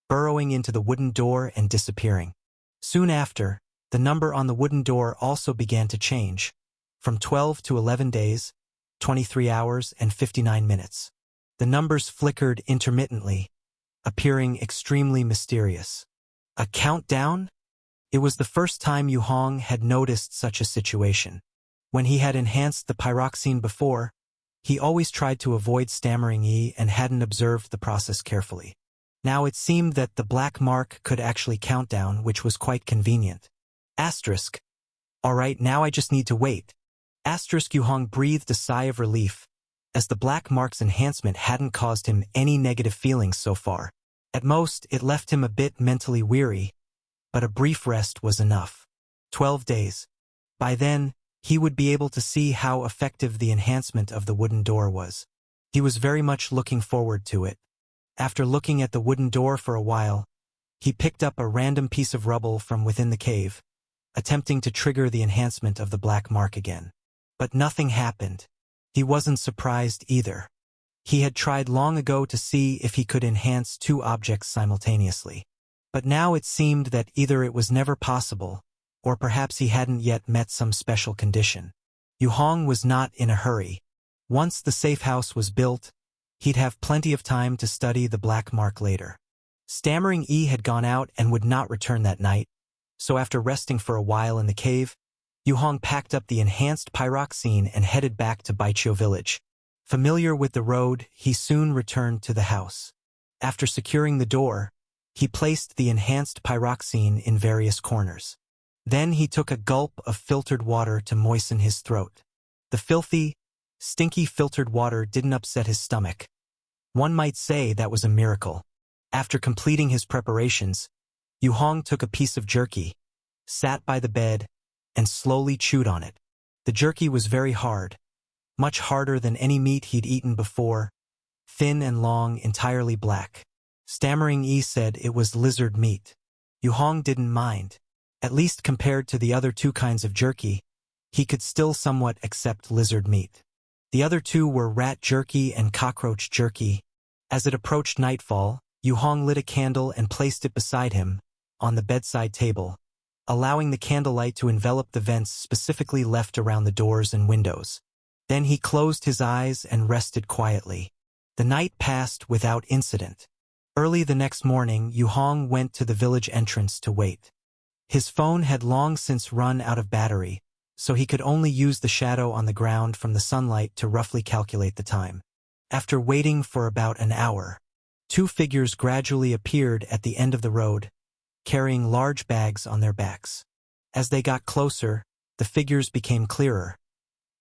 burrowing into the wooden door and disappearing. Soon after, the number on the wooden door also began to change, from 12 to 11 days, 23 hours and 59 minutes. The numbers flickered intermittently, appearing extremely mysterious. A countdown? It was the first time Yu Hong had noticed such a situation. When he had enhanced the pyroxene before, he always tried to avoid Stammering E and hadn't observed the process carefully. Now it seemed that the black mark could actually count down, which was quite convenient. Alright, now I just need to wait. Yu Hong breathed a sigh of relief, as the black mark's enhancement hadn't caused him any negative feelings so far. At most, it left him a bit mentally weary, but a brief rest was enough. 12 days. By then, he would be able to see how effective the enhancement of the wooden door was. He was very much looking forward to it. After looking at the wooden door for a while, he picked up a random piece of rubble from within the cave, attempting to trigger the enhancement of the black mark again. But nothing happened. He wasn't surprised either. He had tried long ago to see if he could enhance two objects simultaneously. But now it seemed that either it was never possible, or perhaps he hadn't yet met some special condition. Yu Hong was not in a hurry. Once the safe house was built, he'd have plenty of time to study the black mark later. Stammering Yi had gone out and would not return that night, so after resting for a while in the cave, Yu Hong packed up the enhanced pyroxene and headed back to Baiqiu village. Familiar with the road, he soon returned to the house. After securing the door, he placed the enhanced pyroxene in various corners. Then he took a gulp of filtered water to moisten his throat. The filthy, stinky filtered water didn't upset his stomach. One might say that was a miracle. After completing his preparations, Yu Hong took a piece of jerky, sat by the bed, and slowly chewed on it. The jerky was very hard, much harder than any meat he'd eaten before, thin and long, entirely black. Stammering Yi said it was lizard meat. Yu Hong didn't mind. At least compared to the other two kinds of jerky, he could still somewhat accept lizard meat. The other two were rat jerky and cockroach jerky. As it approached nightfall, Yu Hong lit a candle and placed it beside him, on the bedside table, allowing the candlelight to envelop the vents specifically left around the doors and windows. Then he closed his eyes and rested quietly. The night passed without incident. Early the next morning, Yu Hong went to the village entrance to wait. His phone had long since run out of battery, so he could only use the shadow on the ground from the sunlight to roughly calculate the time. After waiting for about an hour, two figures gradually appeared at the end of the road, carrying large bags on their backs. As they got closer, the figures became clearer.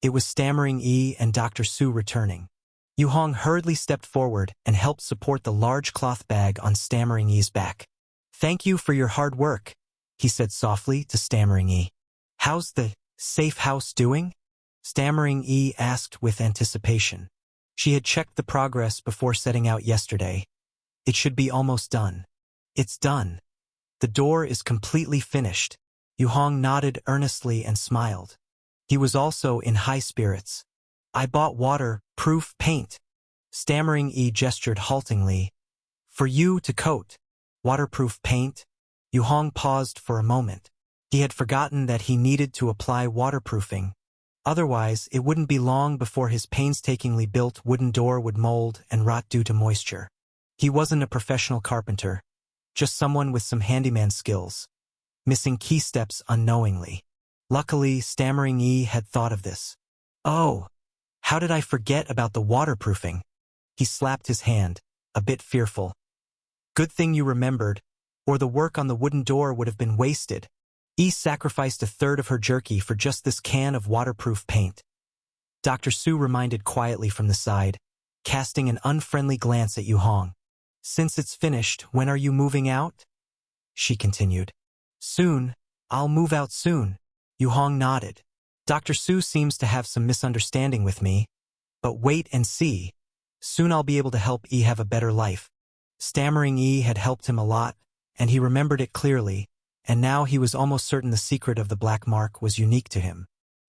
It was Stammering Yi and Dr. Su returning. Yu Hong hurriedly stepped forward and helped support the large cloth bag on Stammering Yi's back. "Thank you for your hard work," he said softly to Stammering Yi. "How's the safe house doing?" Stammering Yi asked with anticipation. She had checked the progress before setting out yesterday. "It should be almost done." "It's done. The door is completely finished." Yu Hong nodded earnestly and smiled. He was also in high spirits. "I bought water-proof paint." Stammering Yi gestured haltingly. "For you to coat. Waterproof paint?" Yu Hong paused for a moment. He had forgotten that he needed to apply waterproofing. Otherwise, it wouldn't be long before his painstakingly built wooden door would mold and rot due to moisture. He wasn't a professional carpenter, just someone with some handyman skills, missing key steps unknowingly. Luckily, Stammering Yi had thought of this. "Oh, how did I forget about the waterproofing?" He slapped his hand, a bit fearful. "Good thing you remembered, or the work on the wooden door would have been wasted." Yi sacrificed a third of her jerky for just this can of waterproof paint. Dr. Su reminded quietly from the side, casting an unfriendly glance at Yu Hong. "Since it's finished, when are you moving out?" she continued. "Soon. I'll move out soon." Yu Hong nodded. "Dr. Su seems to have some misunderstanding with me, but wait and see. Soon I'll be able to help Yi have a better life." Stammering Yi had helped him a lot, and he remembered it clearly, and now he was almost certain the secret of the black mark was unique to him.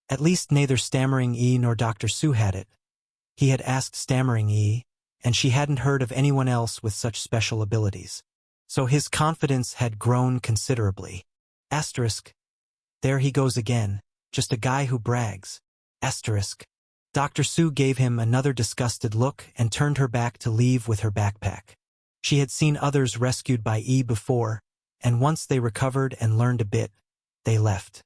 At least neither Stammering Yi nor Dr. Su had it. He had asked Stammering Yi, and she hadn't heard of anyone else with such special abilities. So his confidence had grown considerably. Asterisk. There he goes again, just a guy who brags. Asterisk. Dr. Su gave him another disgusted look and turned her back to leave with her backpack. She had seen others rescued by Yi before, and once they recovered and learned a bit, they left.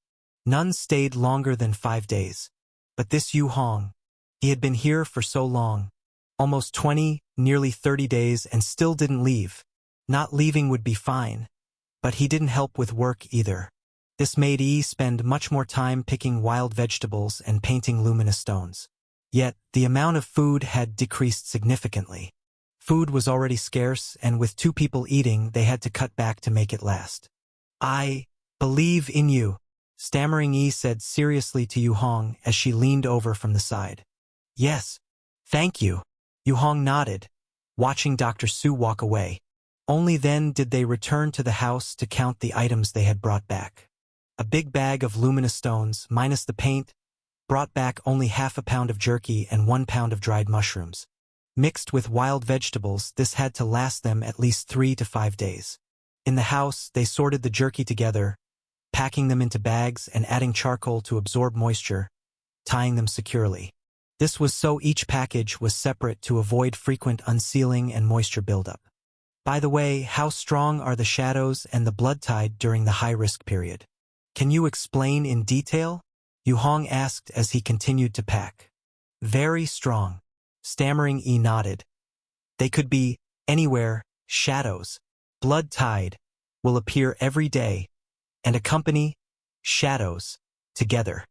None stayed longer than 5 days. But this Yu Hong, he had been here for so long, almost 20, nearly 30 days, and still didn't leave. Not leaving would be fine, but he didn't help with work either. This made Yi spend much more time picking wild vegetables and painting luminous stones. Yet, the amount of food had decreased significantly. Food was already scarce, and with 2 people eating, they had to cut back to make it last. "I believe in you," Stammering Yi said seriously to Yu Hong as she leaned over from the side. Yes, thank you. Yu Hong nodded, watching Dr. Su walk away. Only then did they return to the house to count the items they had brought back. A big bag of luminous stones, minus the paint, brought back only half a pound of jerky and 1 pound of dried mushrooms. Mixed with wild vegetables, this had to last them at least 3 to 5 days. In the house, they sorted the jerky together, packing them into bags and adding charcoal to absorb moisture, tying them securely. This was so each package was separate to avoid frequent unsealing and moisture buildup. By the way, how strong are the shadows and the blood tide during the high-risk period? Can you explain in detail? Yu Hong asked as he continued to pack. Very strong. Stammering Yi nodded. They could be anywhere, shadows. Blood tide will appear every day and accompany shadows together.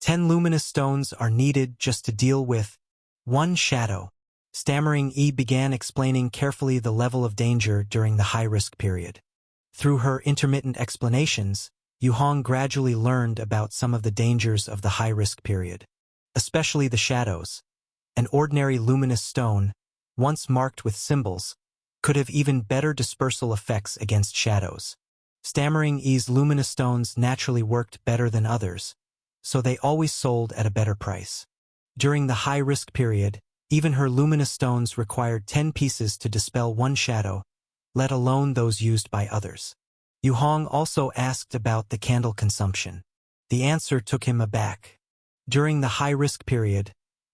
10 luminous stones are needed just to deal with 1 shadow. Stammering Yi began explaining carefully the level of danger during the high-risk period. Through her intermittent explanations, Yu Hong gradually learned about some of the dangers of the high-risk period, especially the shadows. An ordinary luminous stone, once marked with symbols, could have even better dispersal effects against shadows. Stammering Yi's luminous stones naturally worked better than others, so they always sold at a better price. During the high-risk period, even her luminous stones required 10 pieces to dispel 1 shadow, let alone those used by others. Yu Hong also asked about the candle consumption. The answer took him aback. During the high-risk period,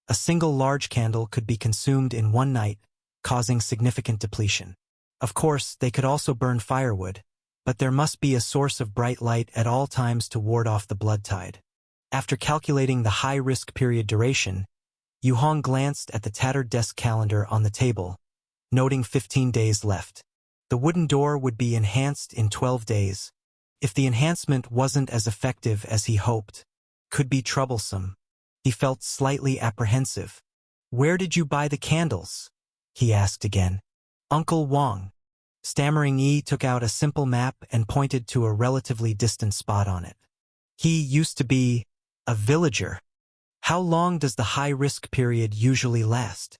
a single large candle could be consumed in 1 night, causing significant depletion. Of course, they could also burn firewood, but there must be a source of bright light at all times to ward off the blood tide. After calculating the high-risk period duration, Yu Hong glanced at the tattered desk calendar on the table, noting 15 days left. The wooden door would be enhanced in 12 days. If the enhancement wasn't as effective as he hoped, could be troublesome. He felt slightly apprehensive. Where did you buy the candles? He asked again. Uncle Wang. Stammering Yi took out a simple map and pointed to a relatively distant spot on it. He used to be a villager. How long does the high-risk period usually last?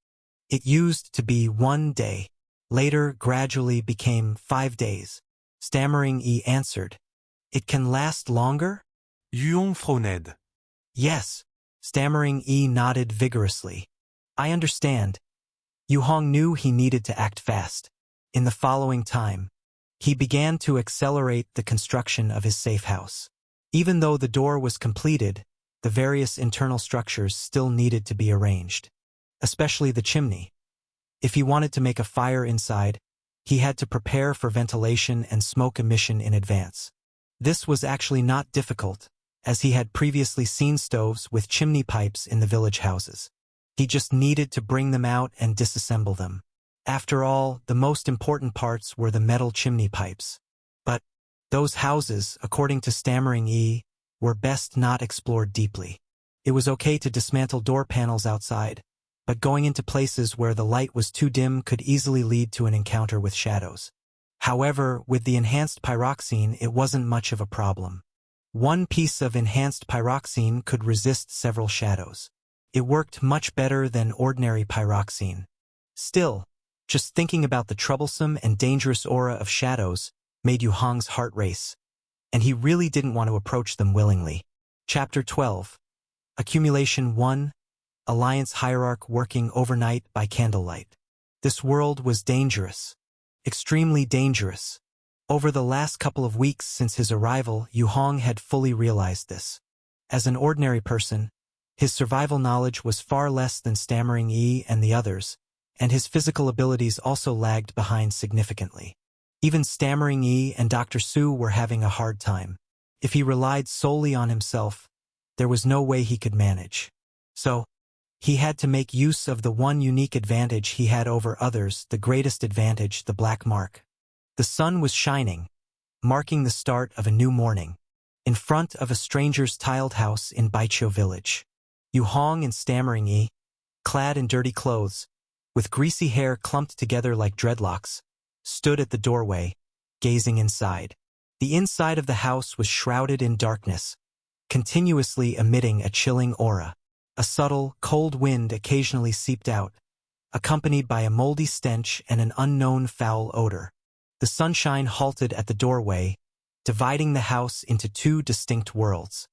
It used to be 1 day. Later, gradually became 5 days. Stammering Yi answered. It can last longer? Yu Hong frowned. Yes. Stammering Yi nodded vigorously. I understand. Yu Hong knew he needed to act fast. In the following time, he began to accelerate the construction of his safe house. Even though the door was completed, the various internal structures still needed to be arranged, especially the chimney. If he wanted to make a fire inside, he had to prepare for ventilation and smoke emission in advance. This was actually not difficult, as he had previously seen stoves with chimney pipes in the village houses. He just needed to bring them out and disassemble them. After all, the most important parts were the metal chimney pipes. But those houses, according to Stammering Yi, were best not explored deeply. It was okay to dismantle door panels outside, but going into places where the light was too dim could easily lead to an encounter with shadows. However, with the enhanced pyroxene, it wasn't much of a problem. 1 piece of enhanced pyroxene could resist several shadows. It worked much better than ordinary pyroxene. Still, just thinking about the troublesome and dangerous aura of shadows made Yu Hong's heart race, and he really didn't want to approach them willingly. Chapter 12. Accumulation 1. Alliance Hierarch working overnight by candlelight. This world was dangerous. Extremely dangerous. Over the last couple of weeks since his arrival, Yu Hong had fully realized this. As an ordinary person, his survival knowledge was far less than Stammering Yi and the others, and his physical abilities also lagged behind significantly. Even Stammering Yi and Dr. Su were having a hard time. If he relied solely on himself, there was no way he could manage. So, he had to make use of the one unique advantage he had over others, the greatest advantage, the black mark. The sun was shining, marking the start of a new morning, in front of a stranger's tiled house in Baiqiu village. Yu Hong and Stammering Yi, clad in dirty clothes, with greasy hair clumped together like dreadlocks, stood at the doorway, gazing inside. The inside of the house was shrouded in darkness, continuously emitting a chilling aura. A subtle, cold wind occasionally seeped out, accompanied by a moldy stench and an unknown foul odor. The sunshine halted at the doorway, dividing the house into two distinct worlds.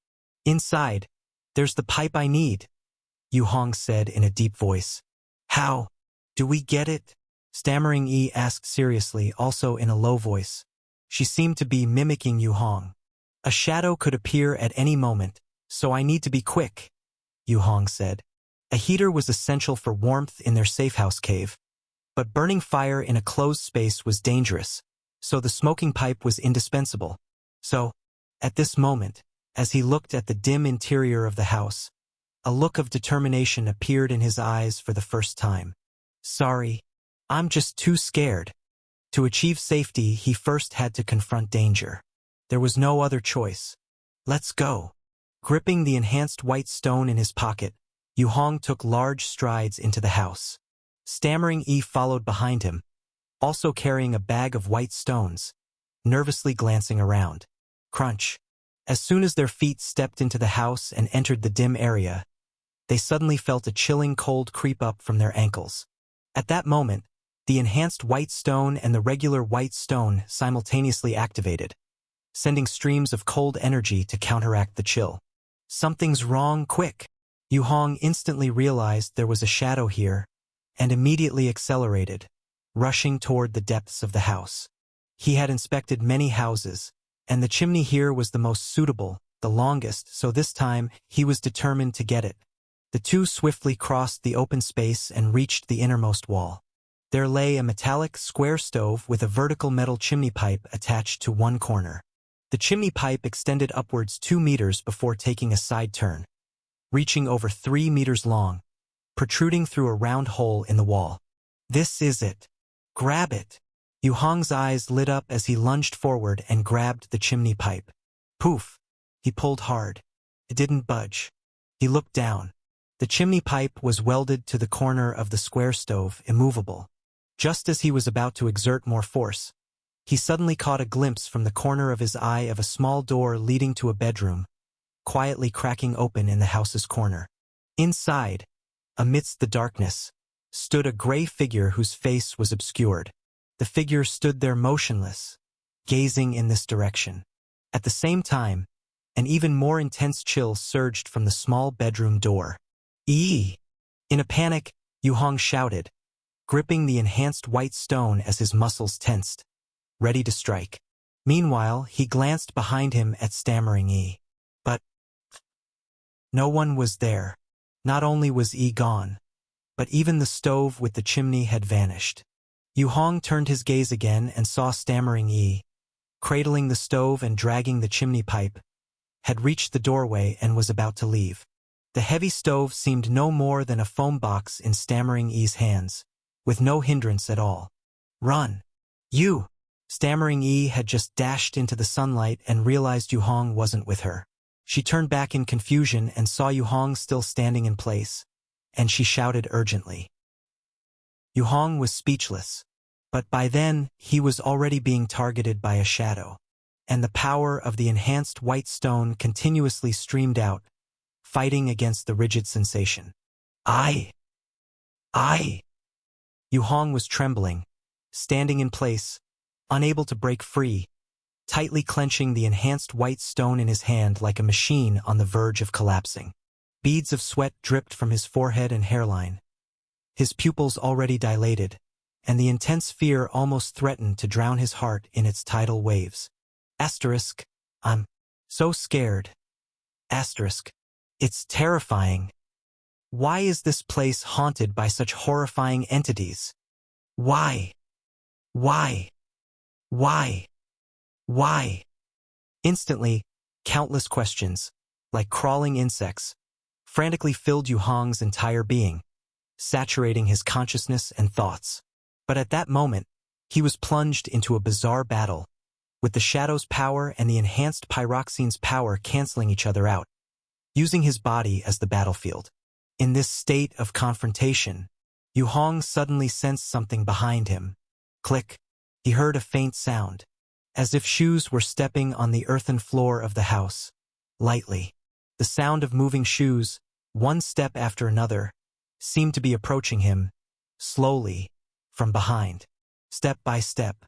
Inside, there's the pipe I need, Yu Hong said in a deep voice. How? Do we get it? Stammering Yi asked seriously, also in a low voice. She seemed to be mimicking Yu Hong. A shadow could appear at any moment, so I need to be quick, Yu Hong said. A heater was essential for warmth in their safe house cave, but burning fire in a closed space was dangerous, so the smoking pipe was indispensable. So, at this moment, as he looked at the dim interior of the house, a look of determination appeared in his eyes for the first time. Sorry, I'm just too scared. To achieve safety, he first had to confront danger. There was no other choice. Let's go. Gripping the enhanced white stone in his pocket, Yu Hong took large strides into the house. Stammering Yi followed behind him, also carrying a bag of white stones, nervously glancing around. Crunch. As soon as their feet stepped into the house and entered the dim area, they suddenly felt a chilling cold creep up from their ankles. At that moment, the enhanced white stone and the regular white stone simultaneously activated, sending streams of cold energy to counteract the chill. Something's wrong, quick! Yu Hong instantly realized there was a shadow here, and immediately accelerated, rushing toward the depths of the house. He had inspected many houses, and the chimney here was the most suitable, the longest, so this time he was determined to get it. The two swiftly crossed the open space and reached the innermost wall. There lay a metallic, square stove with a vertical metal chimney pipe attached to one corner. The chimney pipe extended upwards 2 meters before taking a side turn, reaching over 3 meters long, protruding through a round hole in the wall. This is it. Grab it. Yu Hong's eyes lit up as he lunged forward and grabbed the chimney pipe. Poof! He pulled hard. It didn't budge. He looked down. The chimney pipe was welded to the corner of the square stove, immovable. Just as he was about to exert more force, he suddenly caught a glimpse from the corner of his eye of a small door leading to a bedroom, quietly cracking open in the house's corner. Inside, amidst the darkness, stood a gray figure whose face was obscured. The figure stood there motionless, gazing in this direction. At the same time, an even more intense chill surged from the small bedroom door. Ee! In a panic, Yu Hong shouted, gripping the enhanced white stone as his muscles tensed, ready to strike. Meanwhile, he glanced behind him at Stammering Yi. But no one was there. Not only was Yi gone, but even the stove with the chimney had vanished. Yu Hong turned his gaze again and saw Stammering Yi, cradling the stove and dragging the chimney pipe, had reached the doorway and was about to leave. The heavy stove seemed no more than a foam box in Stammering Yi's hands, with no hindrance at all. Run! You! Stammering Yi had just dashed into the sunlight and realized Yu Hong wasn't with her. She turned back in confusion and saw Yu Hong still standing in place, and she shouted urgently. Yu Hong was speechless, but by then he was already being targeted by a shadow, and the power of the enhanced white stone continuously streamed out, fighting against the rigid sensation. I! Yu Hong was trembling, standing in place, unable to break free, tightly clenching the enhanced white stone in his hand like a machine on the verge of collapsing. Beads of sweat dripped from his forehead and hairline, his pupils already dilated, and the intense fear almost threatened to drown his heart in its tidal waves. Asterisk, I'm so scared. Asterisk, it's terrifying. Why is this place haunted by such horrifying entities? Why? Why? Why? Why? Instantly, countless questions, like crawling insects, frantically filled Yu Hong's entire being, saturating his consciousness and thoughts. But at that moment, he was plunged into a bizarre battle, with the shadow's power and the enhanced pyroxine's power canceling each other out, using his body as the battlefield. In this state of confrontation, Yu Hong suddenly sensed something behind him. Click. He heard a faint sound, as if shoes were stepping on the earthen floor of the house, lightly. The sound of moving shoes, one step after another, seemed to be approaching him, slowly, from behind. Step by step.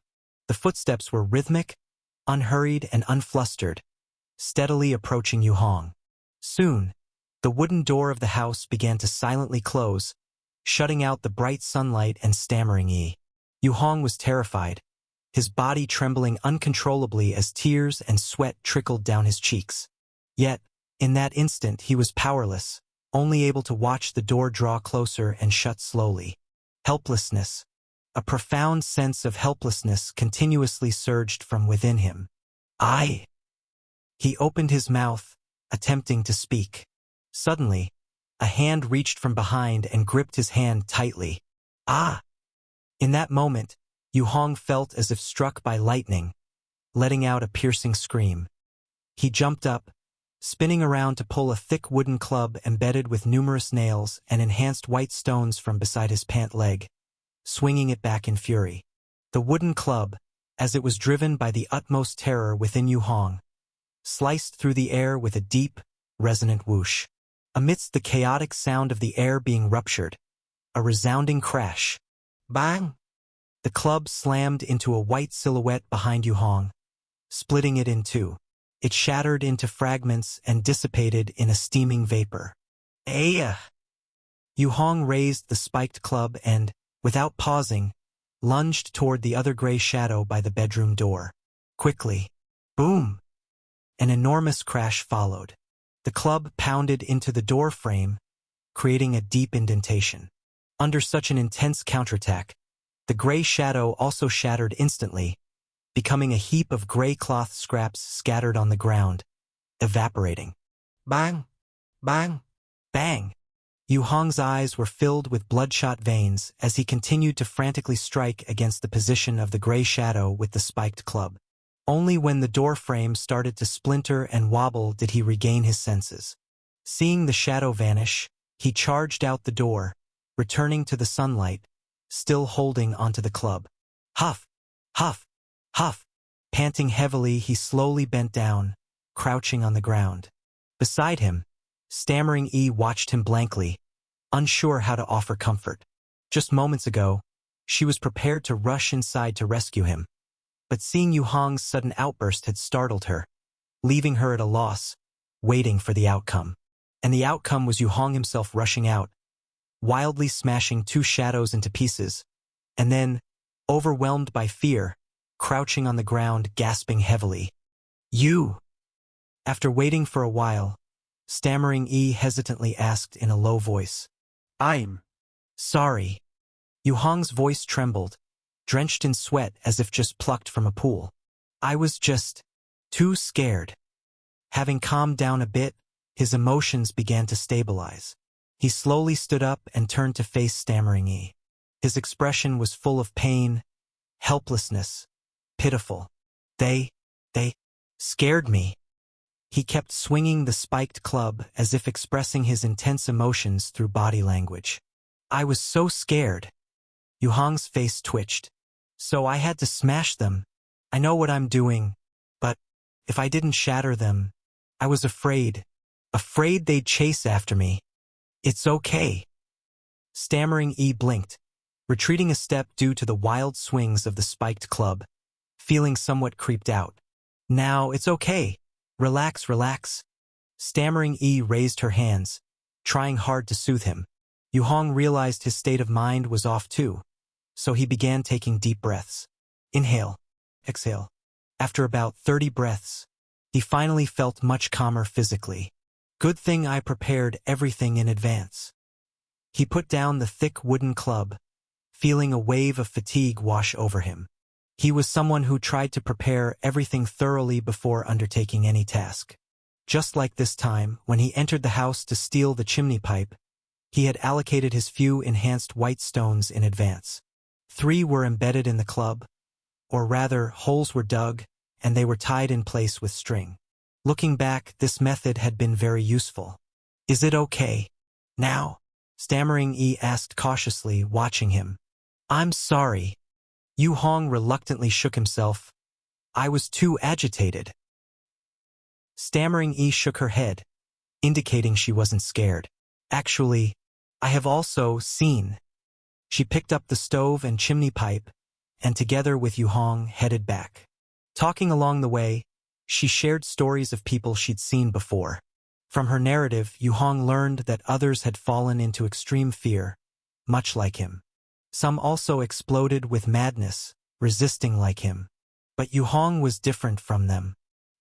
The footsteps were rhythmic, unhurried and unflustered, steadily approaching Yu Hong. Soon, the wooden door of the house began to silently close, shutting out the bright sunlight and stammering Yi. Yu Hong was terrified, his body trembling uncontrollably as tears and sweat trickled down his cheeks. Yet, in that instant he was powerless, only able to watch the door draw closer and shut slowly. Helplessness. A profound sense of helplessness continuously surged from within him. He opened his mouth, attempting to speak. Suddenly, a hand reached from behind and gripped his hand tightly. In that moment, Yu Hong felt as if struck by lightning, letting out a piercing scream. He jumped up, spinning around to pull a thick wooden club embedded with numerous nails and enhanced white stones from beside his pant leg, swinging it back in fury. The wooden club, as it was driven by the utmost terror within Yu Hong, sliced through the air with a deep, resonant whoosh. Amidst the chaotic sound of the air being ruptured, a resounding crash. Bang! The club slammed into a white silhouette behind Yu Hong, splitting it in two. It shattered into fragments and dissipated in a steaming vapor. Yu Hong raised the spiked club and, without pausing, lunged toward the other gray shadow by the bedroom door. Quickly. Boom! An enormous crash followed. The club pounded into the door frame, creating a deep indentation. Under such an intense counterattack, the gray shadow also shattered instantly, becoming a heap of gray cloth scraps scattered on the ground, evaporating. Bang! Bang! Bang! Yu Hong's eyes were filled with bloodshot veins as he continued to frantically strike against the position of the gray shadow with the spiked club. Only when the door frame started to splinter and wobble did he regain his senses. Seeing the shadow vanish, he charged out the door, returning to the sunlight, still holding onto the club. Huff! Huff! Huff! Panting heavily, he slowly bent down, crouching on the ground. Beside him, stammering Yi watched him blankly, unsure how to offer comfort. Just moments ago, she was prepared to rush inside to rescue him. But seeing Yu Hong's sudden outburst had startled her, leaving her at a loss, waiting for the outcome. And the outcome was Yu Hong himself rushing out, wildly smashing two shadows into pieces, and then, overwhelmed by fear, crouching on the ground, gasping heavily. You! After waiting for a while, stammering Yi hesitantly asked in a low voice. I'm sorry. Yu Hong's voice trembled, drenched in sweat as if just plucked from a pool. I was just too scared. Having calmed down a bit, his emotions began to stabilize. He slowly stood up and turned to face stammering Yi. His expression was full of pain, helplessness, pitiful. They scared me. He kept swinging the spiked club as if expressing his intense emotions through body language. I was so scared. Yu Hong's face twitched. So I had to smash them. I know what I'm doing, but if I didn't shatter them, I was afraid they'd chase after me. It's okay. Stammering Yi blinked, retreating a step due to the wild swings of the spiked club, feeling somewhat creeped out. Now it's okay. Relax, relax. Stammering Yi raised her hands, trying hard to soothe him. Yu Hong realized his state of mind was off too, so he began taking deep breaths. Inhale, exhale. After about 30 breaths, he finally felt much calmer physically. Good thing I prepared everything in advance. He put down the thick wooden club, feeling a wave of fatigue wash over him. He was someone who tried to prepare everything thoroughly before undertaking any task. Just like this time, when he entered the house to steal the chimney pipe, he had allocated his few enhanced white stones in advance. 3 were embedded in the club, or rather, holes were dug, and they were tied in place with string. Looking back, this method had been very useful. Is it okay now? Stammering Yi asked cautiously, watching him. I'm sorry. Yu Hong reluctantly shook himself. I was too agitated. Stammering Yi shook her head, indicating she wasn't scared. Actually, I have also seen. She picked up the stove and chimney pipe, and together with Yu Hong headed back. Talking along the way, she shared stories of people she'd seen before. From her narrative, Yu Hong learned that others had fallen into extreme fear, much like him. Some also exploded with madness, resisting like him. But Yu Hong was different from them.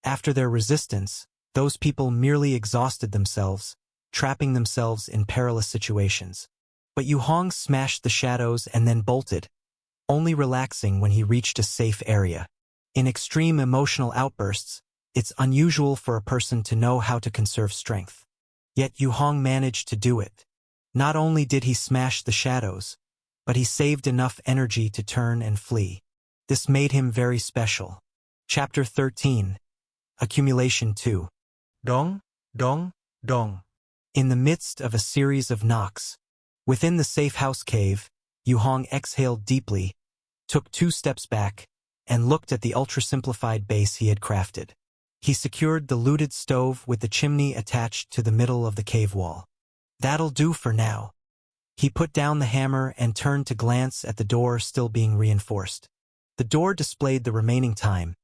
After their resistance, those people merely exhausted themselves, trapping themselves in perilous situations. But Yu Hong smashed the shadows and then bolted, only relaxing when he reached a safe area. In extreme emotional outbursts, it's unusual for a person to know how to conserve strength. Yet Yu Hong managed to do it. Not only did he smash the shadows, but he saved enough energy to turn and flee. This made him very special. Chapter 13. Accumulation 2. Dong, dong, dong. In the midst of a series of knocks, within the safe house cave, Yu Hong exhaled deeply, took 2 steps back, and looked at the ultra-simplified base he had crafted. He secured the looted stove with the chimney attached to the middle of the cave wall. That'll do for now. He put down the hammer and turned to glance at the door still being reinforced. The door displayed the remaining time.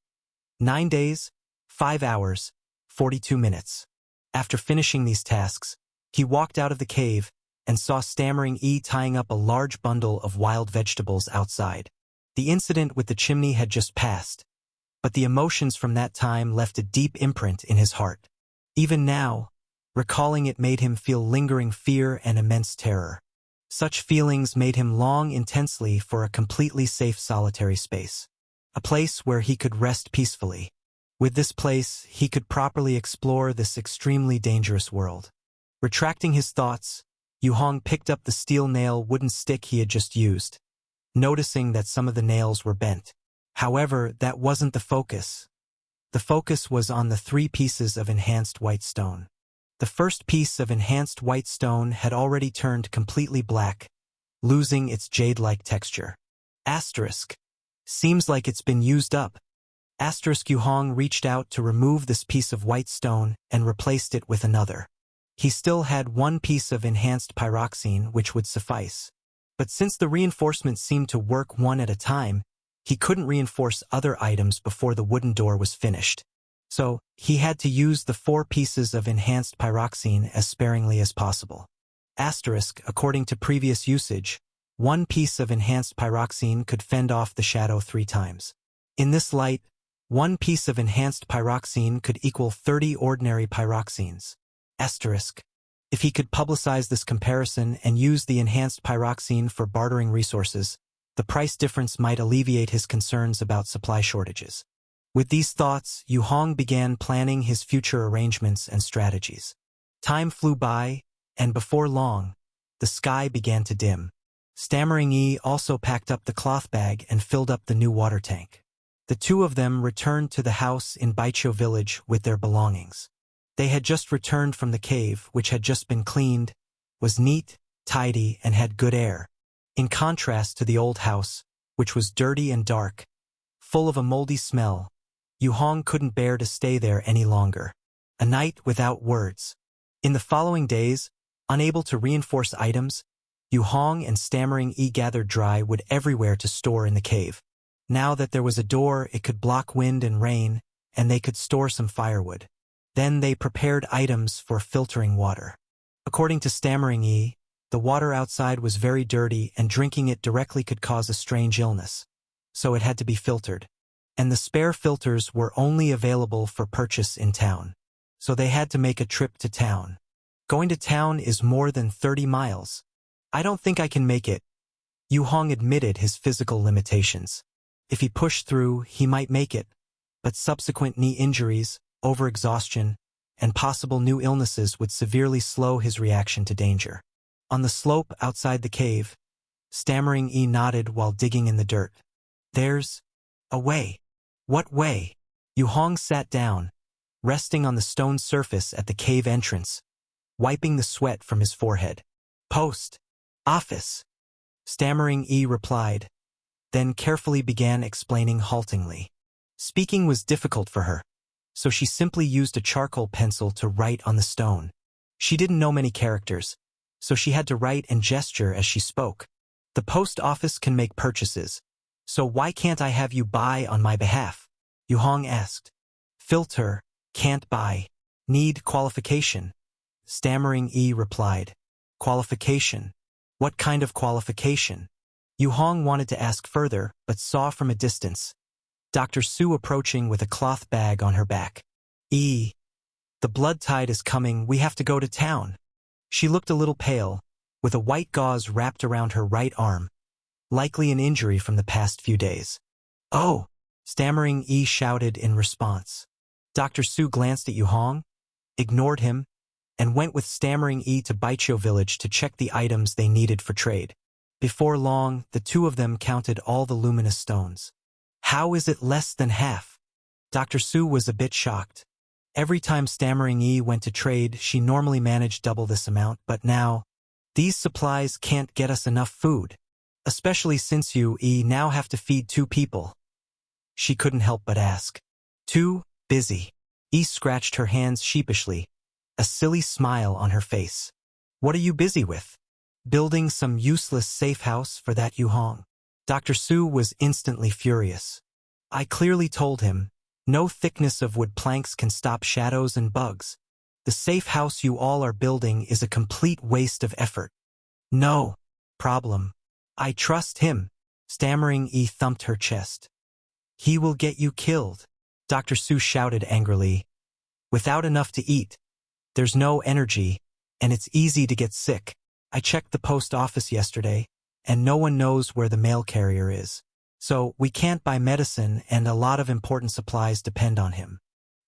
9 days, 5 hours, 42 minutes. After finishing these tasks, he walked out of the cave and saw Stammering E tying up a large bundle of wild vegetables outside. The incident with the chimney had just passed, but the emotions from that time left a deep imprint in his heart. Even now, recalling it made him feel lingering fear and immense terror. Such feelings made him long intensely for a completely safe solitary space. A place where he could rest peacefully. With this place, he could properly explore this extremely dangerous world. Retracting his thoughts, Yu Hong picked up the steel nail wooden stick he had just used, noticing that some of the nails were bent. However, that wasn't the focus. The focus was on the 3 pieces of enhanced white stone. The first piece of enhanced white stone had already turned completely black, losing its jade-like texture. Asterisk. Seems like it's been used up. Asterisk. Yu Hong reached out to remove this piece of white stone and replaced it with another. He still had 1 piece of enhanced pyroxene which would suffice. But since the reinforcements seemed to work one at a time, he couldn't reinforce other items before the wooden door was finished. So, he had to use the 4 pieces of enhanced pyroxene as sparingly as possible. Asterisk. According to previous usage, 1 piece of enhanced pyroxene could fend off the shadow 3 times. In this light, 1 piece of enhanced pyroxene could equal 30 ordinary pyroxenes. Asterisk. If he could publicize this comparison and use the enhanced pyroxene for bartering resources, the price difference might alleviate his concerns about supply shortages. With these thoughts, Yu Hong began planning his future arrangements and strategies. Time flew by, and before long, the sky began to dim. Stammering E also packed up the cloth bag and filled up the new water tank. The 2 of them returned to the house in Baiqiu village with their belongings. They had just returned from the cave, which had just been cleaned, was neat, tidy, and had good air. In contrast to the old house, which was dirty and dark, full of a moldy smell, Yu Hong couldn't bear to stay there any longer. A night without words. In the following days, unable to reinforce items, Yu Hong and Stammering E gathered dry wood everywhere to store in the cave. Now that there was a door, it could block wind and rain, and they could store some firewood. Then they prepared items for filtering water. According to Stammering E, the water outside was very dirty and drinking it directly could cause a strange illness. So it had to be filtered. And the spare filters were only available for purchase in town. So they had to make a trip to town. Going to town is more than 30 miles. I don't think I can make it. Yu Hong admitted his physical limitations. If he pushed through, he might make it, but subsequent knee injuries, overexhaustion, and possible new illnesses would severely slow his reaction to danger. On the slope outside the cave, Stammering E nodded while digging in the dirt. There's a way. What way? Yu Hong sat down, resting on the stone surface at the cave entrance, wiping the sweat from his forehead. Post. Office. Stammering E replied, then carefully began explaining haltingly. Speaking was difficult for her, so she simply used a charcoal pencil to write on the stone. She didn't know many characters, so she had to write and gesture as she spoke. The post office can make purchases, so why can't I have you buy on my behalf? Yu Hong asked. Filter, can't buy. Need qualification. Stammering E replied. Qualification. What kind of qualification? Yu Hong wanted to ask further, but saw from a distance Dr. Su approaching with a cloth bag on her back. The blood tide is coming, we have to go to town. She looked a little pale, with a white gauze wrapped around her right arm, likely an injury from the past few days. Oh! Stammering E shouted in response. Dr. Su glanced at Yu Hong, ignored him, and went with Stammering E to Baiqiu village to check the items they needed for trade. Before long, the two of them counted all the luminous stones. How is it less than half? Dr. Su was a bit shocked. Every time Stammering E went to trade, she normally managed double this amount, but now, these supplies can't get us enough food, especially since you now have to feed 2 people. She couldn't help but ask. Too busy. E scratched her hands sheepishly, a silly smile on her face. What are you busy with? Building some useless safe house for that Yu Hong? Dr. Su was instantly furious. I clearly told him, no thickness of wood planks can stop shadows and bugs. The safe house you all are building is a complete waste of effort. No problem. I trust him. Stammering E thumped her chest. He will get you killed. Dr. Su shouted angrily. Without enough to eat, there's no energy, and it's easy to get sick. I checked the post office yesterday, and no one knows where the mail carrier is. So we can't buy medicine, and a lot of important supplies depend on him.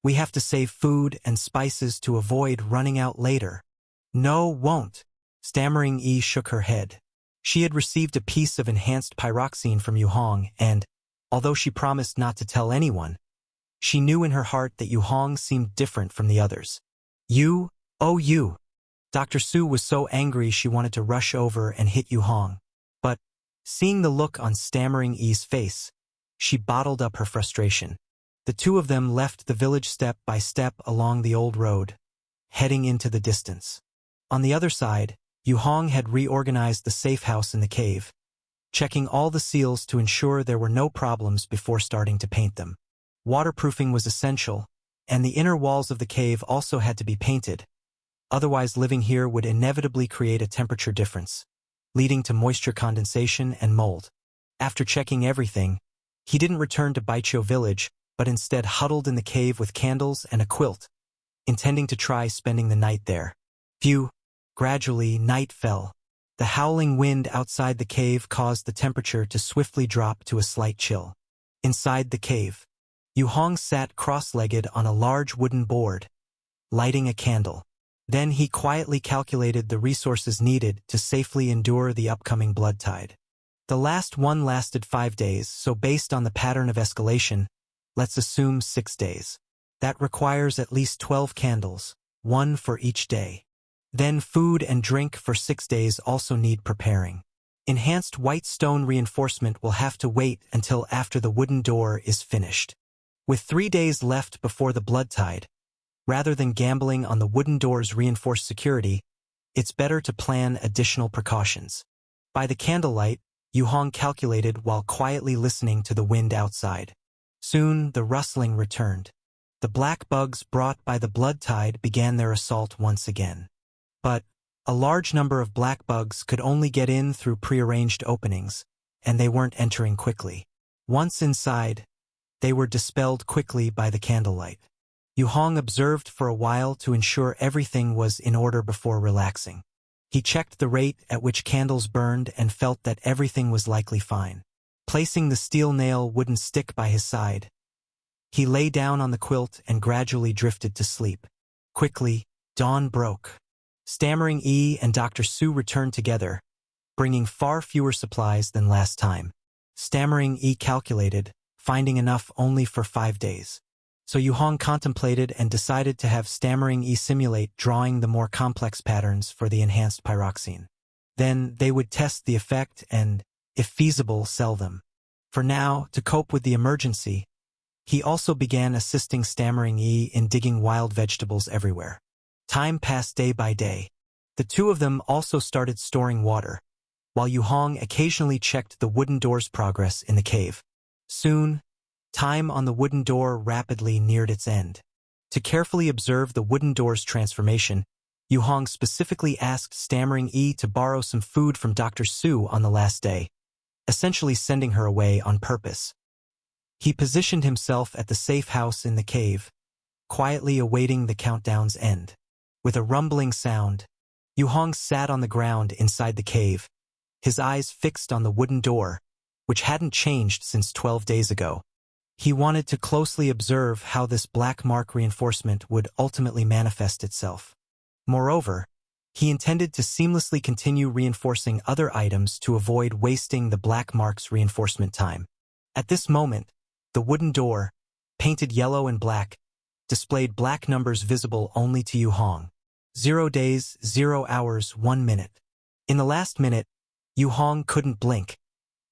We have to save food and spices to avoid running out later. No, won't. Stammering E shook her head. She had received a piece of enhanced pyroxene from Yu Hong, and, although she promised not to tell anyone, she knew in her heart that Yu Hong seemed different from the others. You. Dr. Su was so angry she wanted to rush over and hit Yu Hong. But, seeing the look on Stammering E's face, she bottled up her frustration. The two of them left the village step by step along the old road, heading into the distance. On the other side, Yu Hong had reorganized the safe house in the cave, checking all the seals to ensure there were no problems before starting to paint them. Waterproofing was essential, and the inner walls of the cave also had to be painted. Otherwise, living here would inevitably create a temperature difference, leading to moisture condensation and mold. After checking everything, he didn't return to Baiqiu village, but instead huddled in the cave with candles and a quilt, intending to try spending the night there. Gradually, night fell. The howling wind outside the cave caused the temperature to swiftly drop to a slight chill. Inside the cave, Yu Hong sat cross-legged on a large wooden board, lighting a candle. Then he quietly calculated the resources needed to safely endure the upcoming blood tide. The last one lasted 5 days, so based on the pattern of escalation, let's assume 6 days. That requires at least 12 candles, 1 for each day. Then food and drink for 6 days also need preparing. Enhanced white stone reinforcement will have to wait until after the wooden door is finished. With 3 days left before the blood tide, rather than gambling on the wooden door's reinforced security, it's better to plan additional precautions. By the candlelight, Yu Hong calculated while quietly listening to the wind outside. Soon, the rustling returned. The black bugs brought by the blood tide began their assault once again. But a large number of black bugs could only get in through prearranged openings, and they weren't entering quickly. Once inside, they were dispelled quickly by the candlelight. Yu Hong observed for a while to ensure everything was in order before relaxing. He checked the rate at which candles burned and felt that everything was likely fine. Placing the steel nail wooden stick by his side, he lay down on the quilt and gradually drifted to sleep. Quickly, dawn broke. Stammering E and Dr. Su returned together, bringing far fewer supplies than last time. Stammering E calculated, finding enough only for 5 days. So Yu Hong contemplated and decided to have Stammering E simulate drawing the more complex patterns for the enhanced pyroxene. Then they would test the effect and, if feasible, sell them. For now, to cope with the emergency, he also began assisting Stammering E in digging wild vegetables everywhere. Time passed day by day. The two of them also started storing water, while Yu Hong occasionally checked the wooden door's progress in the cave. Soon, time on the wooden door rapidly neared its end. To carefully observe the wooden door's transformation, Yu Hong specifically asked Stammering Yi to borrow some food from Dr. Su on the last day, essentially sending her away on purpose. He positioned himself at the safe house in the cave, quietly awaiting the countdown's end. With a rumbling sound, Yu Hong sat on the ground inside the cave, his eyes fixed on the wooden door, which hadn't changed since 12 days ago. He wanted to closely observe how this black mark reinforcement would ultimately manifest itself. Moreover, he intended to seamlessly continue reinforcing other items to avoid wasting the black mark's reinforcement time. At this moment, the wooden door, painted yellow and black, displayed black numbers visible only to Yu Hong. 0 days, 0 hours, 1 minute. In the last minute, Yu Hong couldn't blink,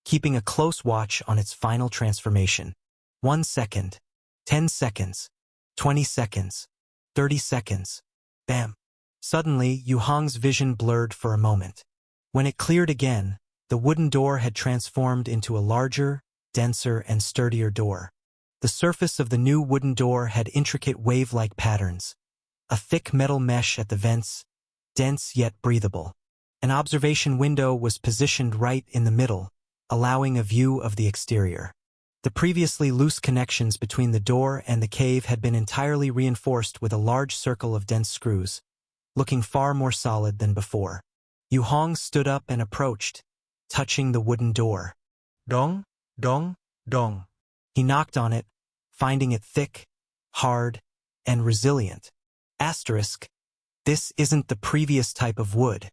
keeping a close watch on its final transformation. 1 second, 10 seconds, 20 seconds, 30 seconds. Bam! Suddenly, Yu Hong's vision blurred for a moment. When it cleared again, the wooden door had transformed into a larger, denser, and sturdier door. The surface of the new wooden door had intricate wave-like patterns. A thick metal mesh at the vents, dense yet breathable. An observation window was positioned right in the middle, allowing a view of the exterior. The previously loose connections between the door and the cave had been entirely reinforced with a large circle of dense screws, looking far more solid than before. Yu Hong stood up and approached, touching the wooden door. Dong, dong, dong. He knocked on it, finding it thick, hard, and resilient. Asterisk. This isn't the previous type of wood.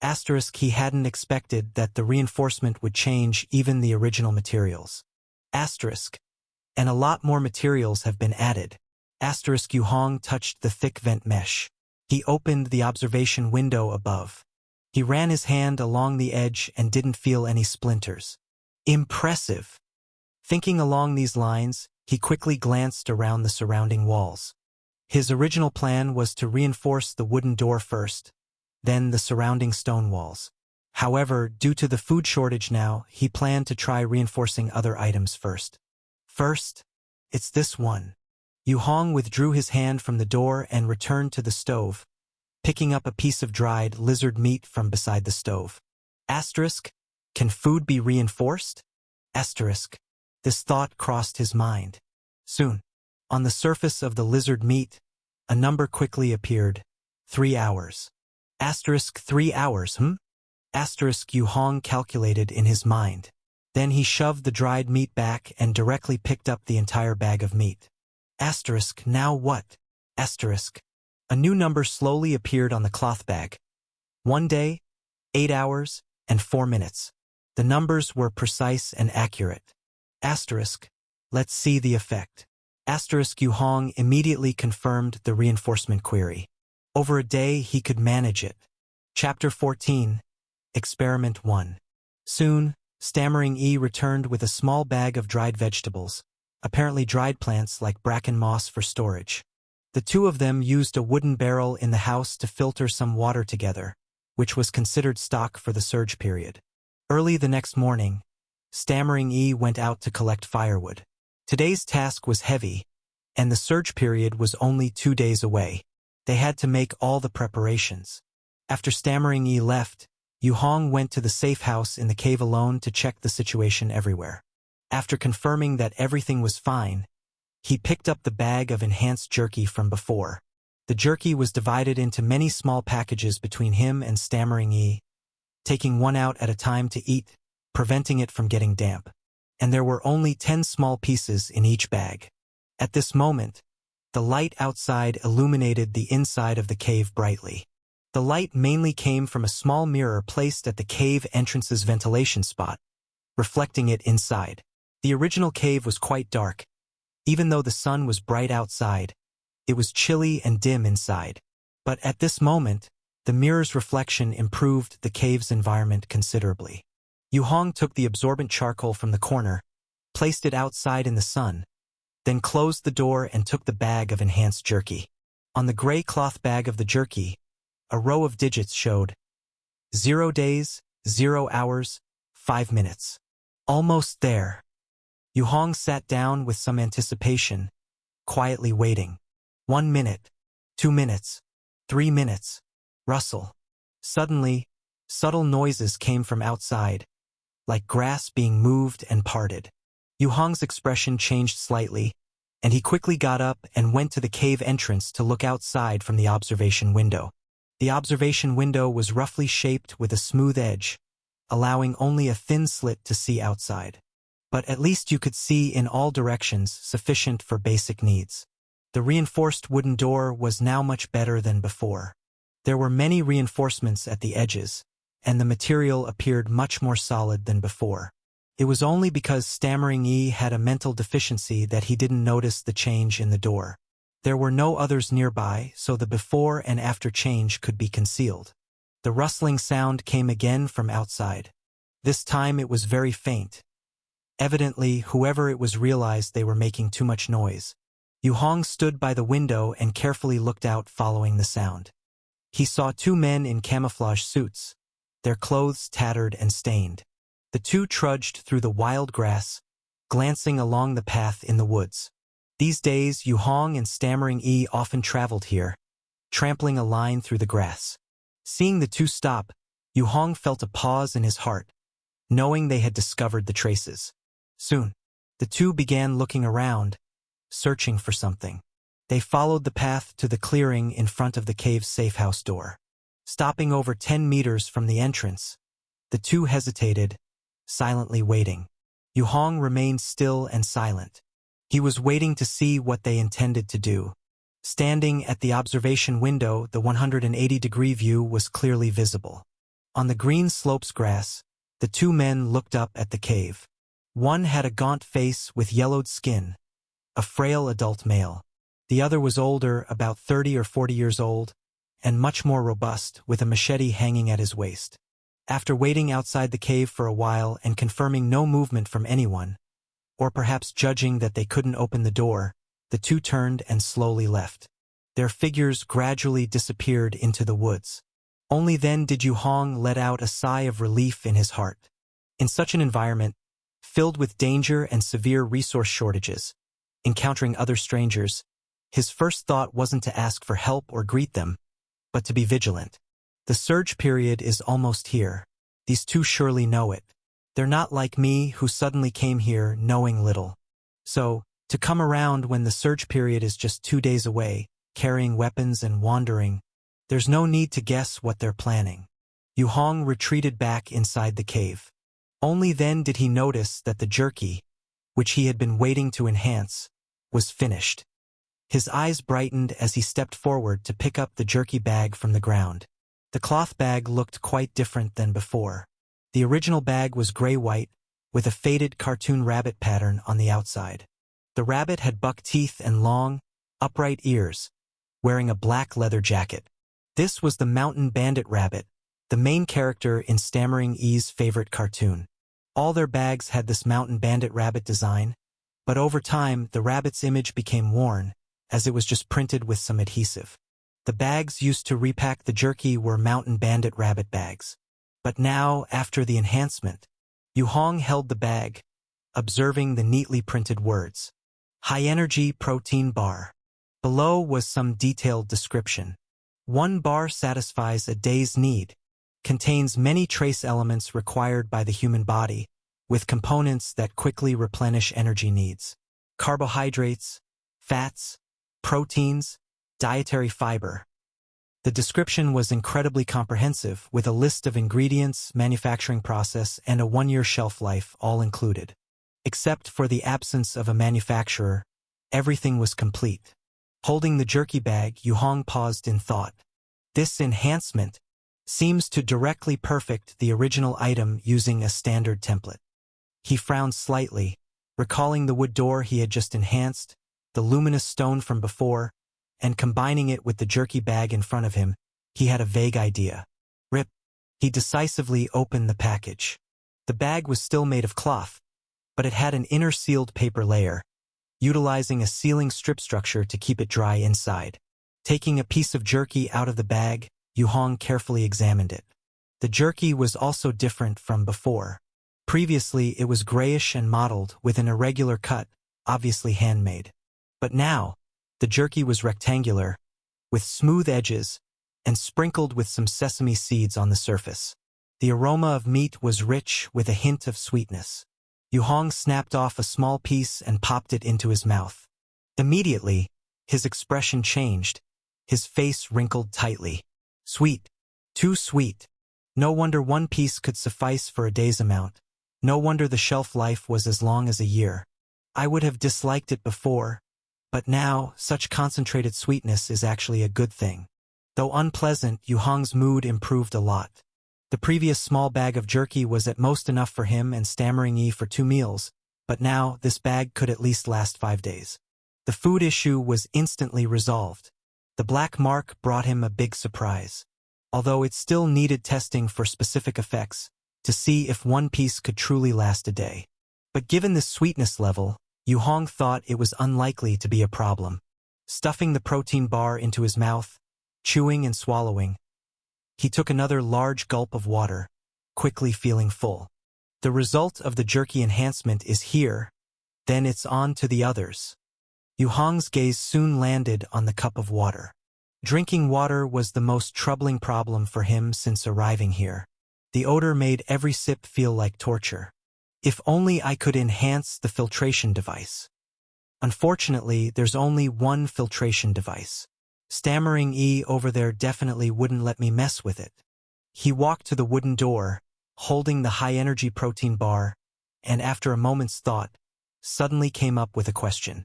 Asterisk. He hadn't expected that the reinforcement would change even the original materials. Asterisk. And a lot more materials have been added. Asterisk. Yu Hong touched the thick vent mesh. He opened the observation window above. He ran his hand along the edge and didn't feel any splinters. Impressive. Thinking along these lines, he quickly glanced around the surrounding walls. His original plan was to reinforce the wooden door first, then the surrounding stone walls. However, due to the food shortage now, he planned to try reinforcing other items first. First, it's this one. Yu Hong withdrew his hand from the door and returned to the stove, picking up a piece of dried lizard meat from beside the stove. Asterisk. Can food be reinforced? Asterisk. This thought crossed his mind. Soon, on the surface of the lizard meat, a number quickly appeared. 3 hours. Asterisk. 3 hours, Asterisk. Yu Hong calculated in his mind. Then he shoved the dried meat back and directly picked up the entire bag of meat. Asterisk. Now what? Asterisk. A new number slowly appeared on the cloth bag. 1 day, 8 hours, and 4 minutes. The numbers were precise and accurate. Asterisk. Let's see the effect. Asterisk. Yu Hong immediately confirmed the reinforcement query. Over a day, he could manage it. Chapter 14. Experiment 1. Soon, Stammering Yi returned with a small bag of dried vegetables, apparently dried plants like bracken moss for storage. The two of them used a wooden barrel in the house to filter some water together, which was considered stock for the surge period. Early the next morning, Stammering Yi went out to collect firewood. Today's task was heavy, and the surge period was only 2 days away. They had to make all the preparations. After Stammering Yi left, Yu Hong went to the safe house in the cave alone to check the situation everywhere. After confirming that everything was fine, he picked up the bag of enhanced jerky from before. The jerky was divided into many small packages between him and Stammering Yi, taking one out at a time to eat, preventing it from getting damp. And there were only 10 small pieces in each bag. At this moment, the light outside illuminated the inside of the cave brightly. The light mainly came from a small mirror placed at the cave entrance's ventilation spot, reflecting it inside. The original cave was quite dark. Even though the sun was bright outside, it was chilly and dim inside. But at this moment, the mirror's reflection improved the cave's environment considerably. Yu Hong took the absorbent charcoal from the corner, placed it outside in the sun, then closed the door and took the bag of enhanced jerky. On the gray cloth bag of the jerky, a row of digits showed 0 days, 0 hours, 5 minutes. Almost there. Yu Hong sat down with some anticipation, quietly waiting. 1 minute, 2 minutes, 3 minutes. Rustle. Suddenly, subtle noises came from outside, like grass being moved and parted. Yu Hong's expression changed slightly, and he quickly got up and went to the cave entrance to look outside from the observation window. The observation window was roughly shaped with a smooth edge, allowing only a thin slit to see outside. But at least you could see in all directions, sufficient for basic needs. The reinforced wooden door was now much better than before. There were many reinforcements at the edges, and the material appeared much more solid than before. It was only because Stammering Yi had a mental deficiency that he didn't notice the change in the door. There were no others nearby, so the before and after change could be concealed. The rustling sound came again from outside. This time it was very faint. Evidently, whoever it was realized they were making too much noise. Yu Hong stood by the window and carefully looked out following the sound. He saw 2 men in camouflage suits, their clothes tattered and stained. The 2 trudged through the wild grass, glancing along the path in the woods. These days, Yu Hong and Stammering Yi often traveled here, trampling a line through the grass. Seeing the 2 stop, Yu Hong felt a pause in his heart, knowing they had discovered the traces. Soon, the 2 began looking around, searching for something. They followed the path to the clearing in front of the cave's safe house door. Stopping over 10 meters from the entrance, the 2 hesitated, silently waiting. Yu Hong remained still and silent. He was waiting to see what they intended to do. Standing at the observation window, the 180-degree view was clearly visible. On the green slopes grass, the 2 men looked up at the cave. One had a gaunt face with yellowed skin, a frail adult male. The other was older, about 30 or 40 years old, and much more robust, with a machete hanging at his waist. After waiting outside the cave for a while and confirming no movement from anyone, or perhaps judging that they couldn't open the door, the 2 turned and slowly left. Their figures gradually disappeared into the woods. Only then did Yu Hong let out a sigh of relief in his heart. In such an environment, filled with danger and severe resource shortages, encountering other strangers, his first thought wasn't to ask for help or greet them, but to be vigilant. The surge period is almost here. These 2 surely know it. They're not like me, who suddenly came here knowing little. So, to come around when the surge period is just 2 days away, carrying weapons and wandering, there's no need to guess what they're planning. Yu Hong retreated back inside the cave. Only then did he notice that the jerky, which he had been waiting to enhance, was finished. His eyes brightened as he stepped forward to pick up the jerky bag from the ground. The cloth bag looked quite different than before. The original bag was gray-white, with a faded cartoon rabbit pattern on the outside. The rabbit had buck teeth and long, upright ears, wearing a black leather jacket. This was the Mountain Bandit Rabbit, the main character in Stammering Yi's favorite cartoon. All their bags had this Mountain Bandit Rabbit design, but over time the rabbit's image became worn, as it was just printed with some adhesive. The bags used to repack the jerky were Mountain Bandit Rabbit bags. But now, after the enhancement, Yu Hong held the bag, observing the neatly printed words. High-energy protein bar. Below was some detailed description. 1 bar satisfies a day's need, contains many trace elements required by the human body, with components that quickly replenish energy needs. Carbohydrates, fats, proteins, dietary fiber. The description was incredibly comprehensive, with a list of ingredients, manufacturing process, and a 1-year shelf life all included. Except for the absence of a manufacturer, everything was complete. Holding the jerky bag, Yu Hong paused in thought. This enhancement seems to directly perfect the original item using a standard template. He frowned slightly, recalling the wood door he had just enhanced, the luminous stone from before, and combining it with the jerky bag in front of him, he had a vague idea. Rip. He decisively opened the package. The bag was still made of cloth, but it had an inner sealed paper layer, utilizing a sealing strip structure to keep it dry inside. Taking a piece of jerky out of the bag, Yu Hong carefully examined it. The jerky was also different from before. Previously, it was grayish and mottled with an irregular cut, obviously handmade. But now, the jerky was rectangular, with smooth edges, and sprinkled with some sesame seeds on the surface. The aroma of meat was rich with a hint of sweetness. Yu Hong snapped off a small piece and popped it into his mouth. Immediately, his expression changed. His face wrinkled tightly. Sweet. Too sweet. No wonder one piece could suffice for a day's amount. No wonder the shelf life was as long as a year. I would have disliked it before, but now, such concentrated sweetness is actually a good thing. Though unpleasant, Yu Hong's mood improved a lot. The previous small bag of jerky was at most enough for him and Stammering Yi for 2 meals, but now this bag could at least last 5 days. The food issue was instantly resolved. The black mark brought him a big surprise. Although it still needed testing for specific effects, to see if one piece could truly last a day. But given the sweetness level, Yu Hong thought it was unlikely to be a problem. Stuffing the protein bar into his mouth, chewing and swallowing, he took another large gulp of water, quickly feeling full. The result of the jerky enhancement is here, then it's on to the others. Yu Hong's gaze soon landed on the cup of water. Drinking water was the most troubling problem for him since arriving here. The odor made every sip feel like torture. If only I could enhance the filtration device. Unfortunately, there's only one filtration device. Stammering Yi over there definitely wouldn't let me mess with it. He walked to the wooden door, holding the high-energy protein bar, and after a moment's thought, suddenly came up with a question.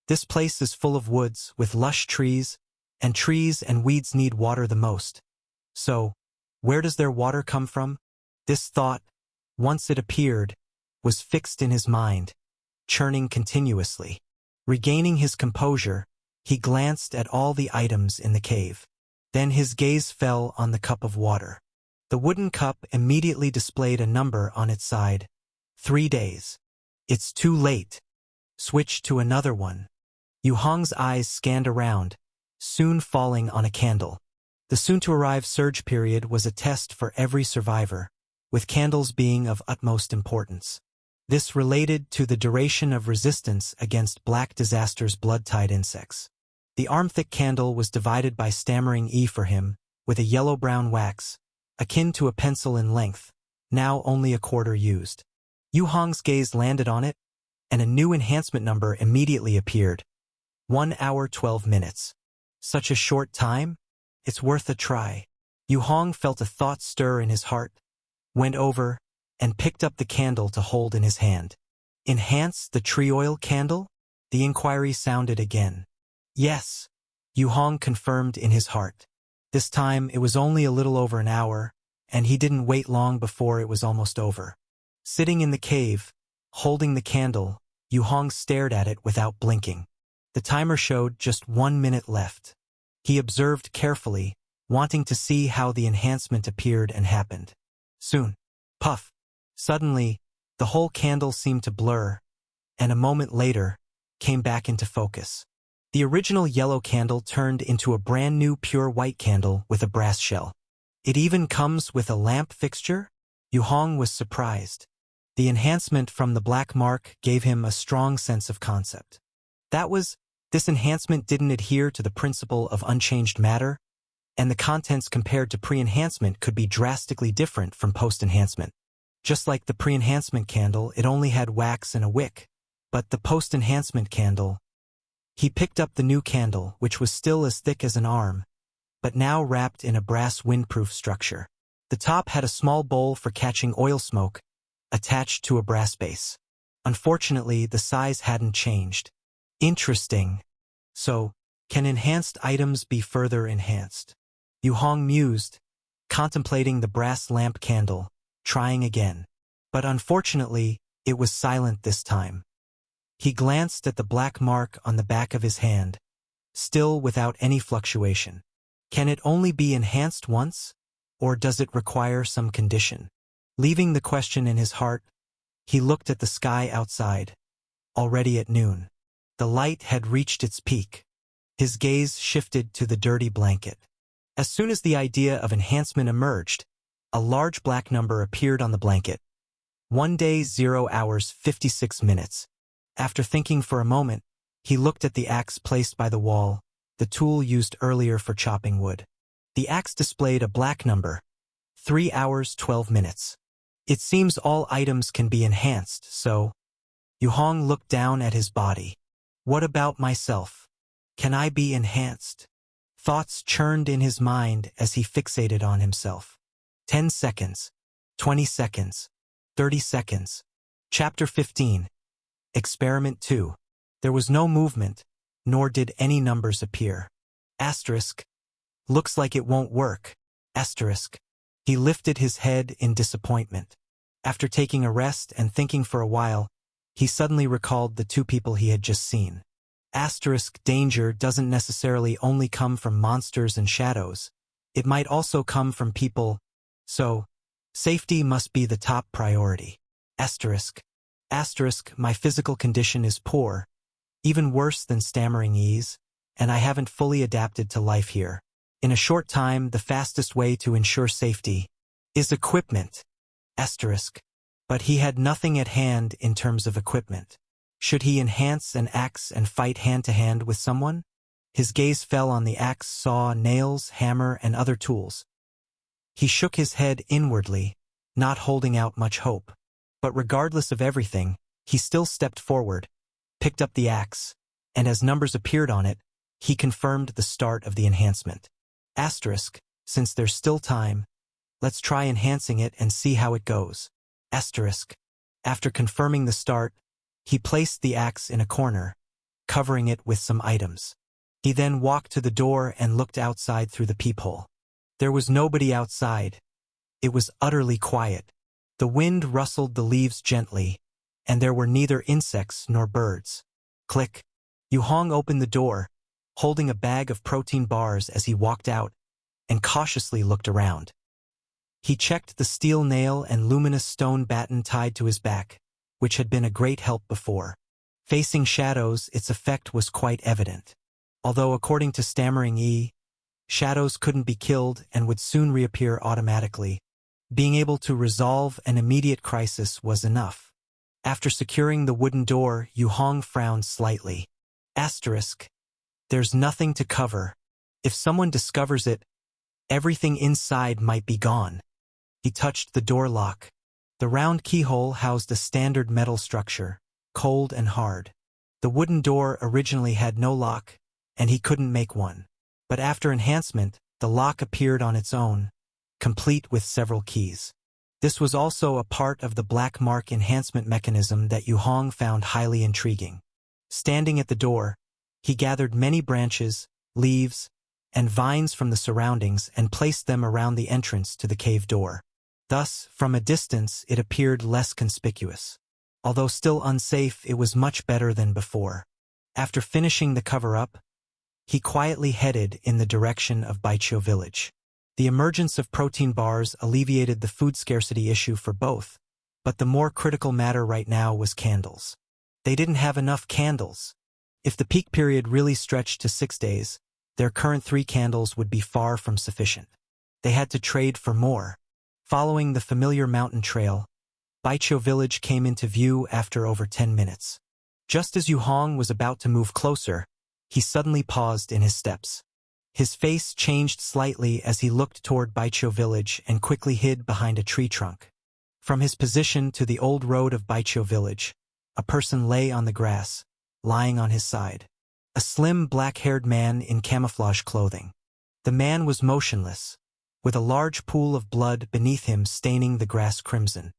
This place is full of woods with lush trees and weeds need water the most. So, where does their water come from? This thought, once it appeared, was fixed in his mind, churning continuously. Regaining his composure, he glanced at all the items in the cave. Then his gaze fell on the cup of water. The wooden cup immediately displayed a number on its side. 3 days. It's too late. Switch to another one. Yu Hong's eyes scanned around, soon falling on a candle. The soon-to-arrive surge period was a test for every survivor, with candles being of utmost importance. This related to the duration of resistance against Black Disaster's blood-tide insects. The arm-thick candle was divided by Stammering Yi for him, with a yellow-brown wax, akin to a pencil in length, now only a quarter used. Yu Hong's gaze landed on it, and a new enhancement number immediately appeared. 1 hour 12 minutes. Such a short time? It's worth a try. Yu Hong felt a thought stir in his heart, went over, and picked up the candle to hold in his hand. Enhance the tree oil candle? The inquiry sounded again. Yes, Yu Hong confirmed in his heart. This time it was only a little over an hour, and he didn't wait long before it was almost over. Sitting in the cave, holding the candle, Yu Hong stared at it without blinking. The timer showed just 1 minute left. He observed carefully, wanting to see how the enhancement appeared and happened. Soon, puff. Suddenly, the whole candle seemed to blur, and a moment later, came back into focus. The original yellow candle turned into a brand new pure white candle with a brass shell. It even comes with a lamp fixture? Yu Hong was surprised. The enhancement from the black mark gave him a strong sense of concept. This enhancement didn't adhere to the principle of unchanged matter, and the contents compared to pre-enhancement could be drastically different from post-enhancement. Just like the pre-enhancement candle, it only had wax and a wick, but the post-enhancement candle... He picked up the new candle, which was still as thick as an arm, but now wrapped in a brass windproof structure. The top had a small bowl for catching oil smoke, attached to a brass base. Unfortunately, the size hadn't changed. Interesting. So, can enhanced items be further enhanced? Yu Hong mused, contemplating the brass lamp candle, trying again. But unfortunately, it was silent this time. He glanced at the black mark on the back of his hand, still without any fluctuation. Can it only be enhanced once, or does it require some condition? Leaving the question in his heart, he looked at the sky outside. Already at noon. The light had reached its peak. His gaze shifted to the dirty blanket. As soon as the idea of enhancement emerged, a large black number appeared on the blanket. 1 day 0 hours 56 minutes. After thinking for a moment, he looked at the axe placed by the wall, the tool used earlier for chopping wood. The axe displayed a black number, 3 hours 12 minutes. It seems all items can be enhanced, so... Yu Hong looked down at his body. What about myself? Can I be enhanced? Thoughts churned in his mind as he fixated on himself. 10 seconds, 20 seconds, 30 seconds. Chapter 15. Experiment 2. There was no movement, nor did any numbers appear. Asterisk. Looks like it won't work. Asterisk. He lifted his head in disappointment. After taking a rest and thinking for a while, he suddenly recalled the 2 people he had just seen. Asterisk. Danger doesn't necessarily only come from monsters and shadows. It might also come from people, so safety must be the top priority. Asterisk. Asterisk. My physical condition is poor, even worse than stammering ease, and I haven't fully adapted to life here. In a short time, the fastest way to ensure safety is equipment. Asterisk. But he had nothing at hand in terms of equipment. Should he enhance an axe and fight hand-to-hand with someone? His gaze fell on the axe, saw, nails, hammer, and other tools. He shook his head inwardly, not holding out much hope. But regardless of everything, he still stepped forward, picked up the axe, and as numbers appeared on it, he confirmed the start of the enhancement. Asterisk. Since there's still time, let's try enhancing it and see how it goes. Asterisk. After confirming the start, he placed the axe in a corner, covering it with some items. He then walked to the door and looked outside through the peephole. There was nobody outside. It was utterly quiet. The wind rustled the leaves gently, and there were neither insects nor birds. Click. Yu Hong opened the door, holding a bag of protein bars as he walked out, and cautiously looked around. He checked the steel nail and luminous stone baton tied to his back, which had been a great help before. Facing shadows, its effect was quite evident. Although according to Stammering E, shadows couldn't be killed and would soon reappear automatically, being able to resolve an immediate crisis was enough. After securing the wooden door, Yu Hong frowned slightly. Asterisk. There's nothing to cover. If someone discovers it, everything inside might be gone. He touched the door lock. The round keyhole housed a standard metal structure, cold and hard. The wooden door originally had no lock, and he couldn't make one. But after enhancement, the lock appeared on its own, complete with several keys. This was also a part of the black mark enhancement mechanism that Yu Hong found highly intriguing. Standing at the door, he gathered many branches, leaves, and vines from the surroundings and placed them around the entrance to the cave door. Thus, from a distance, it appeared less conspicuous. Although still unsafe, it was much better than before. After finishing the cover-up, he quietly headed in the direction of Baiqiu village. The emergence of protein bars alleviated the food scarcity issue for both, but the more critical matter right now was candles. They didn't have enough candles. If the peak period really stretched to 6 days, their current 3 candles would be far from sufficient. They had to trade for more. Following the familiar mountain trail, Baiqiu village came into view after over 10 minutes. Just as Yu Hong was about to move closer, he suddenly paused in his steps. His face changed slightly as he looked toward Baiqiu village and quickly hid behind a tree trunk. From his position to the old road of Baiqiu village, a person lay on the grass, lying on his side. A slim black-haired man in camouflage clothing. The man was motionless, with a large pool of blood beneath him staining the grass crimson.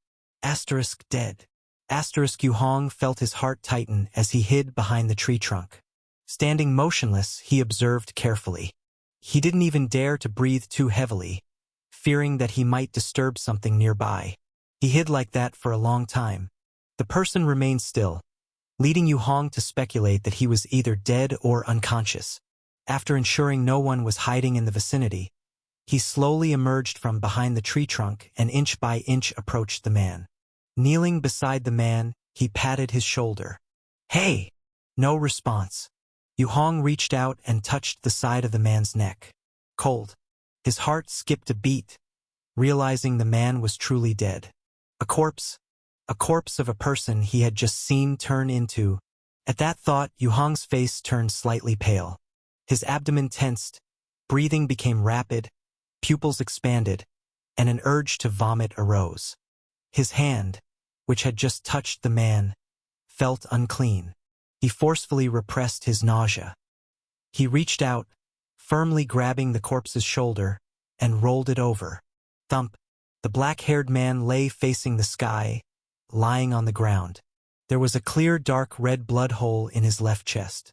Asterisk dead. Asterisk Yu Hong felt his heart tighten as he hid behind the tree trunk. Standing motionless, he observed carefully. He didn't even dare to breathe too heavily, fearing that he might disturb something nearby. He hid like that for a long time. The person remained still, leading Yu Hong to speculate that he was either dead or unconscious. After ensuring no one was hiding in the vicinity, he slowly emerged from behind the tree trunk and inch by inch approached the man. Kneeling beside the man, he patted his shoulder. "Hey!" No response. Yu Hong reached out and touched the side of the man's neck. Cold. His heart skipped a beat, realizing the man was truly dead. A corpse of a person he had just seen turn into. At that thought, Yu Hong's face turned slightly pale. His abdomen tensed, breathing became rapid, pupils expanded, and an urge to vomit arose. His hand, which had just touched the man, felt unclean. He forcefully repressed his nausea. He reached out, firmly grabbing the corpse's shoulder, and rolled it over. Thump. The black-haired man lay facing the sky, lying on the ground. There was a clear dark red blood hole in his left chest.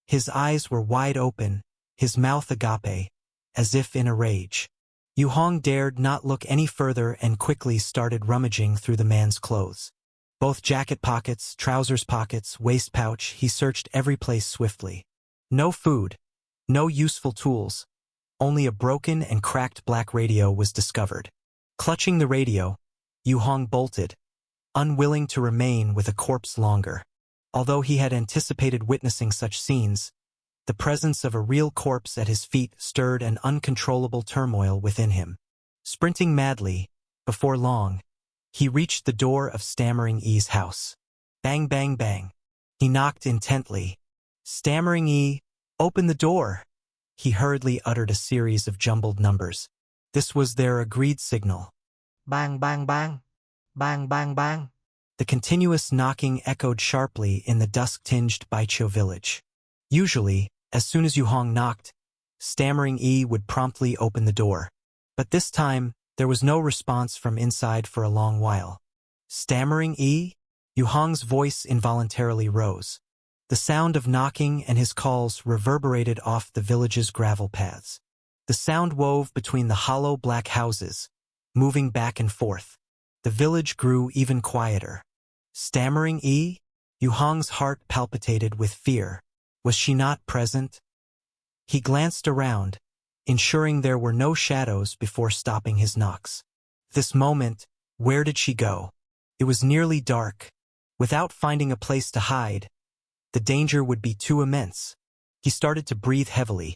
His eyes were wide open, his mouth agape, as if in a rage. Yu Hong dared not look any further and quickly started rummaging through the man's clothes. Both jacket pockets, trousers pockets, waist pouch, he searched every place swiftly. No food, no useful tools, only a broken and cracked black radio was discovered. Clutching the radio, Yu Hong bolted, unwilling to remain with a corpse longer. Although he had anticipated witnessing such scenes, the presence of a real corpse at his feet stirred an uncontrollable turmoil within him. Sprinting madly, before long, he reached the door of Stammering E's house. Bang, bang, bang. He knocked intently. Stammering E, open the door. He hurriedly uttered a series of jumbled numbers. This was their agreed signal. Bang, bang, bang. Bang, bang, bang. The continuous knocking echoed sharply in the dusk-tinged Baiqiu village. Usually, as soon as Yu Hong knocked, Stammering E would promptly open the door. But this time, there was no response from inside for a long while. Stammering E? Yu Hong's voice involuntarily rose. The sound of knocking and his calls reverberated off the village's gravel paths. The sound wove between the hollow black houses, moving back and forth. The village grew even quieter. Stammering E? Yu Hong's heart palpitated with fear. Was she not present? He glanced around, ensuring there were no shadows before stopping his knocks. This moment, where did she go? It was nearly dark. Without finding a place to hide, the danger would be too immense. He started to breathe heavily,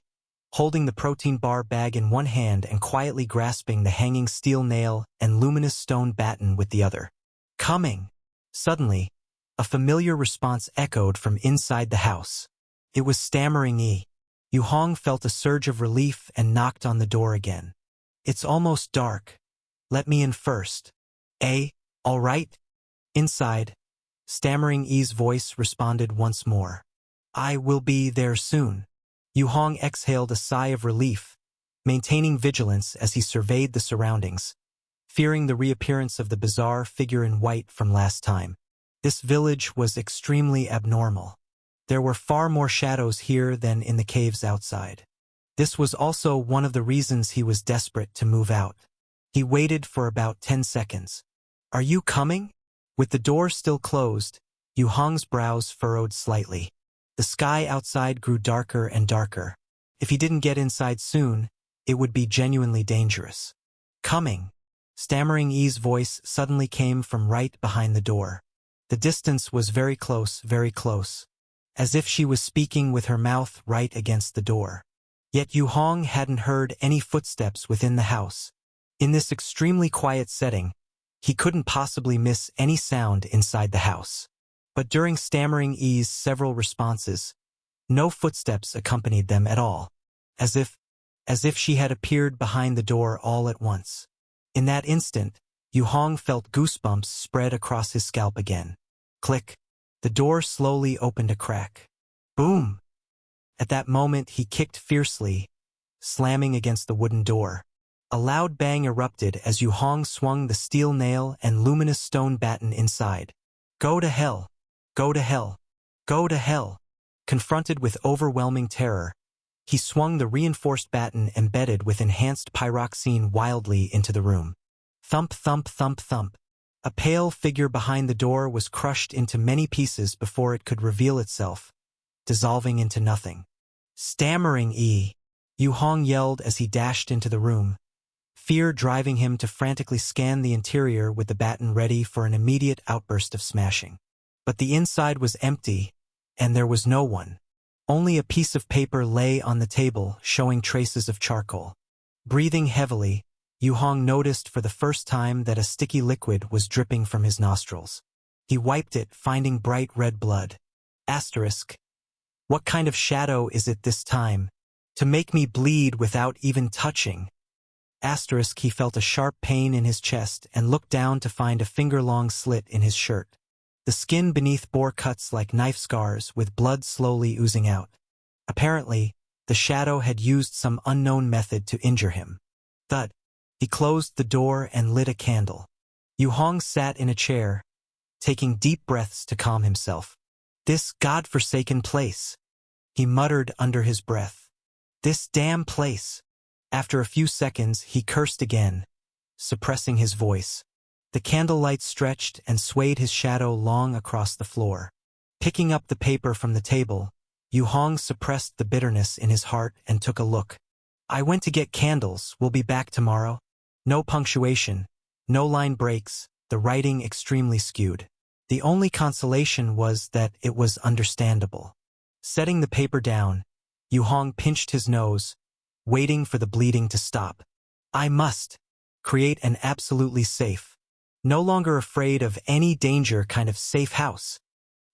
holding the protein bar bag in one hand and quietly grasping the hanging steel nail and luminous stone baton with the other. Coming! Suddenly, a familiar response echoed from inside the house. It was Stammering E. Yu Hong felt a surge of relief and knocked on the door again. It's almost dark. Let me in first. All right? Inside, Stammering E's voice responded once more. I will be there soon. Yu Hong exhaled a sigh of relief, maintaining vigilance as he surveyed the surroundings, fearing the reappearance of the bizarre figure in white from last time. This village was extremely abnormal. There were far more shadows here than in the caves outside. This was also one of the reasons he was desperate to move out. He waited for about 10 seconds. Are you coming? With the door still closed, Yu Hong's brows furrowed slightly. The sky outside grew darker and darker. If he didn't get inside soon, it would be genuinely dangerous. Coming! Stammering E's voice suddenly came from right behind the door. The distance was very close, as if she was speaking with her mouth right against the door. Yet Yu Hong hadn't heard any footsteps within the house. In this extremely quiet setting, he couldn't possibly miss any sound inside the house. But during Stammering E's several responses, no footsteps accompanied them at all, as if she had appeared behind the door all at once. In that instant, Yu Hong felt goosebumps spread across his scalp again. Click. The door slowly opened a crack. Boom! At that moment he kicked fiercely, slamming against the wooden door. A loud bang erupted as Yu Hong swung the steel nail and luminous stone baton inside. Go to hell! Go to hell! Go to hell! Confronted with overwhelming terror, he swung the reinforced baton embedded with enhanced pyroxene wildly into the room. Thump, thump, thump, thump. A pale figure behind the door was crushed into many pieces before it could reveal itself, dissolving into nothing. Stammering E! Yu Hong yelled as he dashed into the room, fear driving him to frantically scan the interior with the baton ready for an immediate outburst of smashing. But the inside was empty, and there was no one. Only a piece of paper lay on the table, showing traces of charcoal. Breathing heavily, Yu Hong noticed for the first time that a sticky liquid was dripping from his nostrils. He wiped it, finding bright red blood. Asterisk. What kind of shadow is it this time? To make me bleed without even touching. Asterisk. He felt a sharp pain in his chest and looked down to find a finger-long slit in his shirt. The skin beneath bore cuts like knife scars, with blood slowly oozing out. Apparently, the shadow had used some unknown method to injure him. Thud. He closed the door and lit a candle. Yu Hong sat in a chair, taking deep breaths to calm himself. This godforsaken place, he muttered under his breath. This damn place. After a few seconds, he cursed again, suppressing his voice. The candlelight stretched and swayed his shadow long across the floor. Picking up the paper from the table, Yu Hong suppressed the bitterness in his heart and took a look. I went to get candles, we'll be back tomorrow. No punctuation, no line breaks, the writing extremely skewed. The only consolation was that it was understandable. Setting the paper down, Yu Hong pinched his nose, waiting for the bleeding to stop. I must create an absolutely safe, no longer afraid of any danger kind of safe house.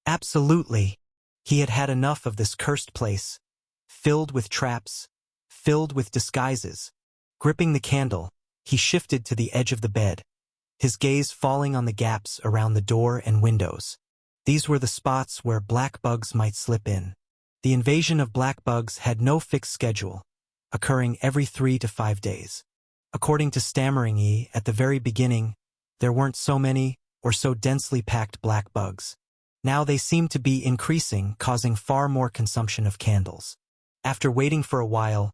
Absolutely. He had had enough of this cursed place, filled with traps, filled with disguises. Gripping the candle, he shifted to the edge of the bed, his gaze falling on the gaps around the door and windows. These were the spots where black bugs might slip in. The invasion of black bugs had no fixed schedule, occurring every 3 to 5 days. According to Stammering E, at the very beginning, there weren't so many or so densely packed black bugs. Now they seemed to be increasing, causing far more consumption of candles. After waiting for a while,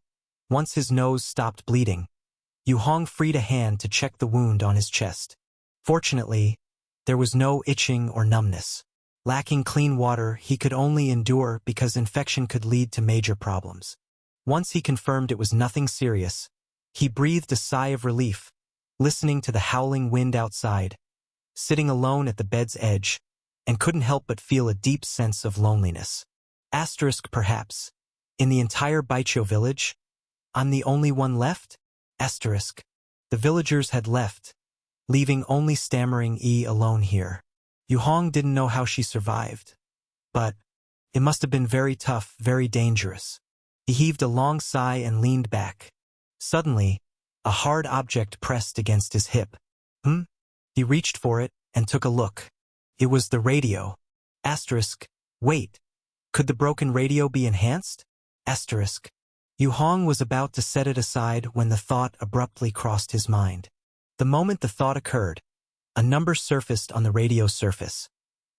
once his nose stopped bleeding, Yu Hong freed a hand to check the wound on his chest. Fortunately, there was no itching or numbness. Lacking clean water, he could only endure because infection could lead to major problems. Once he confirmed it was nothing serious, he breathed a sigh of relief, listening to the howling wind outside, sitting alone at the bed's edge, and couldn't help but feel a deep sense of loneliness. Asterisk perhaps. In the entire Baijiu village, I'm the only one left? Asterisk. The villagers had left, leaving only Stammering E alone here. Yu Hong didn't know how she survived, but it must have been very tough, very dangerous. He heaved a long sigh and leaned back. Suddenly, a hard object pressed against his hip. He reached for it and took a look. It was the radio. Asterisk. Wait. Could the broken radio be enhanced? Asterisk. Yu Hong was about to set it aside when the thought abruptly crossed his mind. The moment the thought occurred, a number surfaced on the radio surface.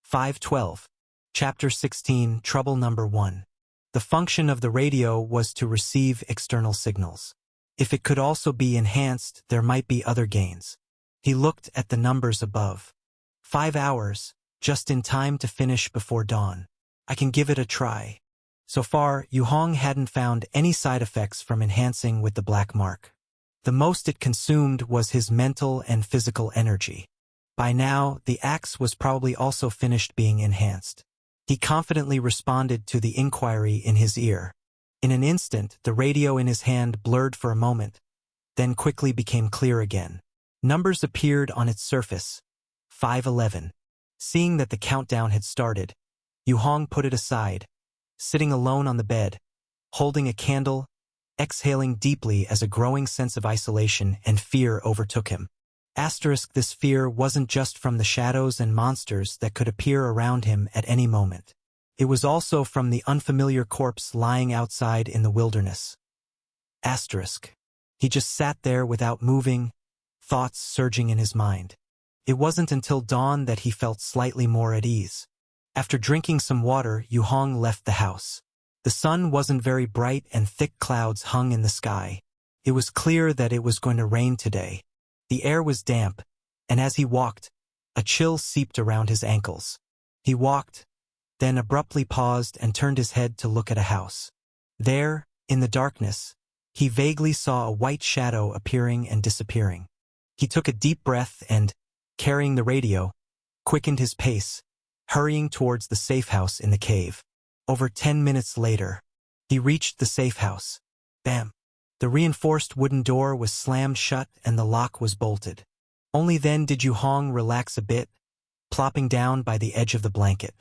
512. Chapter 16, Trouble Number 1. The function of the radio was to receive external signals. If it could also be enhanced, there might be other gains. He looked at the numbers above. 5 hours, just in time to finish before dawn. I can give it a try. So far, Yu Hong hadn't found any side effects from enhancing with the black mark. The most it consumed was his mental and physical energy. By now, the axe was probably also finished being enhanced. He confidently responded to the inquiry in his ear. In an instant, the radio in his hand blurred for a moment, then quickly became clear again. Numbers appeared on its surface. 511. Seeing that the countdown had started, Yu Hong put it aside, sitting alone on the bed, holding a candle, exhaling deeply as a growing sense of isolation and fear overtook him. Asterisk. This fear wasn't just from the shadows and monsters that could appear around him at any moment. It was also from the unfamiliar corpse lying outside in the wilderness. Asterisk. He just sat there without moving, thoughts surging in his mind. It wasn't until dawn that he felt slightly more at ease. After drinking some water, Yu Hong left the house. The sun wasn't very bright and thick clouds hung in the sky. It was clear that it was going to rain today. The air was damp, and as he walked, a chill seeped around his ankles. He walked, then abruptly paused and turned his head to look at a house. There, in the darkness, he vaguely saw a white shadow appearing and disappearing. He took a deep breath and, carrying the radio, quickened his pace, hurrying towards the safe house in the cave. Over 10 minutes later, he reached the safe house. Bam! The reinforced wooden door was slammed shut and the lock was bolted. Only then did Yu Hong relax a bit, plopping down by the edge of the blanket.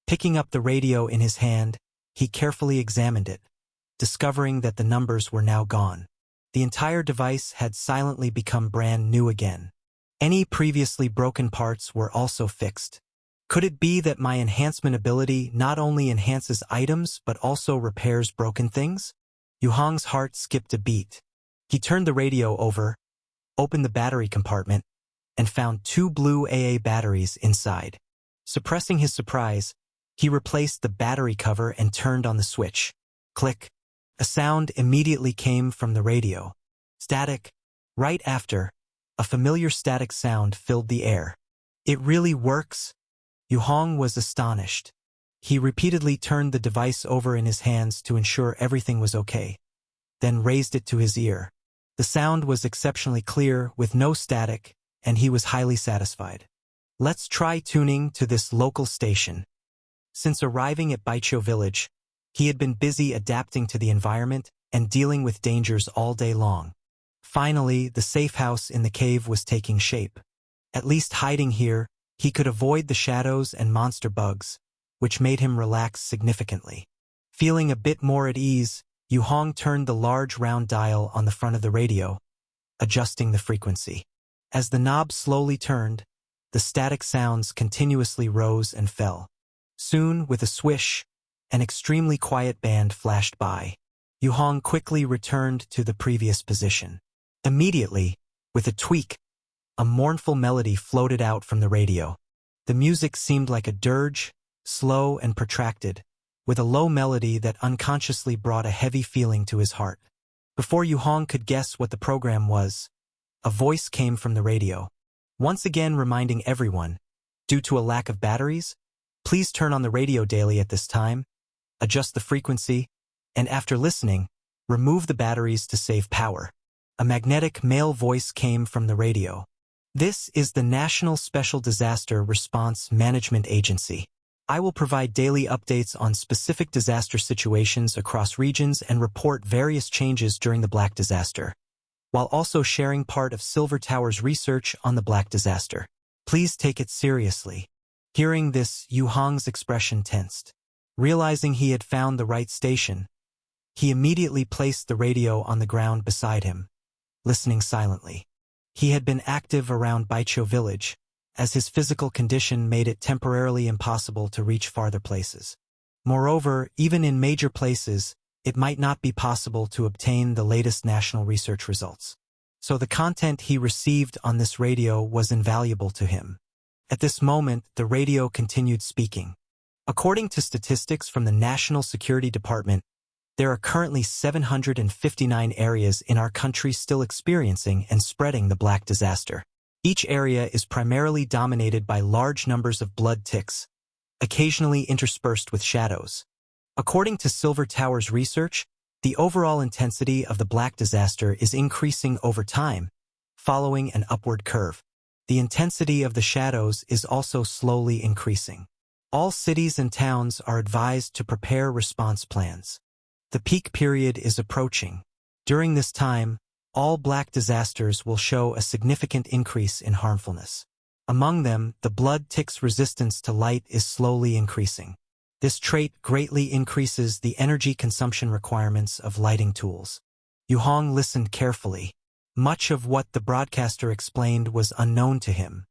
Picking up the radio in his hand, he carefully examined it, discovering that the numbers were now gone. The entire device had silently become brand new again. Any previously broken parts were also fixed. Could it be that my enhancement ability not only enhances items but also repairs broken things? Yu Hong's heart skipped a beat. He turned the radio over, opened the battery compartment, and found 2 blue AA batteries inside. Suppressing his surprise, he replaced the battery cover and turned on the switch. Click. A sound immediately came from the radio. Static. Right after, a familiar static sound filled the air. It really works? Yu Hong was astonished. He repeatedly turned the device over in his hands to ensure everything was okay, then raised it to his ear. The sound was exceptionally clear, with no static, and he was highly satisfied. Let's try tuning to this local station. Since arriving at Baiqiu village, he had been busy adapting to the environment and dealing with dangers all day long. Finally, the safe house in the cave was taking shape. At least hiding here, he could avoid the shadows and monster bugs, which made him relax significantly. Feeling a bit more at ease, Yu Hong turned the large round dial on the front of the radio, adjusting the frequency. As the knob slowly turned, the static sounds continuously rose and fell. Soon, with a swish, an extremely quiet band flashed by. Yu Hong quickly returned to the previous position. Immediately, with a tweak, a mournful melody floated out from the radio. The music seemed like a dirge, slow and protracted, with a low melody that unconsciously brought a heavy feeling to his heart. Before Yu Hong could guess what the program was, a voice came from the radio, once again reminding everyone, due to a lack of batteries, please turn on the radio daily at this time, adjust the frequency, and after listening, remove the batteries to save power. A magnetic male voice came from the radio. This is the National Special Disaster Response Management Agency. I will provide daily updates on specific disaster situations across regions and report various changes during the Black Disaster, while also sharing part of Silver Tower's research on the Black Disaster. Please take it seriously. Hearing this, Yu Hong's expression tensed. Realizing he had found the right station, he immediately placed the radio on the ground beside him, listening silently. He had been active around Baiqiu village, as his physical condition made it temporarily impossible to reach farther places. Moreover, even in major places, it might not be possible to obtain the latest national research results. So the content he received on this radio was invaluable to him. At this moment, the radio continued speaking. According to statistics from the National Security Department, there are currently 759 areas in our country still experiencing and spreading the Black Disaster. Each area is primarily dominated by large numbers of blood ticks, occasionally interspersed with shadows. According to Silver Tower's research, the overall intensity of the Black Disaster is increasing over time, following an upward curve. The intensity of the shadows is also slowly increasing. All cities and towns are advised to prepare response plans. The peak period is approaching. During this time, all Black disasters will show a significant increase in harmfulness. Among them, the blood tick's resistance to light is slowly increasing. This trait greatly increases the energy consumption requirements of lighting tools. Yu Hong listened carefully. Much of what the broadcaster explained was unknown to him,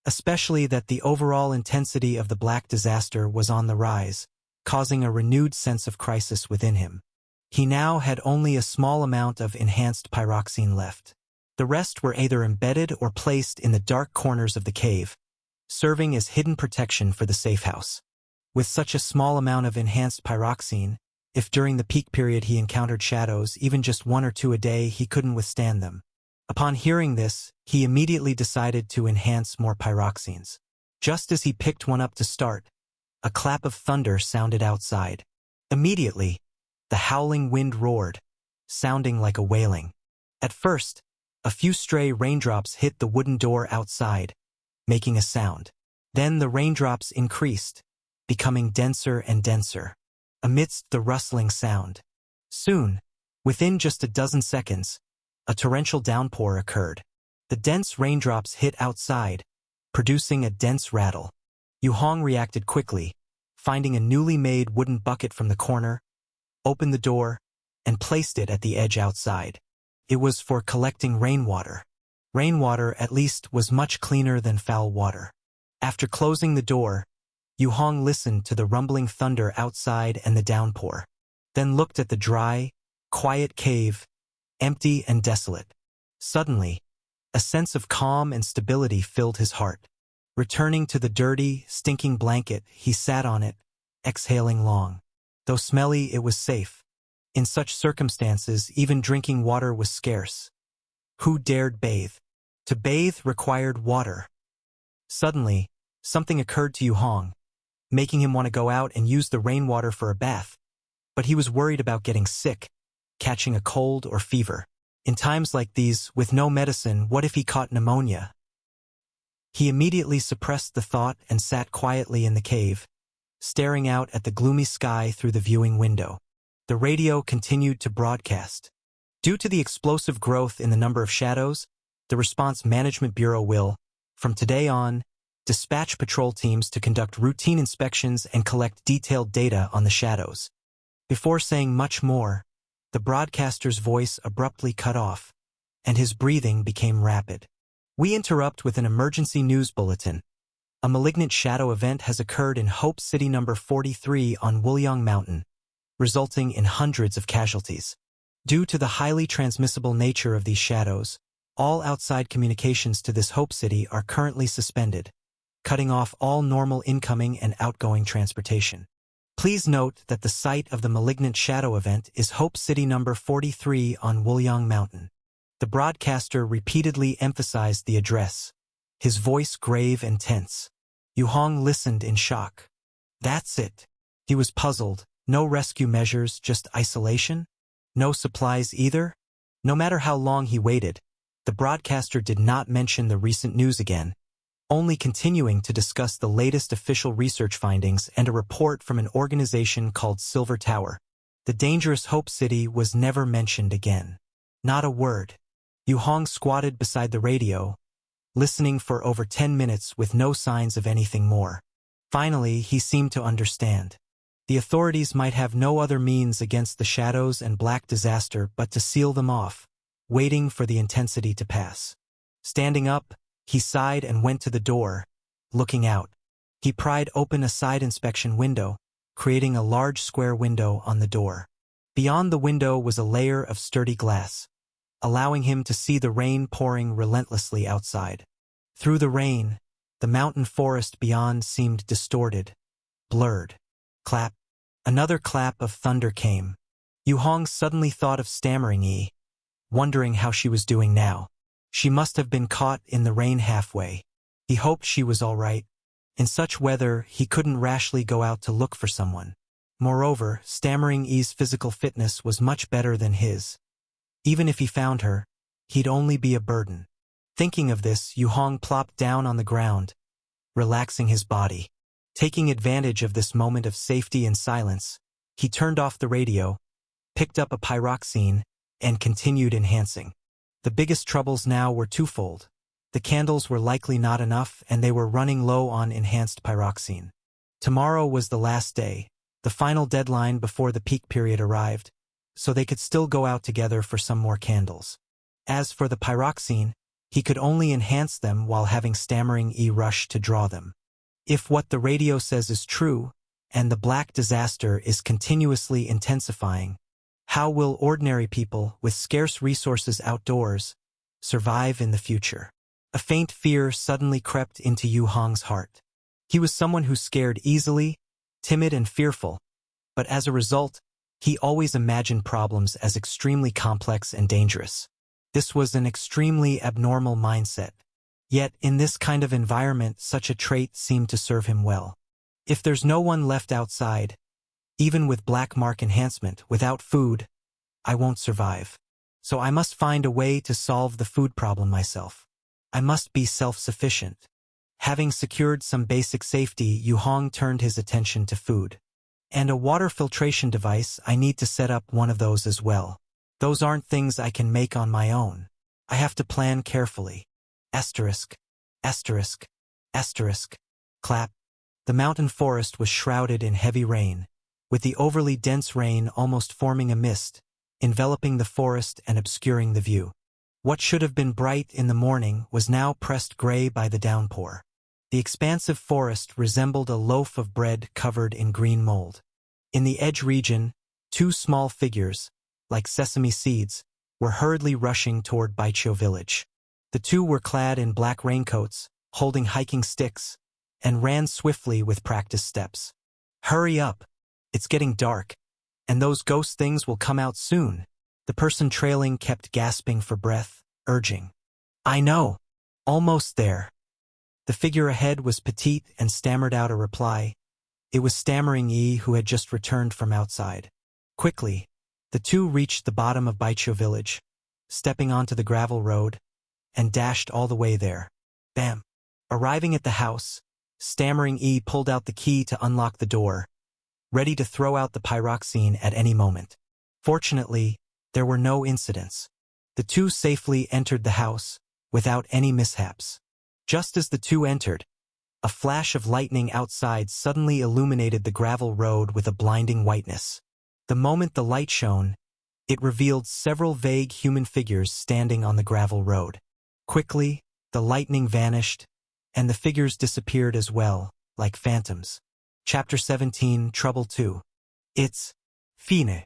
especially that the overall intensity of the Black Disaster was on the rise, causing a renewed sense of crisis within him. He now had only a small amount of enhanced pyroxene left. The rest were either embedded or placed in the dark corners of the cave, serving as hidden protection for the safe house. With such a small amount of enhanced pyroxene, if during the peak period he encountered shadows, even just 1 or 2 a day, he couldn't withstand them. Upon hearing this, he immediately decided to enhance more pyroxenes. Just as he picked one up to start, a clap of thunder sounded outside. Immediately, the howling wind roared, sounding like a wailing. At first, a few stray raindrops hit the wooden door outside, making a sound. Then the raindrops increased, becoming denser and denser. amidst the rustling sound. Soon, within just a dozen seconds, a torrential downpour occurred. The dense raindrops hit outside, producing a dense rattle. Yu Hong reacted quickly, finding a newly made wooden bucket from the corner, opened the door, and placed it at the edge outside. It was for collecting rainwater. Rainwater, at least, was much cleaner than foul water. After closing the door, Yu Hong listened to the rumbling thunder outside and the downpour, then looked at the dry, quiet cave, empty and desolate. Suddenly, a sense of calm and stability filled his heart. Returning to the dirty, stinking blanket, he sat on it, exhaling long. Though smelly, it was safe. In such circumstances, even drinking water was scarce. Who dared bathe? To bathe required water. Suddenly, something occurred to Yu Hong, making him want to go out and use the rainwater for a bath. But he was worried about getting sick, catching a cold or fever. In times like these, with no medicine, what if he caught pneumonia? He immediately suppressed the thought and sat quietly in the cave, staring out at the gloomy sky through the viewing window. The radio continued to broadcast. Due to the explosive growth in the number of shadows, the Response Management Bureau will, from today on, dispatch patrol teams to conduct routine inspections and collect detailed data on the shadows. Before saying much more, the broadcaster's voice abruptly cut off, and his breathing became rapid. We interrupt with an emergency news bulletin. A malignant shadow event has occurred in Hope City number 43 on Wuliang Mountain, resulting in hundreds of casualties. Due to the highly transmissible nature of these shadows, all outside communications to this Hope City are currently suspended, cutting off all normal incoming and outgoing transportation. Please note that the site of the malignant shadow event is Hope City number 43 on Wuliang Mountain. The broadcaster repeatedly emphasized the address, his voice grave and tense. Yu Hong listened in shock. That's it. He was puzzled. No rescue measures, just isolation? No supplies either? No matter how long he waited, the broadcaster did not mention the recent news again, only continuing to discuss the latest official research findings and a report from an organization called Silver Tower. The dangerous Hope City was never mentioned again. Not a word. Yu Hong squatted beside the radio, listening for over 10 minutes with no signs of anything more. Finally, he seemed to understand. The authorities might have no other means against the shadows and black disaster but to seal them off, waiting for the intensity to pass. Standing up, he sighed and went to the door, looking out. He pried open a side inspection window, creating a large square window on the door. Beyond the window was a layer of sturdy glass, allowing him to see the rain pouring relentlessly outside. Through the rain, the mountain forest beyond seemed distorted, blurred. Clap. Another clap of thunder came. Yu Hong suddenly thought of stammering Yi, wondering how she was doing now. She must have been caught in the rain halfway. He hoped she was all right. In such weather, he couldn't rashly go out to look for someone. Moreover, stammering Yi's physical fitness was much better than his. Even if he found her, he'd only be a burden. Thinking of this, Yu Hong plopped down on the ground, relaxing his body. Taking advantage of this moment of safety and silence, he turned off the radio, picked up a pyroxene, and continued enhancing. The biggest troubles now were twofold. The candles were likely not enough, and they were running low on enhanced pyroxene. Tomorrow was the last day, the final deadline before the peak period arrived, so they could still go out together for some more candles. As for the pyroxene, he could only enhance them while having stammering Yi rush to draw them. If what the radio says is true, and the black disaster is continuously intensifying, how will ordinary people with scarce resources outdoors survive in the future? A faint fear suddenly crept into Yu Hong's heart. He was someone who scared easily, timid and fearful, but as a result, he always imagined problems as extremely complex and dangerous. This was an extremely abnormal mindset. Yet, in this kind of environment, such a trait seemed to serve him well. If there's no one left outside, even with black mark enhancement, without food, I won't survive. So I must find a way to solve the food problem myself. I must be self-sufficient. Having secured some basic safety, Yu Hong turned his attention to food. And a water filtration device, I need to set up one of those as well. Those aren't things I can make on my own. I have to plan carefully. Asterisk, asterisk, asterisk, clap. The mountain forest was shrouded in heavy rain, with the overly dense rain almost forming a mist, enveloping the forest and obscuring the view. What should have been bright in the morning was now pressed gray by the downpour. The expansive forest resembled a loaf of bread covered in green mold. In the edge region, two small figures, like sesame seeds, were hurriedly rushing toward Baichio village. The two were clad in black raincoats, holding hiking sticks, and ran swiftly with practiced steps. Hurry up! It's getting dark, and those ghost things will come out soon. The person trailing kept gasping for breath, urging. I know. Almost there. The figure ahead was petite and stammered out a reply. It was Stammering Yi who had just returned from outside. Quickly, the two reached the bottom of Baichio village, stepping onto the gravel road, and dashed all the way there. Bam! Arriving at the house, Stammering Yi pulled out the key to unlock the door, ready to throw out the pyroxene at any moment. Fortunately, there were no incidents. The two safely entered the house, without any mishaps. Just as the two entered, a flash of lightning outside suddenly illuminated the gravel road with a blinding whiteness. The moment the light shone, it revealed several vague human figures standing on the gravel road. Quickly, the lightning vanished, and the figures disappeared as well, like phantoms. Chapter 17, Trouble 2. It's fine.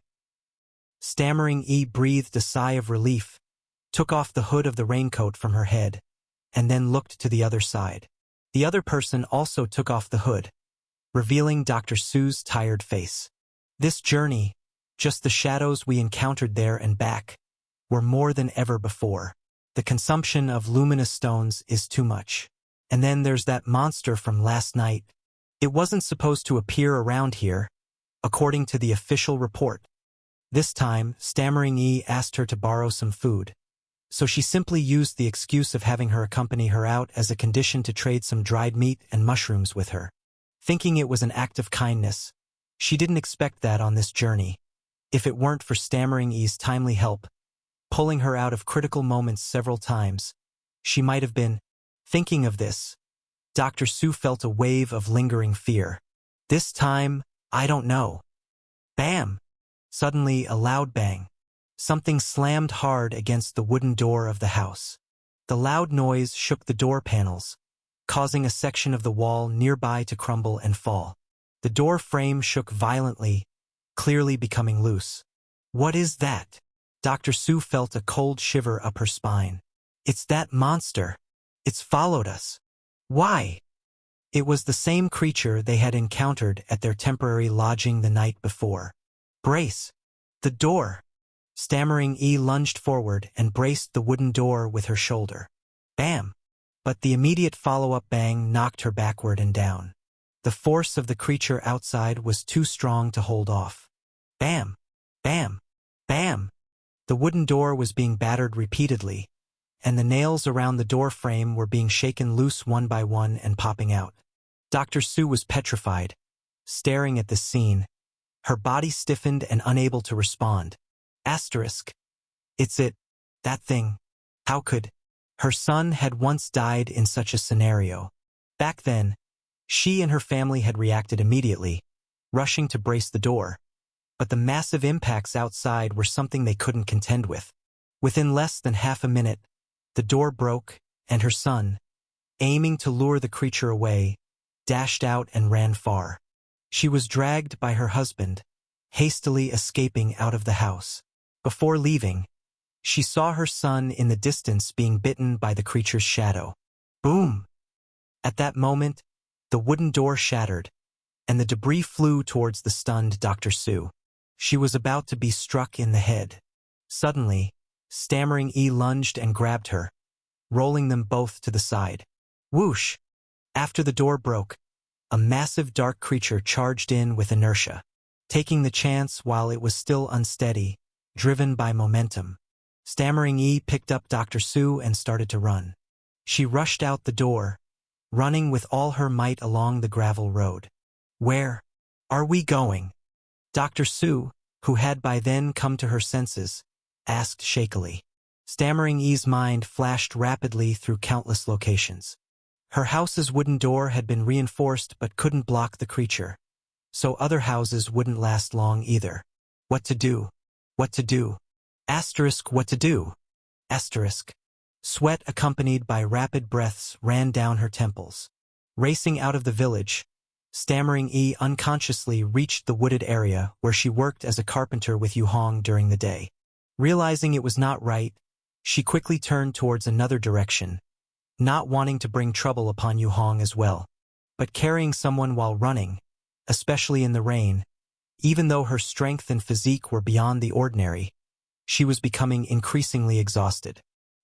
Stammering Yi breathed a sigh of relief, took off the hood of the raincoat from her head, and then looked to the other side. The other person also took off the hood, revealing Dr. Su's tired face. This journey, just the shadows we encountered there and back, were more than ever before. The consumption of luminous stones is too much. And then there's that monster from last night. It wasn't supposed to appear around here, according to the official report. This time, Stammering Yi asked her to borrow some food, so she simply used the excuse of having her accompany her out as a condition to trade some dried meat and mushrooms with her. Thinking it was an act of kindness, she didn't expect that on this journey. If it weren't for Stammering Yi's timely help, pulling her out of critical moments several times, she might have been. Thinking of this, Dr. Su felt a wave of lingering fear. This time, I don't know. Bam! Suddenly, a loud bang. Something slammed hard against the wooden door of the house. The loud noise shook the door panels, causing a section of the wall nearby to crumble and fall. The door frame shook violently, clearly becoming loose. What is that? Dr. Su felt a cold shiver up her spine. It's that monster. It's followed us. Why? It was the same creature they had encountered at their temporary lodging the night before. Brace! The door! Stammering Yi lunged forward and braced the wooden door with her shoulder. Bam! But the immediate follow-up bang knocked her backward and down. The force of the creature outside was too strong to hold off. Bam! Bam! Bam! The wooden door was being battered repeatedly, and the nails around the door frame were being shaken loose one by one and popping out. Dr. Su was petrified, staring at this scene, her body stiffened and unable to respond. Asterisk. It's it. That thing. How could? Her son had once died in such a scenario. Back then, she and her family had reacted immediately, rushing to brace the door. But the massive impacts outside were something they couldn't contend with. Within less than half a minute, the door broke, and her son, aiming to lure the creature away, dashed out and ran far. She was dragged by her husband, hastily escaping out of the house. Before leaving, she saw her son in the distance being bitten by the creature's shadow. Boom! At that moment, the wooden door shattered, and the debris flew towards the stunned Dr. Su. She was about to be struck in the head. Suddenly, Stammering Yi lunged and grabbed her, rolling them both to the side. Whoosh! After the door broke, a massive dark creature charged in with inertia, taking the chance while it was still unsteady, driven by momentum. Stammering Yi picked up Dr. Su and started to run. She rushed out the door, running with all her might along the gravel road. Where? Are we going? Dr. Su, who had by then come to her senses, asked shakily. Stammering Yi's mind flashed rapidly through countless locations. Her house's wooden door had been reinforced but couldn't block the creature. So other houses wouldn't last long either. What to do? What to do? Asterisk what to do? Asterisk. Sweat accompanied by rapid breaths ran down her temples. Racing out of the village, Stammering Yi unconsciously reached the wooded area where she worked as a carpenter with Yu Hong during the day. Realizing it was not right, she quickly turned towards another direction, not wanting to bring trouble upon Yu Hong as well. But carrying someone while running, especially in the rain, even though her strength and physique were beyond the ordinary, she was becoming increasingly exhausted.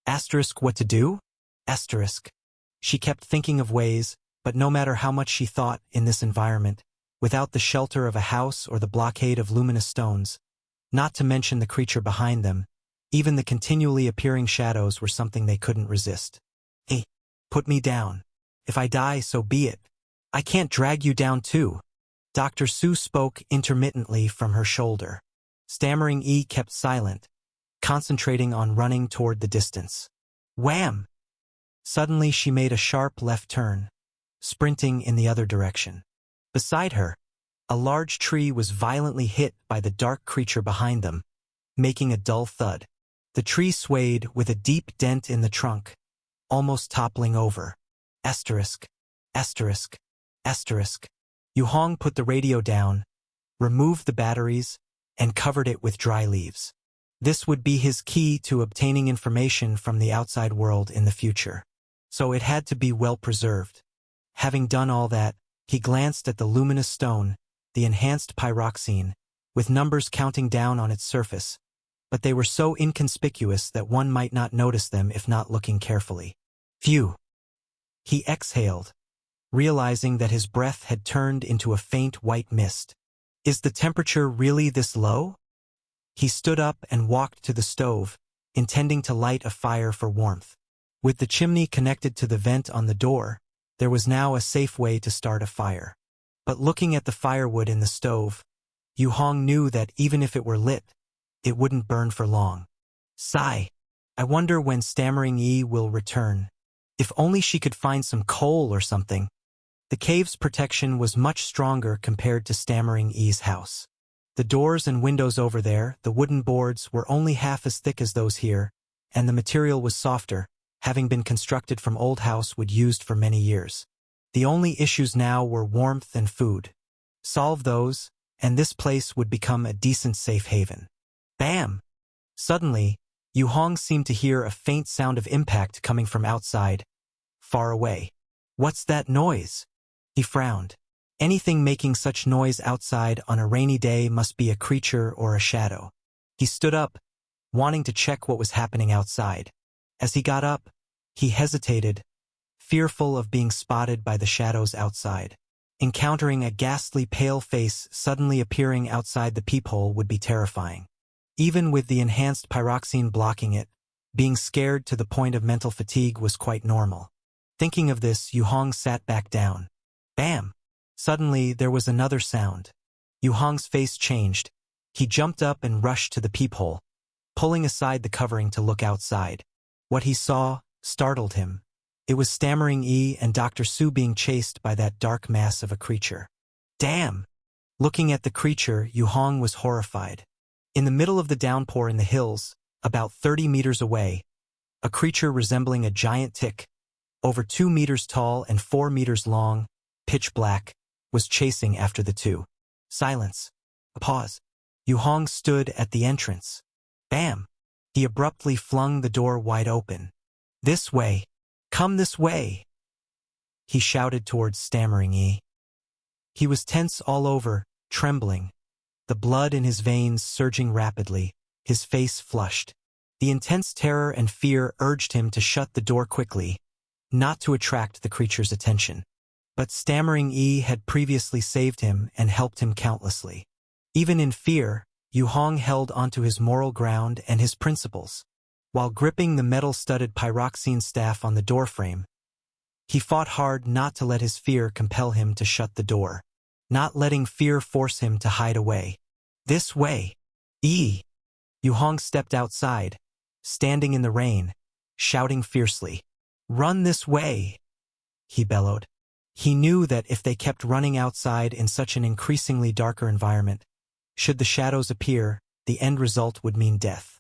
Asterisk what to do? Asterisk. She kept thinking of ways, but no matter how much she thought in this environment, without the shelter of a house or the blockade of luminous stones, not to mention the creature behind them, even the continually appearing shadows were something they couldn't resist. Hey, put me down. If I die, so be it. I can't drag you down too. Dr. Su spoke intermittently from her shoulder. Stammering Yi kept silent, concentrating on running toward the distance. Wham! Suddenly she made a sharp left turn, sprinting in the other direction. Beside her, a large tree was violently hit by the dark creature behind them, making a dull thud. The tree swayed with a deep dent in the trunk, almost toppling over. Asterisk. Asterisk. Asterisk. Yu Hong put the radio down, removed the batteries, and covered it with dry leaves. This would be his key to obtaining information from the outside world in the future. So it had to be well preserved. Having done all that, he glanced at the luminous stone, the enhanced pyroxene, with numbers counting down on its surface, but they were so inconspicuous that one might not notice them if not looking carefully. Phew! He exhaled, realizing that his breath had turned into a faint white mist. Is the temperature really this low? He stood up and walked to the stove, intending to light a fire for warmth. With the chimney connected to the vent on the door, there was now a safe way to start a fire. But looking at the firewood in the stove, Yu Hong knew that even if it were lit, it wouldn't burn for long. Sigh. I wonder when Stammering Yi will return. If only she could find some coal or something. The cave's protection was much stronger compared to Stammering Yi's house. The doors and windows over there, the wooden boards, were only half as thick as those here, and the material was softer, having been constructed from old house wood used for many years. The only issues now were warmth and food. Solve those, and this place would become a decent safe haven. Bam! Suddenly, Yu Hong seemed to hear a faint sound of impact coming from outside, far away. What's that noise? He frowned. Anything making such noise outside on a rainy day must be a creature or a shadow. He stood up, wanting to check what was happening outside. As he got up, he hesitated, fearful of being spotted by the shadows outside. Encountering a ghastly pale face suddenly appearing outside the peephole would be terrifying. Even with the enhanced pyroxene blocking it, being scared to the point of mental fatigue was quite normal. Thinking of this, Yu Hong sat back down. Bam! Suddenly, there was another sound. Yu Hong's face changed. He jumped up and rushed to the peephole, pulling aside the covering to look outside. What he saw startled him. It was Stammering Yi and Dr. Su being chased by that dark mass of a creature. Damn! Looking at the creature, Yu Hong was horrified. In the middle of the downpour in the hills, about 30 meters away, a creature resembling a giant tick, over 2 meters tall and 4 meters long, pitch black, was chasing after the two. Silence. A pause. Yu Hong stood at the entrance. Bam! He abruptly flung the door wide open. This way! Come this way! He shouted towards Stammering Yi. He was tense all over, trembling, the blood in his veins surging rapidly, his face flushed. The intense terror and fear urged him to shut the door quickly, not to attract the creature's attention. But Stammering Yi had previously saved him and helped him countlessly. Even in fear, Yu Hong held onto his moral ground and his principles. While gripping the metal-studded pyroxene staff on the doorframe, he fought hard not to let his fear compel him to shut the door. not letting fear force him to hide away. This way. Yu Hong stepped outside, standing in the rain, shouting fiercely. Run this way, he bellowed. He knew that if they kept running outside in such an increasingly darker environment, should the shadows appear, the end result would mean death.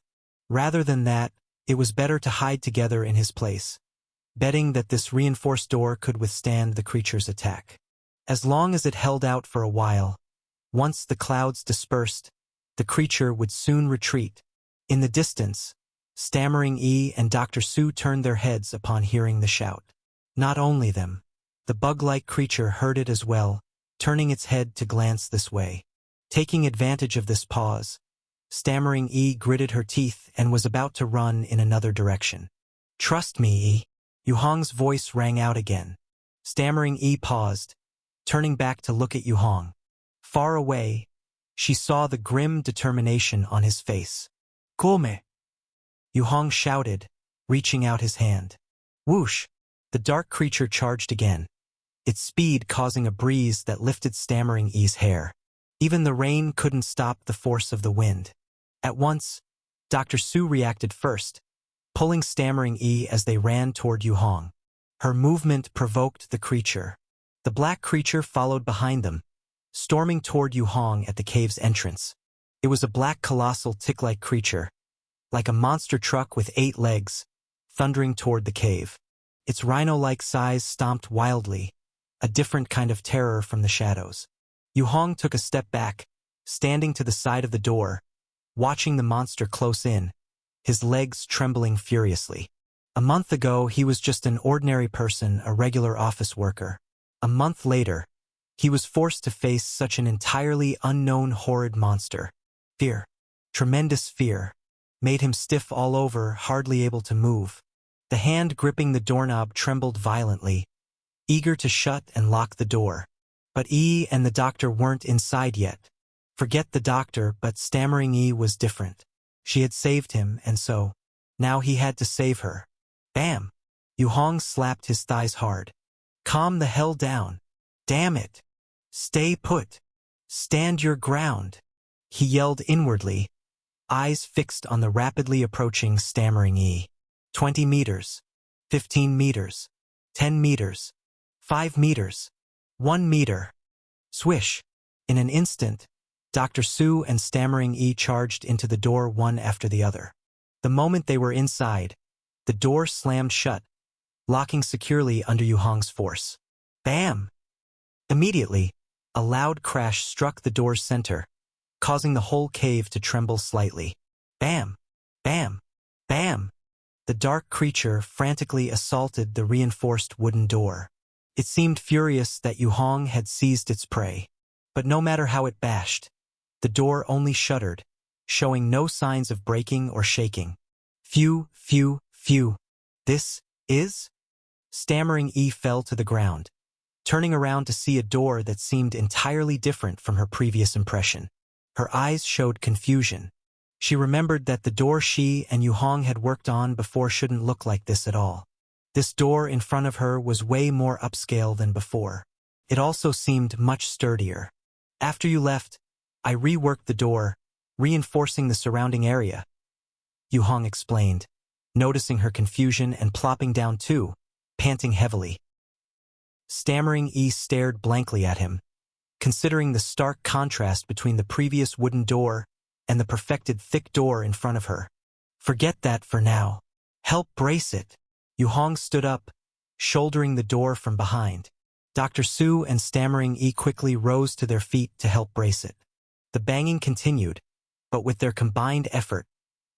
Rather than that, it was better to hide together in his place, betting that this reinforced door could withstand the creature's attack. As long as it held out for a while, once the clouds dispersed, the creature would soon retreat. In the distance, Stammering Yi and Dr. Su turned their heads upon hearing the shout. Not only them. The bug-like creature heard it as well, turning its head to glance this way. Taking advantage of this pause, Stammering Yi gritted her teeth and was about to run in another direction. Trust me, Yi. Yu Hong's voice rang out again. Stammering Yi paused, turning back to look at Yu Hong. Far away, she saw the grim determination on his face. Come! Yu Hong shouted, reaching out his hand. Whoosh! The dark creature charged again, its speed causing a breeze that lifted Stammering Yi's hair. Even the rain couldn't stop the force of the wind. At once, Dr. Su reacted first, pulling Stammering Yi as they ran toward Yu Hong. Her movement provoked the creature. The black creature followed behind them, storming toward Yu Hong at the cave's entrance. It was a black colossal tick-like creature, like a monster truck with 8 legs, thundering toward the cave. Its rhino-like size stomped wildly, a different kind of terror from the shadows. Yu Hong took a step back, standing to the side of the door, watching the monster close in, his legs trembling furiously. A month ago, he was just an ordinary person, a regular office worker. A month later, he was forced to face such an entirely unknown horrid monster. Fear, tremendous fear, made him stiff all over, hardly able to move. The hand gripping the doorknob trembled violently, eager to shut and lock the door. But Yi and the doctor weren't inside yet. Forget the doctor, but Stammering Yi was different. She had saved him, and so, now he had to save her. Bam! Yu Hong slapped his thighs hard. Calm the hell down. Damn it. Stay put. Stand your ground. He yelled inwardly, eyes fixed on the rapidly approaching Stammering Yi. 20 meters. 15 meters. 10 meters. 5 meters. 1 meter. Swish. In an instant, Dr. Su and Stammering Yi charged into the door one after the other. The moment they were inside, the door slammed shut, locking securely under Yu Hong's force. Bam! Immediately, a loud crash struck the door's center, causing the whole cave to tremble slightly. Bam! Bam! Bam! The dark creature frantically assaulted the reinforced wooden door. It seemed furious that Yu Hong had seized its prey. But no matter how it bashed, the door only shuddered, showing no signs of breaking or shaking. Phew, phew, phew. This is? Stammering Yi fell to the ground, turning around to see a door that seemed entirely different from her previous impression. Her eyes showed confusion. She remembered that the door she and Yu Hong had worked on before shouldn't look like this at all. This door in front of her was way more upscale than before. It also seemed much sturdier. After you left, I reworked the door, reinforcing the surrounding area, Yu Hong explained, noticing her confusion and plopping down too, panting heavily. Stammering Yi stared blankly at him, considering the stark contrast between the previous wooden door and the perfected thick door in front of her. Forget that for now. Help brace it. Yu Hong stood up, shouldering the door from behind. Dr. Su and Stammering Yi quickly rose to their feet to help brace it. The banging continued, but with their combined effort,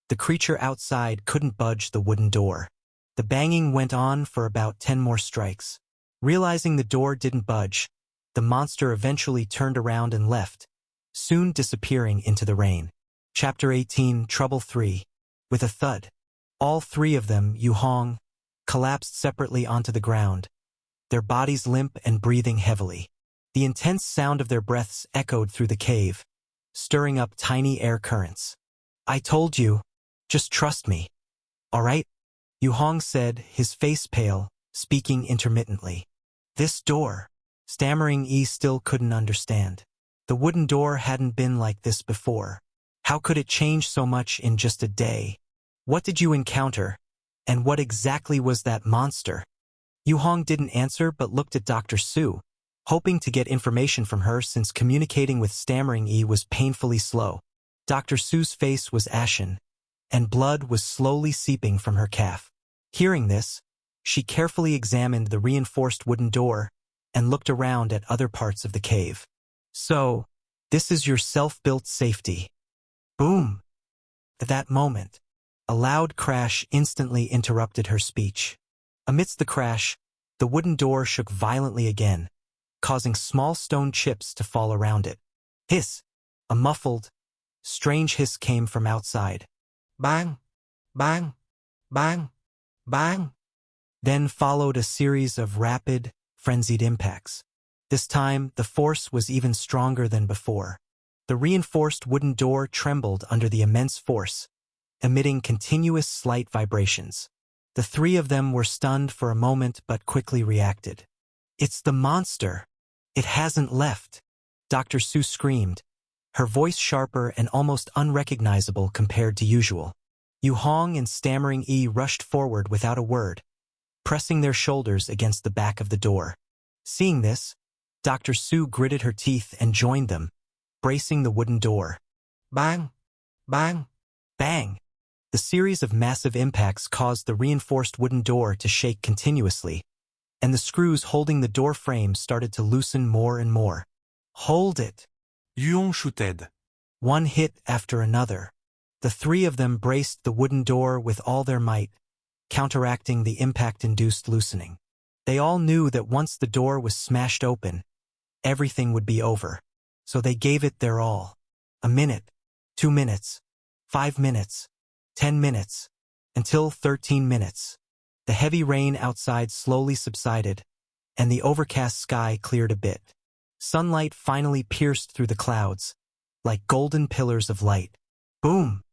the creature outside couldn't budge the wooden door. The banging went on for about 10 more strikes. Realizing the door didn't budge, the monster eventually turned around and left, soon disappearing into the rain. Chapter 18, Trouble 3. With a thud, all 3 of them, Yu Hong, collapsed separately onto the ground, their bodies limp and breathing heavily. The intense sound of their breaths echoed through the cave, stirring up tiny air currents. I told you, just trust me. All right? Yu Hong said, his face pale, speaking intermittently. This door, Stammering E still couldn't understand. The wooden door hadn't been like this before. How could it change so much in just a day? What did you encounter? And what exactly was that monster? Yu Hong didn't answer but looked at Dr. Su, hoping to get information from her since communicating with Stammering E was painfully slow. Dr. Su's face was ashen, and blood was slowly seeping from her calf. Hearing this, she carefully examined the reinforced wooden door and looked around at other parts of the cave. So, this is your self-built safety. Boom! At that moment, a loud crash instantly interrupted her speech. Amidst the crash, the wooden door shook violently again, causing small stone chips to fall around it. Hiss! A muffled, strange hiss came from outside. Bang! Bang! Bang! Bang! Then followed a series of rapid, frenzied impacts. This time, the force was even stronger than before. The reinforced wooden door trembled under the immense force, emitting continuous slight vibrations. The three of them were stunned for a moment but quickly reacted. It's the monster! It hasn't left! Dr. Su screamed, her voice sharper and almost unrecognizable compared to usual. Yu Hong and Stammering E rushed forward without a word, pressing their shoulders against the back of the door. Seeing this, Dr. Su gritted her teeth and joined them, bracing the wooden door. Bang! Bang! Bang! The series of massive impacts caused the reinforced wooden door to shake continuously, and the screws holding the door frame started to loosen more and more. Hold it! Yu Hong shouted. One hit after another. The three of them braced the wooden door with all their might, counteracting the impact-induced loosening. They all knew that once the door was smashed open, everything would be over. So they gave it their all. A minute, 2 minutes, 5 minutes, 10 minutes, until 13 minutes. The heavy rain outside slowly subsided, and the overcast sky cleared a bit. Sunlight finally pierced through the clouds, like golden pillars of light. Boom!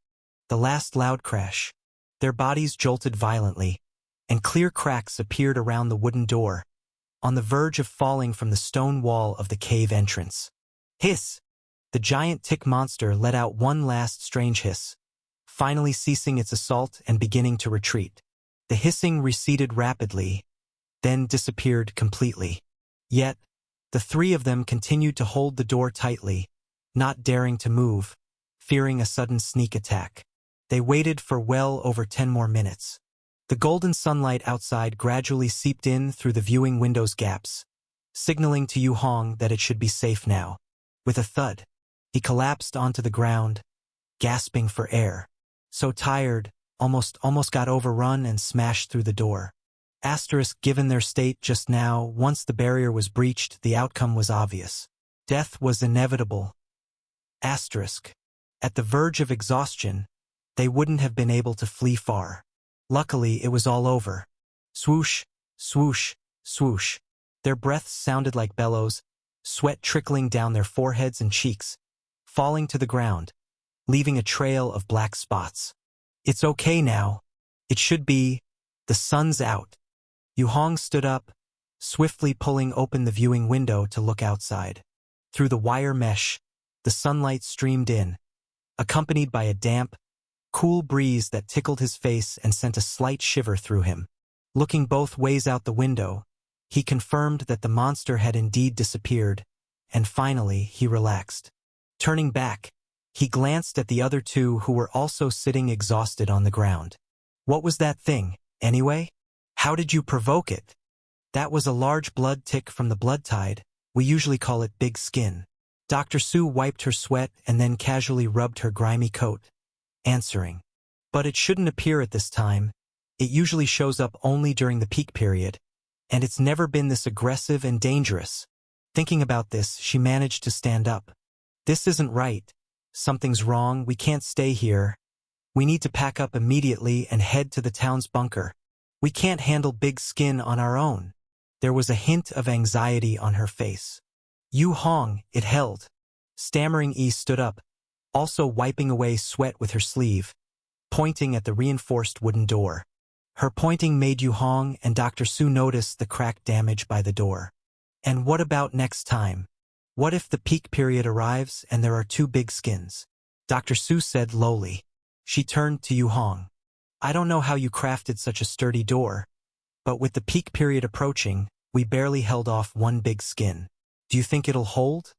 The last loud crash. Their bodies jolted violently, and clear cracks appeared around the wooden door, on the verge of falling from the stone wall of the cave entrance. Hiss! The giant tick monster let out one last strange hiss, finally ceasing its assault and beginning to retreat. The hissing receded rapidly, then disappeared completely. Yet, the three of them continued to hold the door tightly, not daring to move, fearing a sudden sneak attack. They waited for well over 10 more minutes. The golden sunlight outside gradually seeped in through the viewing window's gaps, signaling to Yu Hong that it should be safe now. With a thud, he collapsed onto the ground, gasping for air. So tired, almost got overrun and smashed through the door. Given their state just now, once the barrier was breached, the outcome was obvious. Death was inevitable. At the verge of exhaustion, they wouldn't have been able to flee far. Luckily, it was all over. Swoosh, swoosh, swoosh. Their breaths sounded like bellows, sweat trickling down their foreheads and cheeks, falling to the ground, leaving a trail of black spots. It's okay now. It should be. The sun's out. Yu Hong stood up, swiftly pulling open the viewing window to look outside. Through the wire mesh, the sunlight streamed in, accompanied by a damp, cool breeze that tickled his face and sent a slight shiver through him. Looking both ways out the window, he confirmed that the monster had indeed disappeared, and finally he relaxed. Turning back, he glanced at the other two who were also sitting exhausted on the ground. What was that thing, anyway? How did you provoke it? That was a large blood tick from the blood tide. We usually call it big skin. Dr. Su wiped her sweat and then casually rubbed her grimy coat, answering. But it shouldn't appear at this time. It usually shows up only during the peak period, and it's never been this aggressive and dangerous. Thinking about this, she managed to stand up. This isn't right. Something's wrong. We can't stay here. We need to pack up immediately and head to the town's bunker. We can't handle big skin on our own. There was a hint of anxiety on her face. Yu Hong, it held. Stammering E stood up, also wiping away sweat with her sleeve, pointing at the reinforced wooden door. Her pointing made Yu Hong and Dr. Su notice the crack damage by the door. And what about next time? What if the peak period arrives and there are two big skins? Dr. Su said lowly. She turned to Yu Hong. I don't know how you crafted such a sturdy door, but with the peak period approaching, we barely held off one big skin. Do you think it'll hold?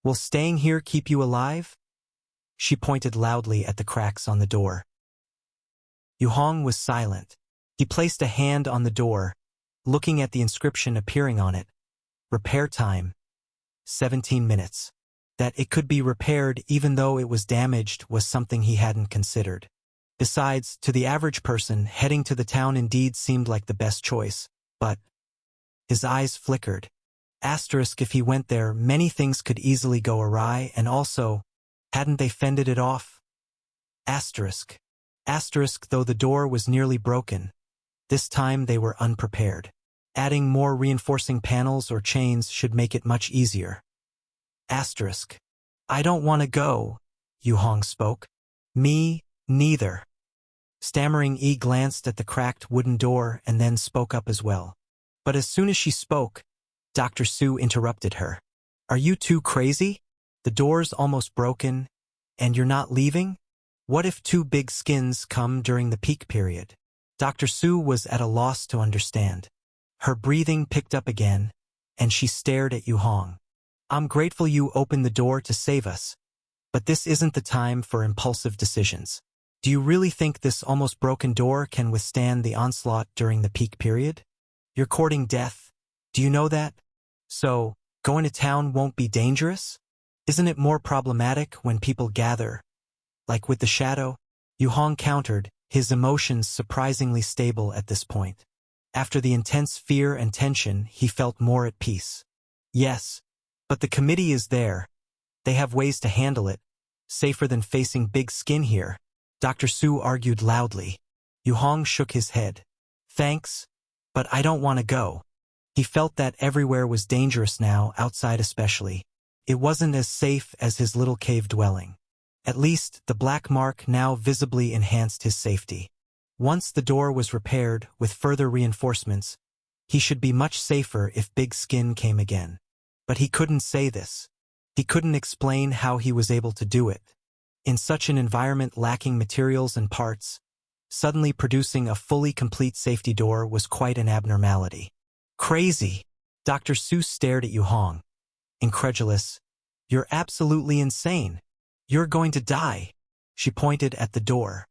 Will staying here keep you alive? She pointed loudly at the cracks on the door. Yu Hong was silent. He placed a hand on the door, looking at the inscription appearing on it. Repair time, 17 minutes. That it could be repaired even though it was damaged was something he hadn't considered. Besides, to the average person, heading to the town indeed seemed like the best choice, but his eyes flickered. Asterisk, if he went there, many things could easily go awry, and also, hadn't they fended it off? Asterisk. Asterisk, though the door was nearly broken. This time they were unprepared. Adding more reinforcing panels or chains should make it much easier. Asterisk. I don't want to go, Yu Hong spoke. Me, neither. Stammering Yi glanced at the cracked wooden door and then spoke up as well. But as soon as she spoke, Dr. Su interrupted her. Are you too crazy? The door's almost broken, and you're not leaving? What if two big skins come during the peak period? Dr. Su was at a loss to understand. Her breathing picked up again, and she stared at Yu Hong. I'm grateful you opened the door to save us, but this isn't the time for impulsive decisions. Do you really think this almost broken door can withstand the onslaught during the peak period? You're courting death. Do you know that? So, going to town won't be dangerous? Isn't it more problematic when people gather? Like with the shadow? Yu Hong countered, his emotions surprisingly stable at this point. After the intense fear and tension, he felt more at peace. Yes, but the committee is there. They have ways to handle it, safer than facing big skin here. Dr. Su argued loudly. Yu Hong shook his head. Thanks, but I don't want to go. He felt that everywhere was dangerous now, outside especially. It wasn't as safe as his little cave dwelling. At least, the black mark now visibly enhanced his safety. Once the door was repaired, with further reinforcements, he should be much safer if Big Skin came again. But he couldn't say this. He couldn't explain how he was able to do it. In such an environment lacking materials and parts, suddenly producing a fully complete safety door was quite an abnormality. Crazy! Dr. Seuss stared at Yu Hong. Incredulous. You're absolutely insane. You're going to die. She pointed at the door.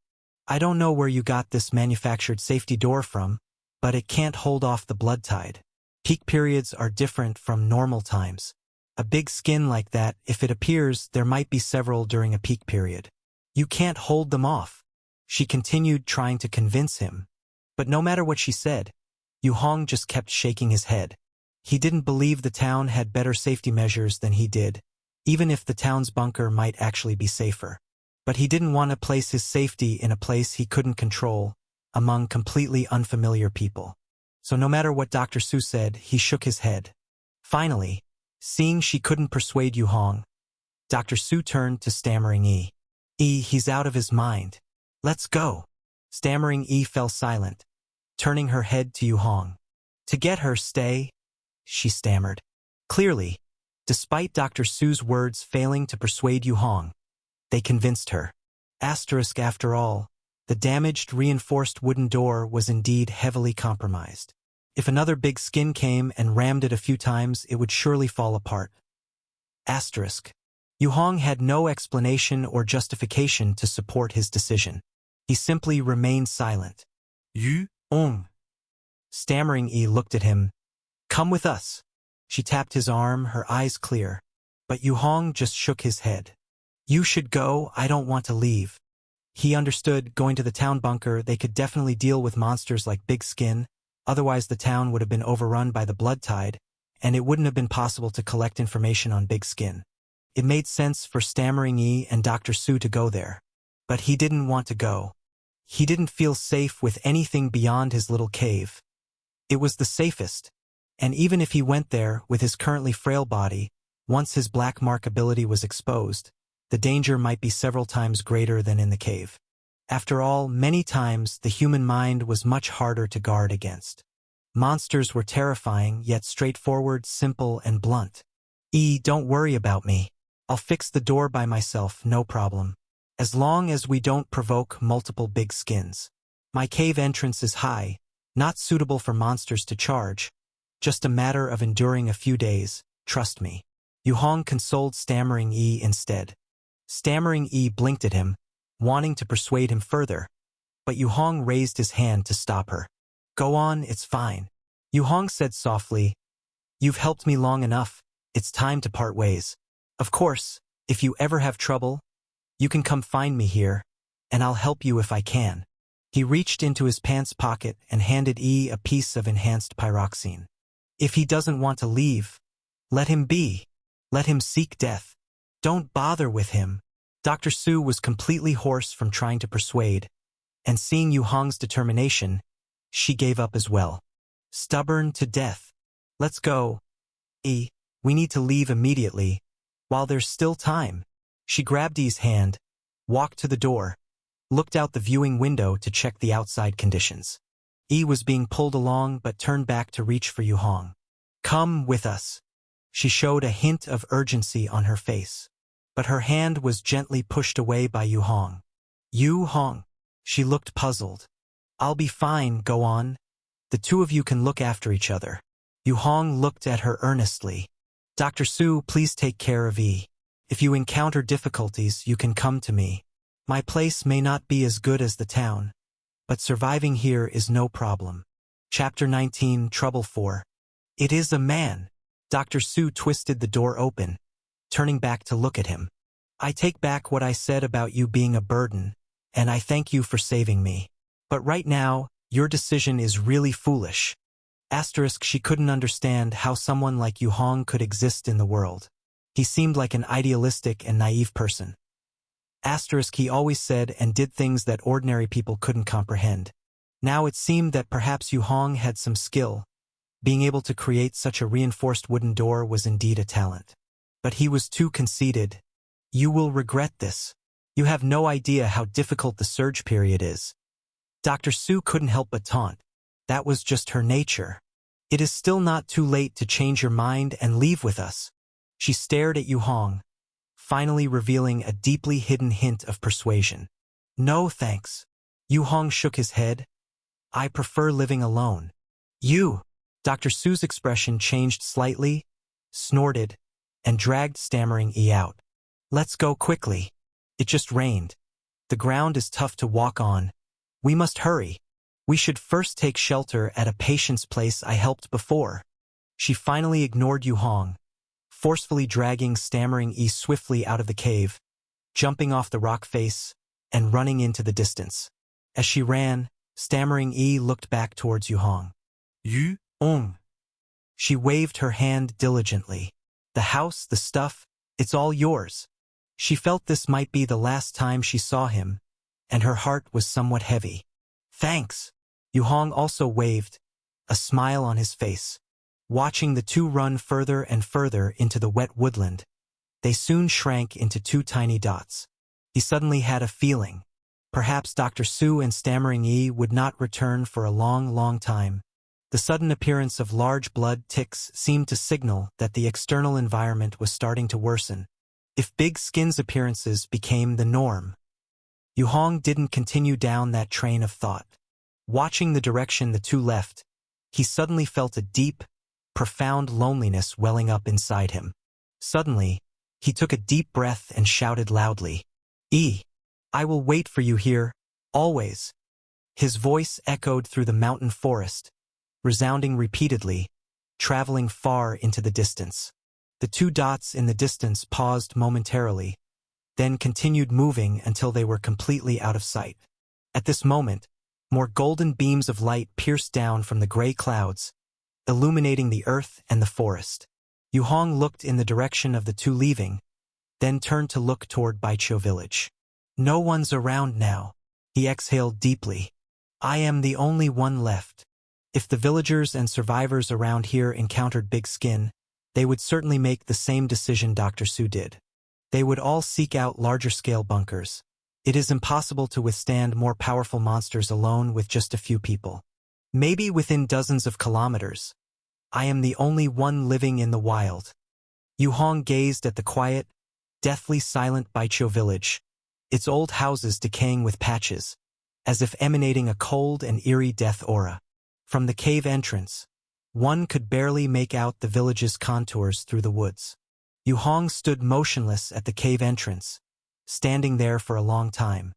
I don't know where you got this manufactured safety door from, but it can't hold off the blood tide. Peak periods are different from normal times. A big skin like that, if it appears, there might be several during a peak period. You can't hold them off. She continued trying to convince him. But no matter what she said, Yu Hong just kept shaking his head. He didn't believe the town had better safety measures than he did, even if the town's bunker might actually be safer. But he didn't want to place his safety in a place he couldn't control, among completely unfamiliar people. So no matter what Dr. Su said, he shook his head. Finally, seeing she couldn't persuade Yu Hong, Dr. Su turned to Stammering Yi. He's out of his mind. Let's go. Stammering Yi fell silent, turning her head to Yu Hong. To get her stay, she stammered. Clearly, despite Dr. Su's words failing to persuade Yu Hong, they convinced her. Asterisk, after all, the damaged, reinforced wooden door was indeed heavily compromised. If another big skin came and rammed it a few times, it would surely fall apart. Asterisk. Yu Hong had no explanation or justification to support his decision. He simply remained silent. Yu Hong. Stammering Yi looked at him. Come with us. She tapped his arm, her eyes clear. But Yu Hong just shook his head. You should go, I don't want to leave. He understood, going to the town bunker, they could definitely deal with monsters like Big Skin, otherwise the town would have been overrun by the blood tide, and it wouldn't have been possible to collect information on Big Skin. It made sense for Stammering Yi and Dr. Su to go there. But he didn't want to go. He didn't feel safe with anything beyond his little cave. It was the safest, and even if he went there with his currently frail body, once his black mark ability was exposed, the danger might be several times greater than in the cave. After all, many times the human mind was much harder to guard against. Monsters were terrifying, yet straightforward, simple, and blunt. Don't worry about me. I'll fix the door by myself, no problem. As long as we don't provoke multiple big skins. My cave entrance is high, not suitable for monsters to charge. Just a matter of enduring a few days, trust me. Yu Hong consoled Stammering instead. Stammering blinked at him, wanting to persuade him further. But Yu Hong raised his hand to stop her. Go on, it's fine. Yu Hong said softly, you've helped me long enough, it's time to part ways. Of course, if you ever have trouble, you can come find me here, and I'll help you if I can. He reached into his pants pocket and handed a piece of enhanced pyroxene. If he doesn't want to leave, let him be. Let him seek death. Don't bother with him. Dr. Su was completely hoarse from trying to persuade, and seeing Yu Hong's determination, she gave up as well. Stubborn to death. Let's go. We need to leave immediately, while there's still time. She grabbed Yi's hand, walked to the door, looked out the viewing window to check the outside conditions. Yi was being pulled along but turned back to reach for Yu Hong. Come with us. She showed a hint of urgency on her face, but her hand was gently pushed away by Yu Hong. Yu Hong. She looked puzzled. I'll be fine, go on. The two of you can look after each other. Yu Hong looked at her earnestly. Dr. Su, please take care of Yi. If you encounter difficulties, you can come to me. My place may not be as good as the town, but surviving here is no problem. Chapter 19, Trouble 4. It is a man. Dr. Su twisted the door open, turning back to look at him. I take back what I said about you being a burden, and I thank you for saving me. But right now, your decision is really foolish. She couldn't understand how someone like Yu Hong could exist in the world. He seemed like an idealistic and naive person. He always said and did things that ordinary people couldn't comprehend. Now it seemed that perhaps Yu Hong had some skill. Being able to create such a reinforced wooden door was indeed a talent. But he was too conceited. You will regret this. You have no idea how difficult the surge period is. Dr. Su couldn't help but taunt. That was just her nature. It is still not too late to change your mind and leave with us. She stared at Yu Hong, finally revealing a deeply hidden hint of persuasion. No thanks. Yu Hong shook his head. I prefer living alone. You. Dr. Su's expression changed slightly, snorted, and dragged Stammering out. Let's go quickly. It just rained. The ground is tough to walk on. We must hurry. We should first take shelter at a patient's place I helped before. She finally ignored Yu Hong, forcefully dragging Stammering swiftly out of the cave, jumping off the rock face, and running into the distance. As she ran, Stammering looked back towards Yu Hong. Yu Hong. She waved her hand diligently. The house, the stuff, it's all yours. She felt this might be the last time she saw him, and her heart was somewhat heavy. Thanks. Yu Hong also waved, a smile on his face. Watching the two run further and further into the wet woodland, they soon shrank into two tiny dots. He suddenly had a feeling. Perhaps Dr. Su and Stammering would not return for a long, long time. The sudden appearance of large blood ticks seemed to signal that the external environment was starting to worsen. If big skin's appearances became the norm. Yu Hong didn't continue down that train of thought. Watching the direction the two left, he suddenly felt a deep, profound loneliness welling up inside him. Suddenly, he took a deep breath and shouted loudly, I will wait for you here, always. His voice echoed through the mountain forest, resounding repeatedly, traveling far into the distance. The two dots in the distance paused momentarily, then continued moving until they were completely out of sight. At this moment, more golden beams of light pierced down from the gray clouds, illuminating the earth and the forest. Yu Hong looked in the direction of the two leaving, then turned to look toward Baiqiu village. No one's around now. He exhaled deeply. I am the only one left. If the villagers and survivors around here encountered Big Skin, they would certainly make the same decision Dr. Su did. They would all seek out larger-scale bunkers. It is impossible to withstand more powerful monsters alone with just a few people. Maybe within dozens of kilometers. I am the only one living in the wild. Yu Hong gazed at the quiet, deathly silent Baiqiu village, its old houses decaying with patches, as if emanating a cold and eerie death aura. From the cave entrance, one could barely make out the village's contours through the woods. Yu Hong stood motionless at the cave entrance, standing there for a long time.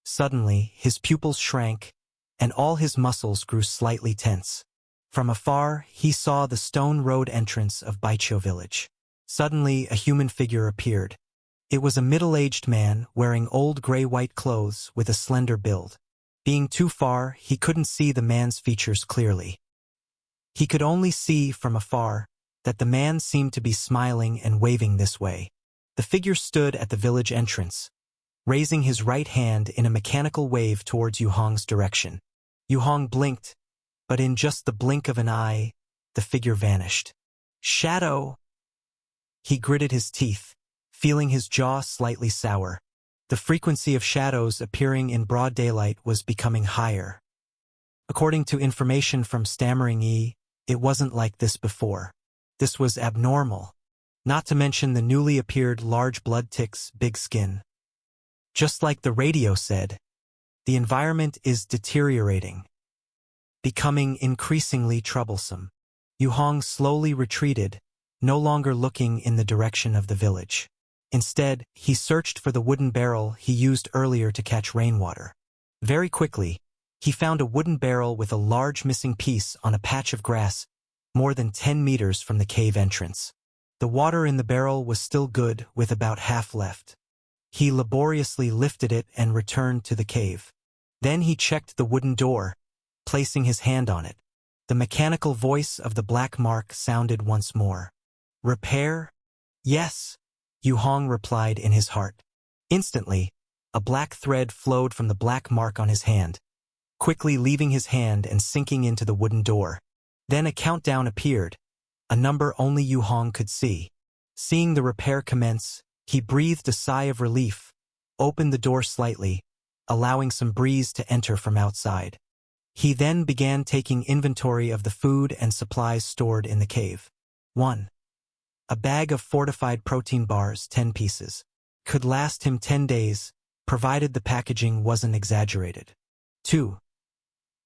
Suddenly, his pupils shrank, and all his muscles grew slightly tense. From afar, he saw the stone road entrance of Baiqiu village. Suddenly, a human figure appeared. It was a middle-aged man wearing old gray-white clothes with a slender build. Being too far, he couldn't see the man's features clearly. He could only see from afar that the man seemed to be smiling and waving this way. The figure stood at the village entrance, raising his right hand in a mechanical wave towards Yu Hong's direction. Yu Hong blinked, but in just the blink of an eye, the figure vanished. Shadow! He gritted his teeth, feeling his jaw slightly sour. The frequency of shadows appearing in broad daylight was becoming higher. According to information from Stammering Yi, it wasn't like this before. This was abnormal, not to mention the newly appeared large blood ticks, big skin. Just like the radio said, the environment is deteriorating, becoming increasingly troublesome. Yu Hong slowly retreated, no longer looking in the direction of the village. Instead, he searched for the wooden barrel he used earlier to catch rainwater. Very quickly, he found a wooden barrel with a large missing piece on a patch of grass, more than 10 meters from the cave entrance. The water in the barrel was still good, with about half left. He laboriously lifted it and returned to the cave. Then he checked the wooden door, placing his hand on it. The mechanical voice of the black mark sounded once more. Repair? Yes, Yu Hong replied in his heart. Instantly, a black thread flowed from the black mark on his hand, quickly leaving his hand and sinking into the wooden door. Then a countdown appeared, a number only Yu Hong could see. Seeing the repair commence, he breathed a sigh of relief, opened the door slightly, allowing some breeze to enter from outside. He then began taking inventory of the food and supplies stored in the cave. 1. A bag of fortified protein bars, 10 pieces. Could last him 10 days, provided the packaging wasn't exaggerated. 2.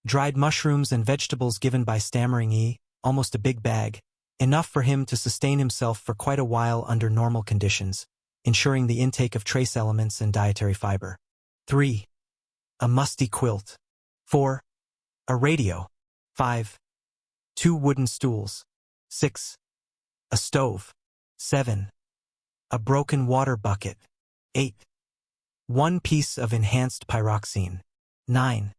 Dried mushrooms and vegetables given by Stammering Yi, almost a big bag, enough for him to sustain himself for quite a while under normal conditions, ensuring the intake of trace elements and dietary fiber. 3. A musty quilt. 4. A radio. 5. 2 wooden stools. 6. A stove. 7. A broken water bucket. 8. 1 piece of enhanced pyroxene. 9.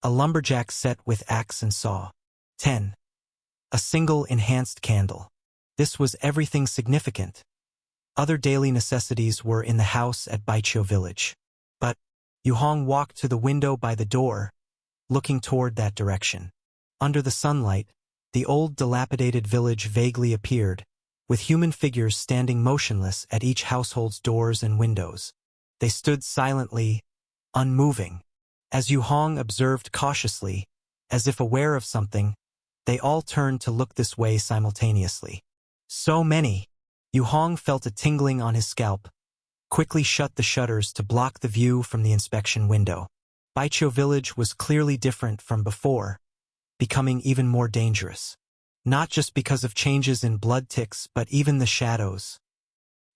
A lumberjack set with axe and saw. 10. A single enhanced candle. This was everything significant. Other daily necessities were in the house at Baiqiu village. But Yu Hong walked to the window by the door, looking toward that direction. Under the sunlight, the old dilapidated village vaguely appeared, with human figures standing motionless at each household's doors and windows. They stood silently, unmoving. As Yu Hong observed cautiously, as if aware of something, they all turned to look this way simultaneously. So many! Yu Hong felt a tingling on his scalp, quickly shut the shutters to block the view from the inspection window. Baiqiu village was clearly different from before, becoming even more dangerous. Not just because of changes in blood ticks, but even the shadows.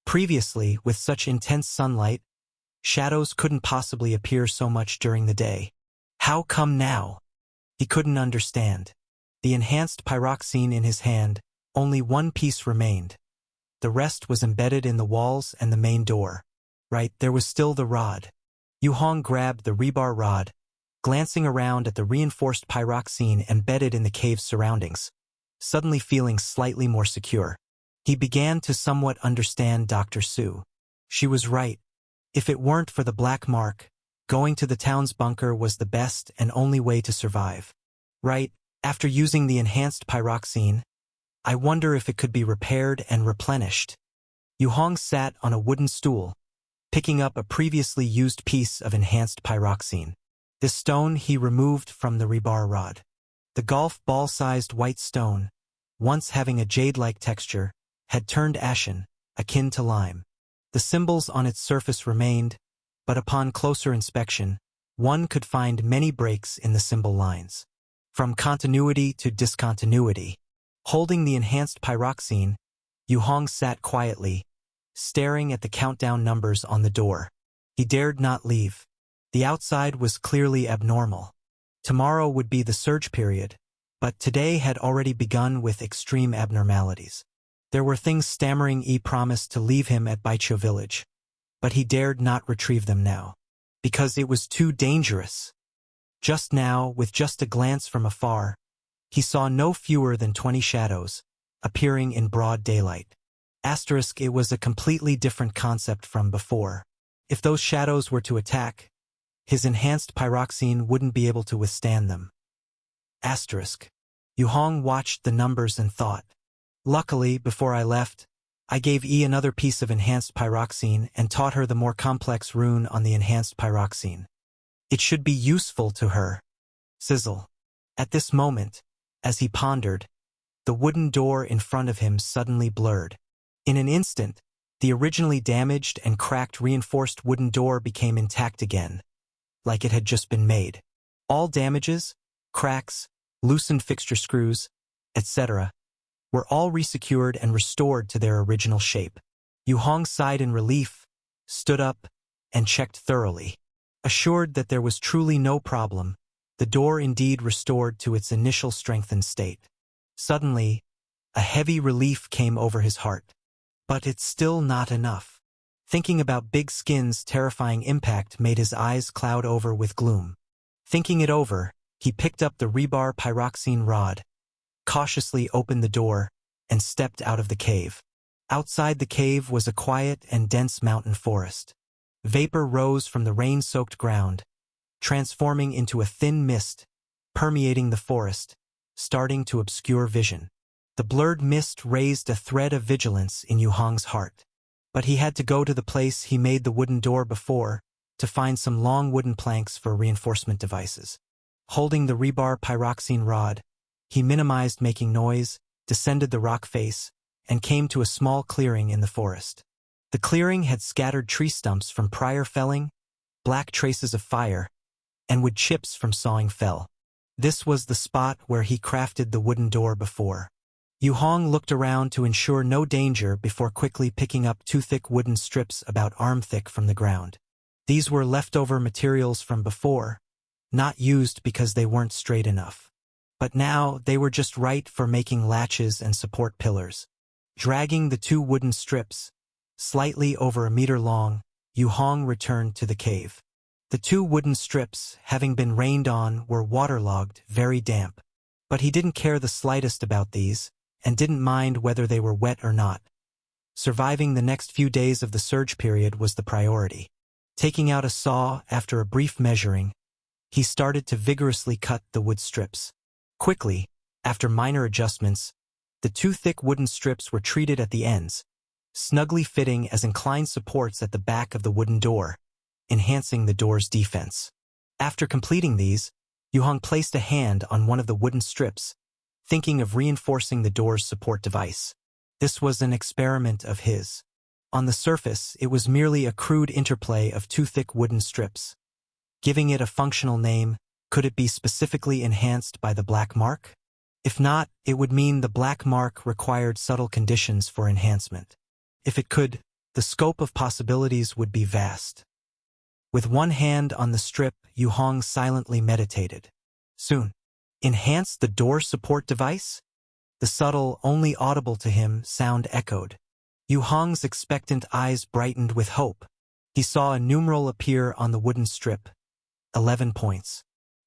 Previously, with such intense sunlight, shadows couldn't possibly appear so much during the day. How come now? He couldn't understand. The enhanced pyroxene in his hand, only 1 piece remained. The rest was embedded in the walls and the main door. Right, there was still the rod. Yu Hong grabbed the rebar rod, glancing around at the reinforced pyroxene embedded in the cave's surroundings, suddenly feeling slightly more secure. He began to somewhat understand Dr. Su. She was right. If it weren't for the black mark, going to the town's bunker was the best and only way to survive. Right, after using the enhanced pyroxene, I wonder if it could be repaired and replenished. Yu Hong sat on a wooden stool, picking up a previously used piece of enhanced pyroxene. This stone he removed from the rebar rod. The golf ball-sized white stone, once having a jade-like texture, had turned ashen, akin to lime. The symbols on its surface remained, but upon closer inspection, one could find many breaks in the symbol lines. From continuity to discontinuity. Holding the enhanced pyroxene, Yu Hong sat quietly, staring at the countdown numbers on the door. He dared not leave. The outside was clearly abnormal. Tomorrow would be the surge period, but today had already begun with extreme abnormalities. There were things stammering promised to leave him at Baiqiu village, but he dared not retrieve them now, because it was too dangerous. Just now, with just a glance from afar, he saw no fewer than 20 shadows, appearing in broad daylight. It was a completely different concept from before. If those shadows were to attack, his enhanced pyroxene wouldn't be able to withstand them. Yu Hong watched the numbers and thought. Luckily, before I left, I gave another piece of enhanced pyroxene and taught her the more complex rune on the enhanced pyroxene. It should be useful to her. Sizzle. At this moment, as he pondered, the wooden door in front of him suddenly blurred. In an instant, the originally damaged and cracked reinforced wooden door became intact again, like it had just been made. All damages, cracks, loosened fixture screws, etc., were all resecured and restored to their original shape. Yu Hong sighed in relief, stood up, and checked thoroughly. Assured that there was truly no problem, the door indeed restored to its initial strengthened state. Suddenly, a heavy relief came over his heart. But it's still not enough. Thinking about Big Skin's terrifying impact made his eyes cloud over with gloom. Thinking it over, he picked up the rebar pyroxene rod, cautiously opened the door, and stepped out of the cave. Outside the cave was a quiet and dense mountain forest. Vapor rose from the rain-soaked ground, transforming into a thin mist, permeating the forest, starting to obscure vision. The blurred mist raised a thread of vigilance in Yu Hong's heart. But he had to go to the place he made the wooden door before to find some long wooden planks for reinforcement devices. Holding the rebar pyroxene rod, he minimized making noise, descended the rock face, and came to a small clearing in the forest. The clearing had scattered tree stumps from prior felling, black traces of fire, and wood chips from sawing fell. This was the spot where he crafted the wooden door before. Yu Hong looked around to ensure no danger before quickly picking up 2 thick wooden strips about arm thick from the ground. These were leftover materials from before, not used because they weren't straight enough. But now they were just right for making latches and support pillars. Dragging the 2 wooden strips, slightly over a meter long, Yu Hong returned to the cave. The 2 wooden strips, having been rained on, were waterlogged, very damp. But he didn't care the slightest about these, and didn't mind whether they were wet or not. Surviving the next few days of the surge period was the priority. Taking out a saw after a brief measuring, he started to vigorously cut the wood strips. Quickly, after minor adjustments, the 2 thick wooden strips were treated at the ends, snugly fitting as inclined supports at the back of the wooden door, enhancing the door's defense. After completing these, Yu Hong placed a hand on one of the wooden strips, thinking of reinforcing the door's support device. This was an experiment of his. On the surface, it was merely a crude interplay of 2 thick wooden strips. Giving it a functional name, could it be specifically enhanced by the black mark? If not, it would mean the black mark required subtle conditions for enhancement. If it could, the scope of possibilities would be vast. With one hand on the strip, Yu Hong silently meditated. Soon. Enhance the door support device? The subtle, only audible to him, sound echoed. Yu Hong's expectant eyes brightened with hope. He saw a numeral appear on the wooden strip. 11 points.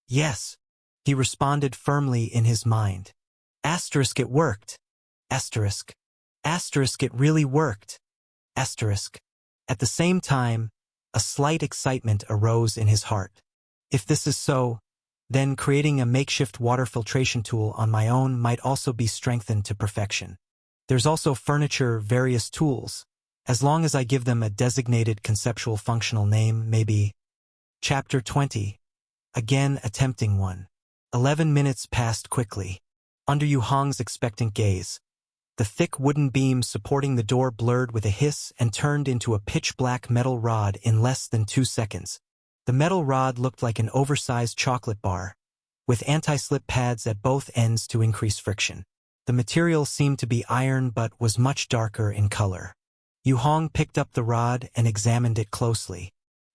Yes, he responded firmly in his mind. Asterisk, it worked. Asterisk. Asterisk, it really worked. Asterisk. At the same time, a slight excitement arose in his heart. If this is so, then creating a makeshift water filtration tool on my own might also be strengthened to perfection. There's also furniture, various tools, as long as I give them a designated conceptual functional name, maybe. Chapter 20. Again attempting one. 11 minutes passed quickly. Under Yu Hong's expectant gaze, the thick wooden beam supporting the door blurred with a hiss and turned into a pitch-black metal rod in less than 2 seconds. The metal rod looked like an oversized chocolate bar, with anti-slip pads at both ends to increase friction. The material seemed to be iron but was much darker in color. Yu Hong picked up the rod and examined it closely.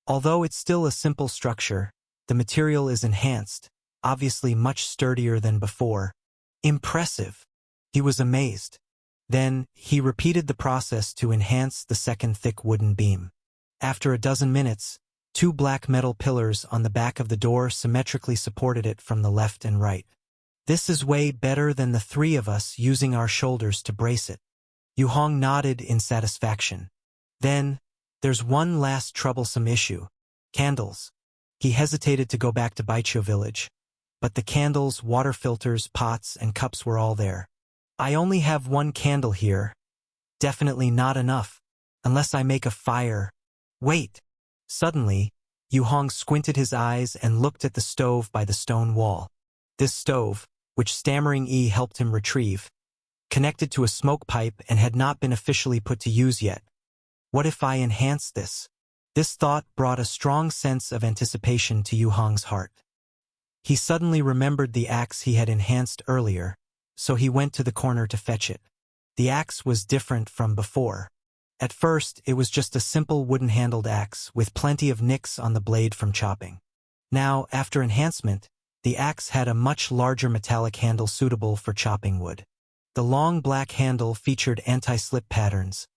Although it's still a simple structure, the material is enhanced, obviously much sturdier than before. Impressive! He was amazed. Then, he repeated the process to enhance the second thick wooden beam. After a dozen minutes, 2 black metal pillars on the back of the door symmetrically supported it from the left and right. This is way better than the 3 of us using our shoulders to brace it. Yu Hong nodded in satisfaction. Then, there's one last troublesome issue. Candles. He hesitated to go back to Baiqiu village, but the candles, water filters, pots, and cups were all there. I only have 1 candle here. Definitely not enough, unless I make a fire. Wait! Suddenly, Yu Hong squinted his eyes and looked at the stove by the stone wall. This stove, which Stammering Yi helped him retrieve, connected to a smoke pipe and had not been officially put to use yet. What if I enhance this? This thought brought a strong sense of anticipation to Yu Hong's heart. He suddenly remembered the axe he had enhanced earlier, so he went to the corner to fetch it. The axe was different from before. At first, it was just a simple wooden-handled axe with plenty of nicks on the blade from chopping. Now, after enhancement, the axe had a much larger metallic handle suitable for chopping wood. The long black handle featured anti-slip patterns,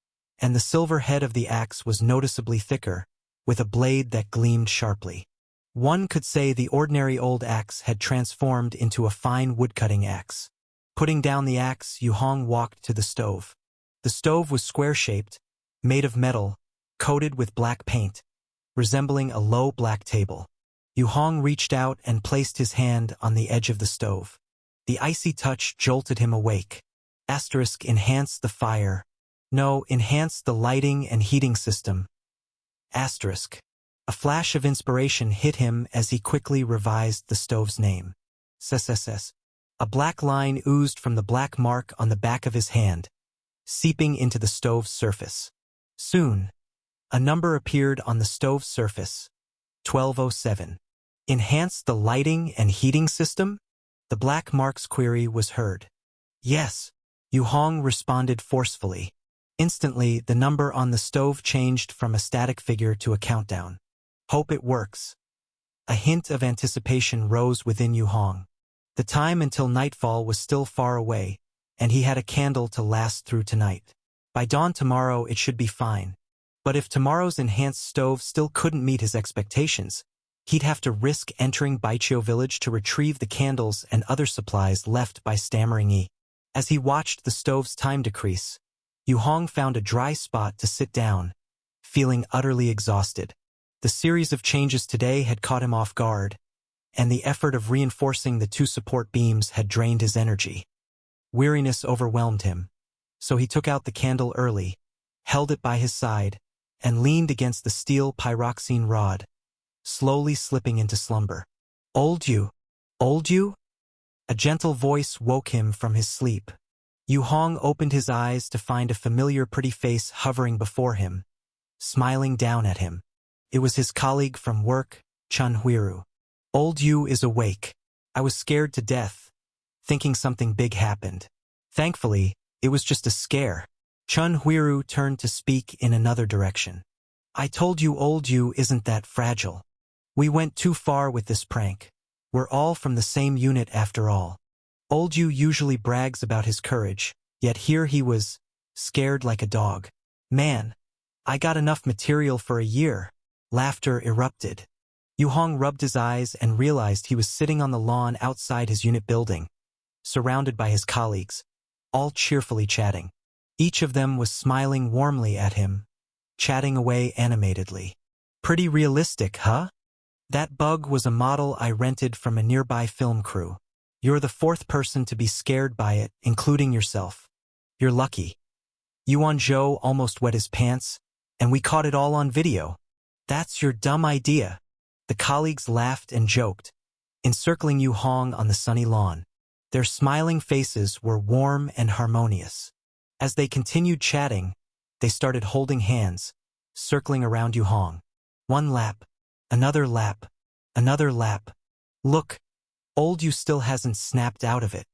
and the silver head of the axe was noticeably thicker, with a blade that gleamed sharply. One could say the ordinary old axe had transformed into a fine woodcutting axe. Putting down the axe, Yu Hong walked to the stove. The stove was square-shaped, made of metal, coated with black paint, resembling a low black table. Yu Hong reached out and placed his hand on the edge of the stove. The icy touch jolted him awake. Enhanced the fire. No, enhanced the lighting and heating system. A flash of inspiration hit him as he quickly revised the stove's name. SSS. A black line oozed from the black mark on the back of his hand, seeping into the stove's surface. Soon, a number appeared on the stove's surface. 1207. Enhanced the lighting and heating system? The black mark's query was heard. Yes, Yu Hong responded forcefully. Instantly, the number on the stove changed from a static figure to a countdown. Hope it works. A hint of anticipation rose within Yu Hong. The time until nightfall was still far away, and he had a candle to last through tonight. By dawn tomorrow it should be fine. But if tomorrow's enhanced stove still couldn't meet his expectations, he'd have to risk entering Baiqiu village to retrieve the candles and other supplies left by Stammering Yi. As he watched the stove's time decrease, Yu Hong found a dry spot to sit down, feeling utterly exhausted. The series of changes today had caught him off guard, and the effort of reinforcing the 2 support beams had drained his energy. Weariness overwhelmed him, so he took out the candle early, held it by his side, and leaned against the steel pyroxene rod, slowly slipping into slumber. Old Yu? Old Yu? A gentle voice woke him from his sleep. Yu Hong opened his eyes to find a familiar pretty face hovering before him, smiling down at him. It was his colleague from work, Chun Huiru. Old Yu is awake. I was scared to death, thinking something big happened. Thankfully, it was just a scare. Chun Huiru turned to speak in another direction. I told you Old Yu isn't that fragile. We went too far with this prank. We're all from the same unit after all. Old Yu usually brags about his courage, yet here he was, scared like a dog. Man, I got enough material for a year. Laughter erupted. Yu Hong rubbed his eyes and realized he was sitting on the lawn outside his unit building, surrounded by his colleagues, all cheerfully chatting. Each of them was smiling warmly at him, chatting away animatedly. Pretty realistic, huh? That bug was a model I rented from a nearby film crew. You're the 4th person to be scared by it, including yourself. You're lucky. Yuan Zhou almost wet his pants, and we caught it all on video. That's your dumb idea. The colleagues laughed and joked. encircling Yu Hong on the sunny lawn. Their smiling faces were warm and harmonious. As they continued chatting, they started holding hands, circling around Yu Hong. One lap, another lap, another lap. Look, old Yu still hasn't snapped out of it.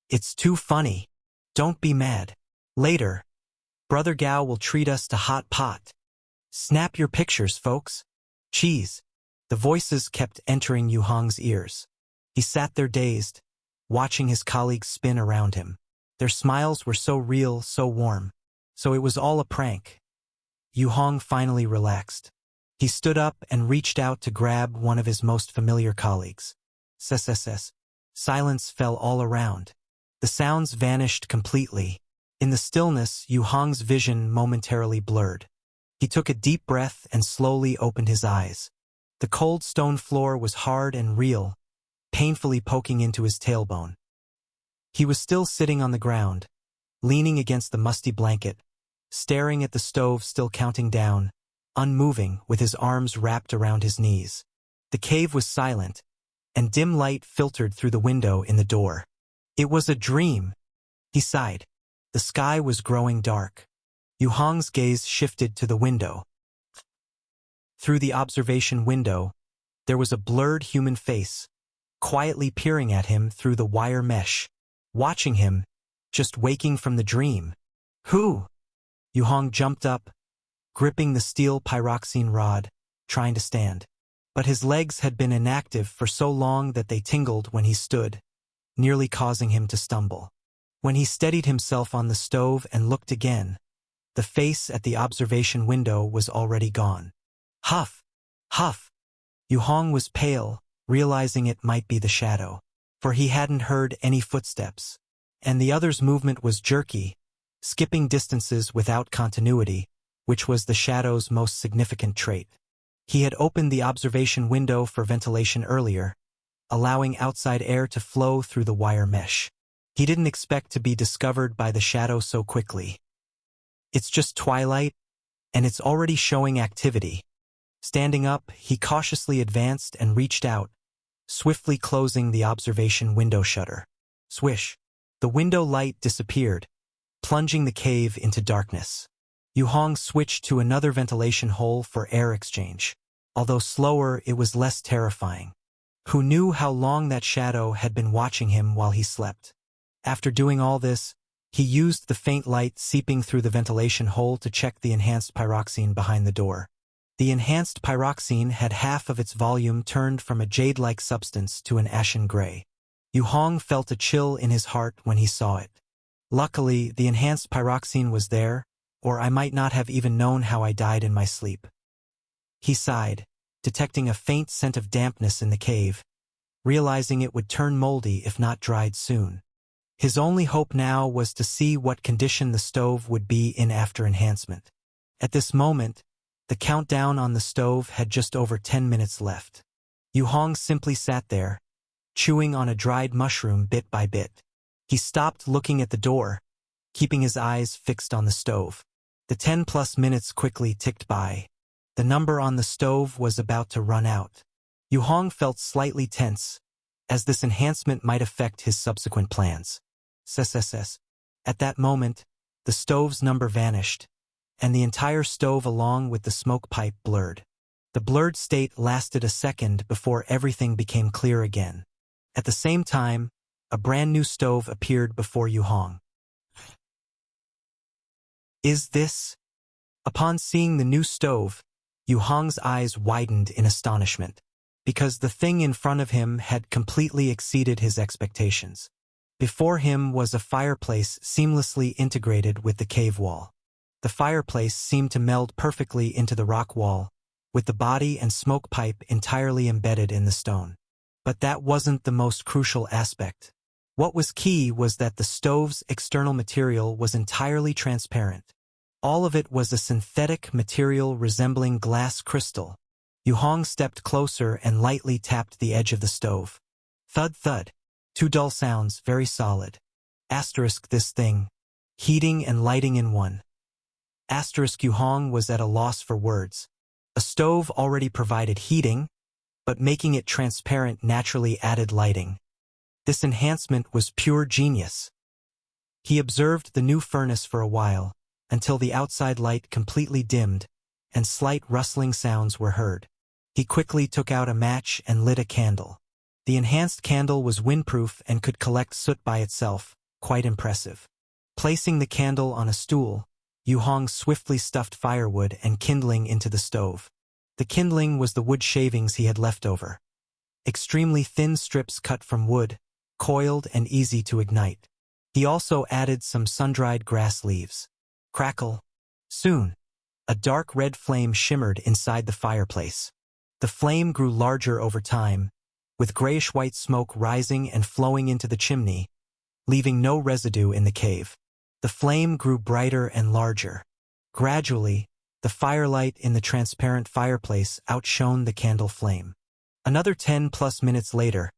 It's too funny. Don't be mad. Later, Brother Gao will treat us to hot pot. Snap your pictures, folks. Cheese. The voices kept entering Yu Hong's ears. He sat there dazed, watching his colleagues spin around him. Their smiles were so real, so warm. So it was all a prank. Yu Hong finally relaxed. He stood up and reached out to grab one of his most familiar colleagues. Sss. Silence fell all around. The sounds vanished completely. In the stillness, Yu Hong's vision momentarily blurred. He took a deep breath and slowly opened his eyes. The cold stone floor was hard and real, painfully poking into his tailbone. He was still sitting on the ground, leaning against the musty blanket, staring at the stove still counting down, unmoving with his arms wrapped around his knees. The cave was silent, and dim light filtered through the window in the door. It was a dream. He sighed. The sky was growing dark. Yu Hong's gaze shifted to the window. Through the observation window, there was a blurred human face, quietly peering at him through the wire mesh, watching him, just waking from the dream. Who? Yu Hong jumped up, gripping the steel pyroxene rod, trying to stand. But his legs had been inactive for so long that they tingled when he stood, nearly causing him to stumble. When he steadied himself on the stove and looked again, the face at the observation window was already gone. Huff! Huff! Yu Hong was pale, realizing it might be the shadow, for he hadn't heard any footsteps, and the other's movement was jerky, skipping distances without continuity, which was the shadow's most significant trait. He had opened the observation window for ventilation earlier, allowing outside air to flow through the wire mesh. He didn't expect to be discovered by the shadow so quickly. It's just twilight, and it's already showing activity. Standing up, he cautiously advanced and reached out, swiftly closing the observation window shutter. Swish! The window light disappeared, plunging the cave into darkness. Yu Hong switched to another ventilation hole for air exchange. Although slower, it was less terrifying. Who knew how long that shadow had been watching him while he slept? After doing all this, he used the faint light seeping through the ventilation hole to check the enhanced pyroxene behind the door. The enhanced pyroxene had half of its volume turned from a jade-like substance to an ashen gray. Yu Hong felt a chill in his heart when he saw it. Luckily, the enhanced pyroxene was there, or I might not have even known how I died in my sleep. He sighed, detecting a faint scent of dampness in the cave, realizing it would turn moldy if not dried soon. His only hope now was to see what condition the stove would be in after enhancement. At this moment, the countdown on the stove had just over 10 minutes left. Yu Hong simply sat there, chewing on a dried mushroom bit by bit. He stopped looking at the door, keeping his eyes fixed on the stove. The 10+ minutes quickly ticked by. The number on the stove was about to run out. Yu Hong felt slightly tense, as this enhancement might affect his subsequent plans. Sss. At that moment, the stove's number vanished, and the entire stove along with the smoke pipe blurred. The blurred state lasted a second before everything became clear again. At the same time, a brand new stove appeared before Yu Hong. Is this? Upon seeing the new stove, Yu Hong's eyes widened in astonishment, because the thing in front of him had completely exceeded his expectations. Before him was a fireplace seamlessly integrated with the cave wall. The fireplace seemed to meld perfectly into the rock wall, with the body and smoke pipe entirely embedded in the stone. But that wasn't the most crucial aspect. What was key was that the stove's external material was entirely transparent. All of it was a synthetic material resembling glass crystal. Yu Hong stepped closer and lightly tapped the edge of the stove. Thud thud. Two dull sounds, very solid. Asterisk this thing. Heating and lighting in one. Asterisk Yu Hong was at a loss for words. A stove already provided heating, but making it transparent naturally added lighting. This enhancement was pure genius. He observed the new furnace for a while, until the outside light completely dimmed, and slight rustling sounds were heard. He quickly took out a match and lit a candle. The enhanced candle was windproof and could collect soot by itself, quite impressive. Placing the candle on a stool, Yu Hong swiftly stuffed firewood and kindling into the stove. The kindling was the wood shavings he had left over. Extremely thin strips cut from wood, coiled and easy to ignite. He also added some sun-dried grass leaves. Crackle. Soon, a dark red flame shimmered inside the fireplace. The flame grew larger over time, with grayish-white smoke rising and flowing into the chimney, leaving no residue in the cave. The flame grew brighter and larger. Gradually, the firelight in the transparent fireplace outshone the candle flame. Another 10+ minutes later,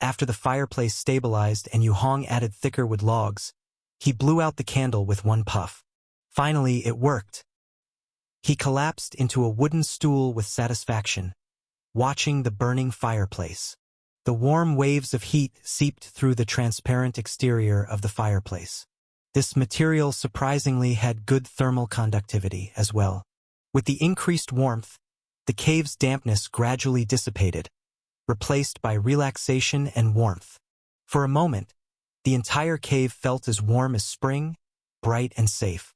after the fireplace stabilized and Yu Hong added thicker wood logs, he blew out the candle with one puff. Finally, it worked. He collapsed into a wooden stool with satisfaction, watching the burning fireplace. The warm waves of heat seeped through the transparent exterior of the fireplace. This material surprisingly had good thermal conductivity as well. With the increased warmth, the cave's dampness gradually dissipated, replaced by relaxation and warmth. For a moment, the entire cave felt as warm as spring, bright and safe.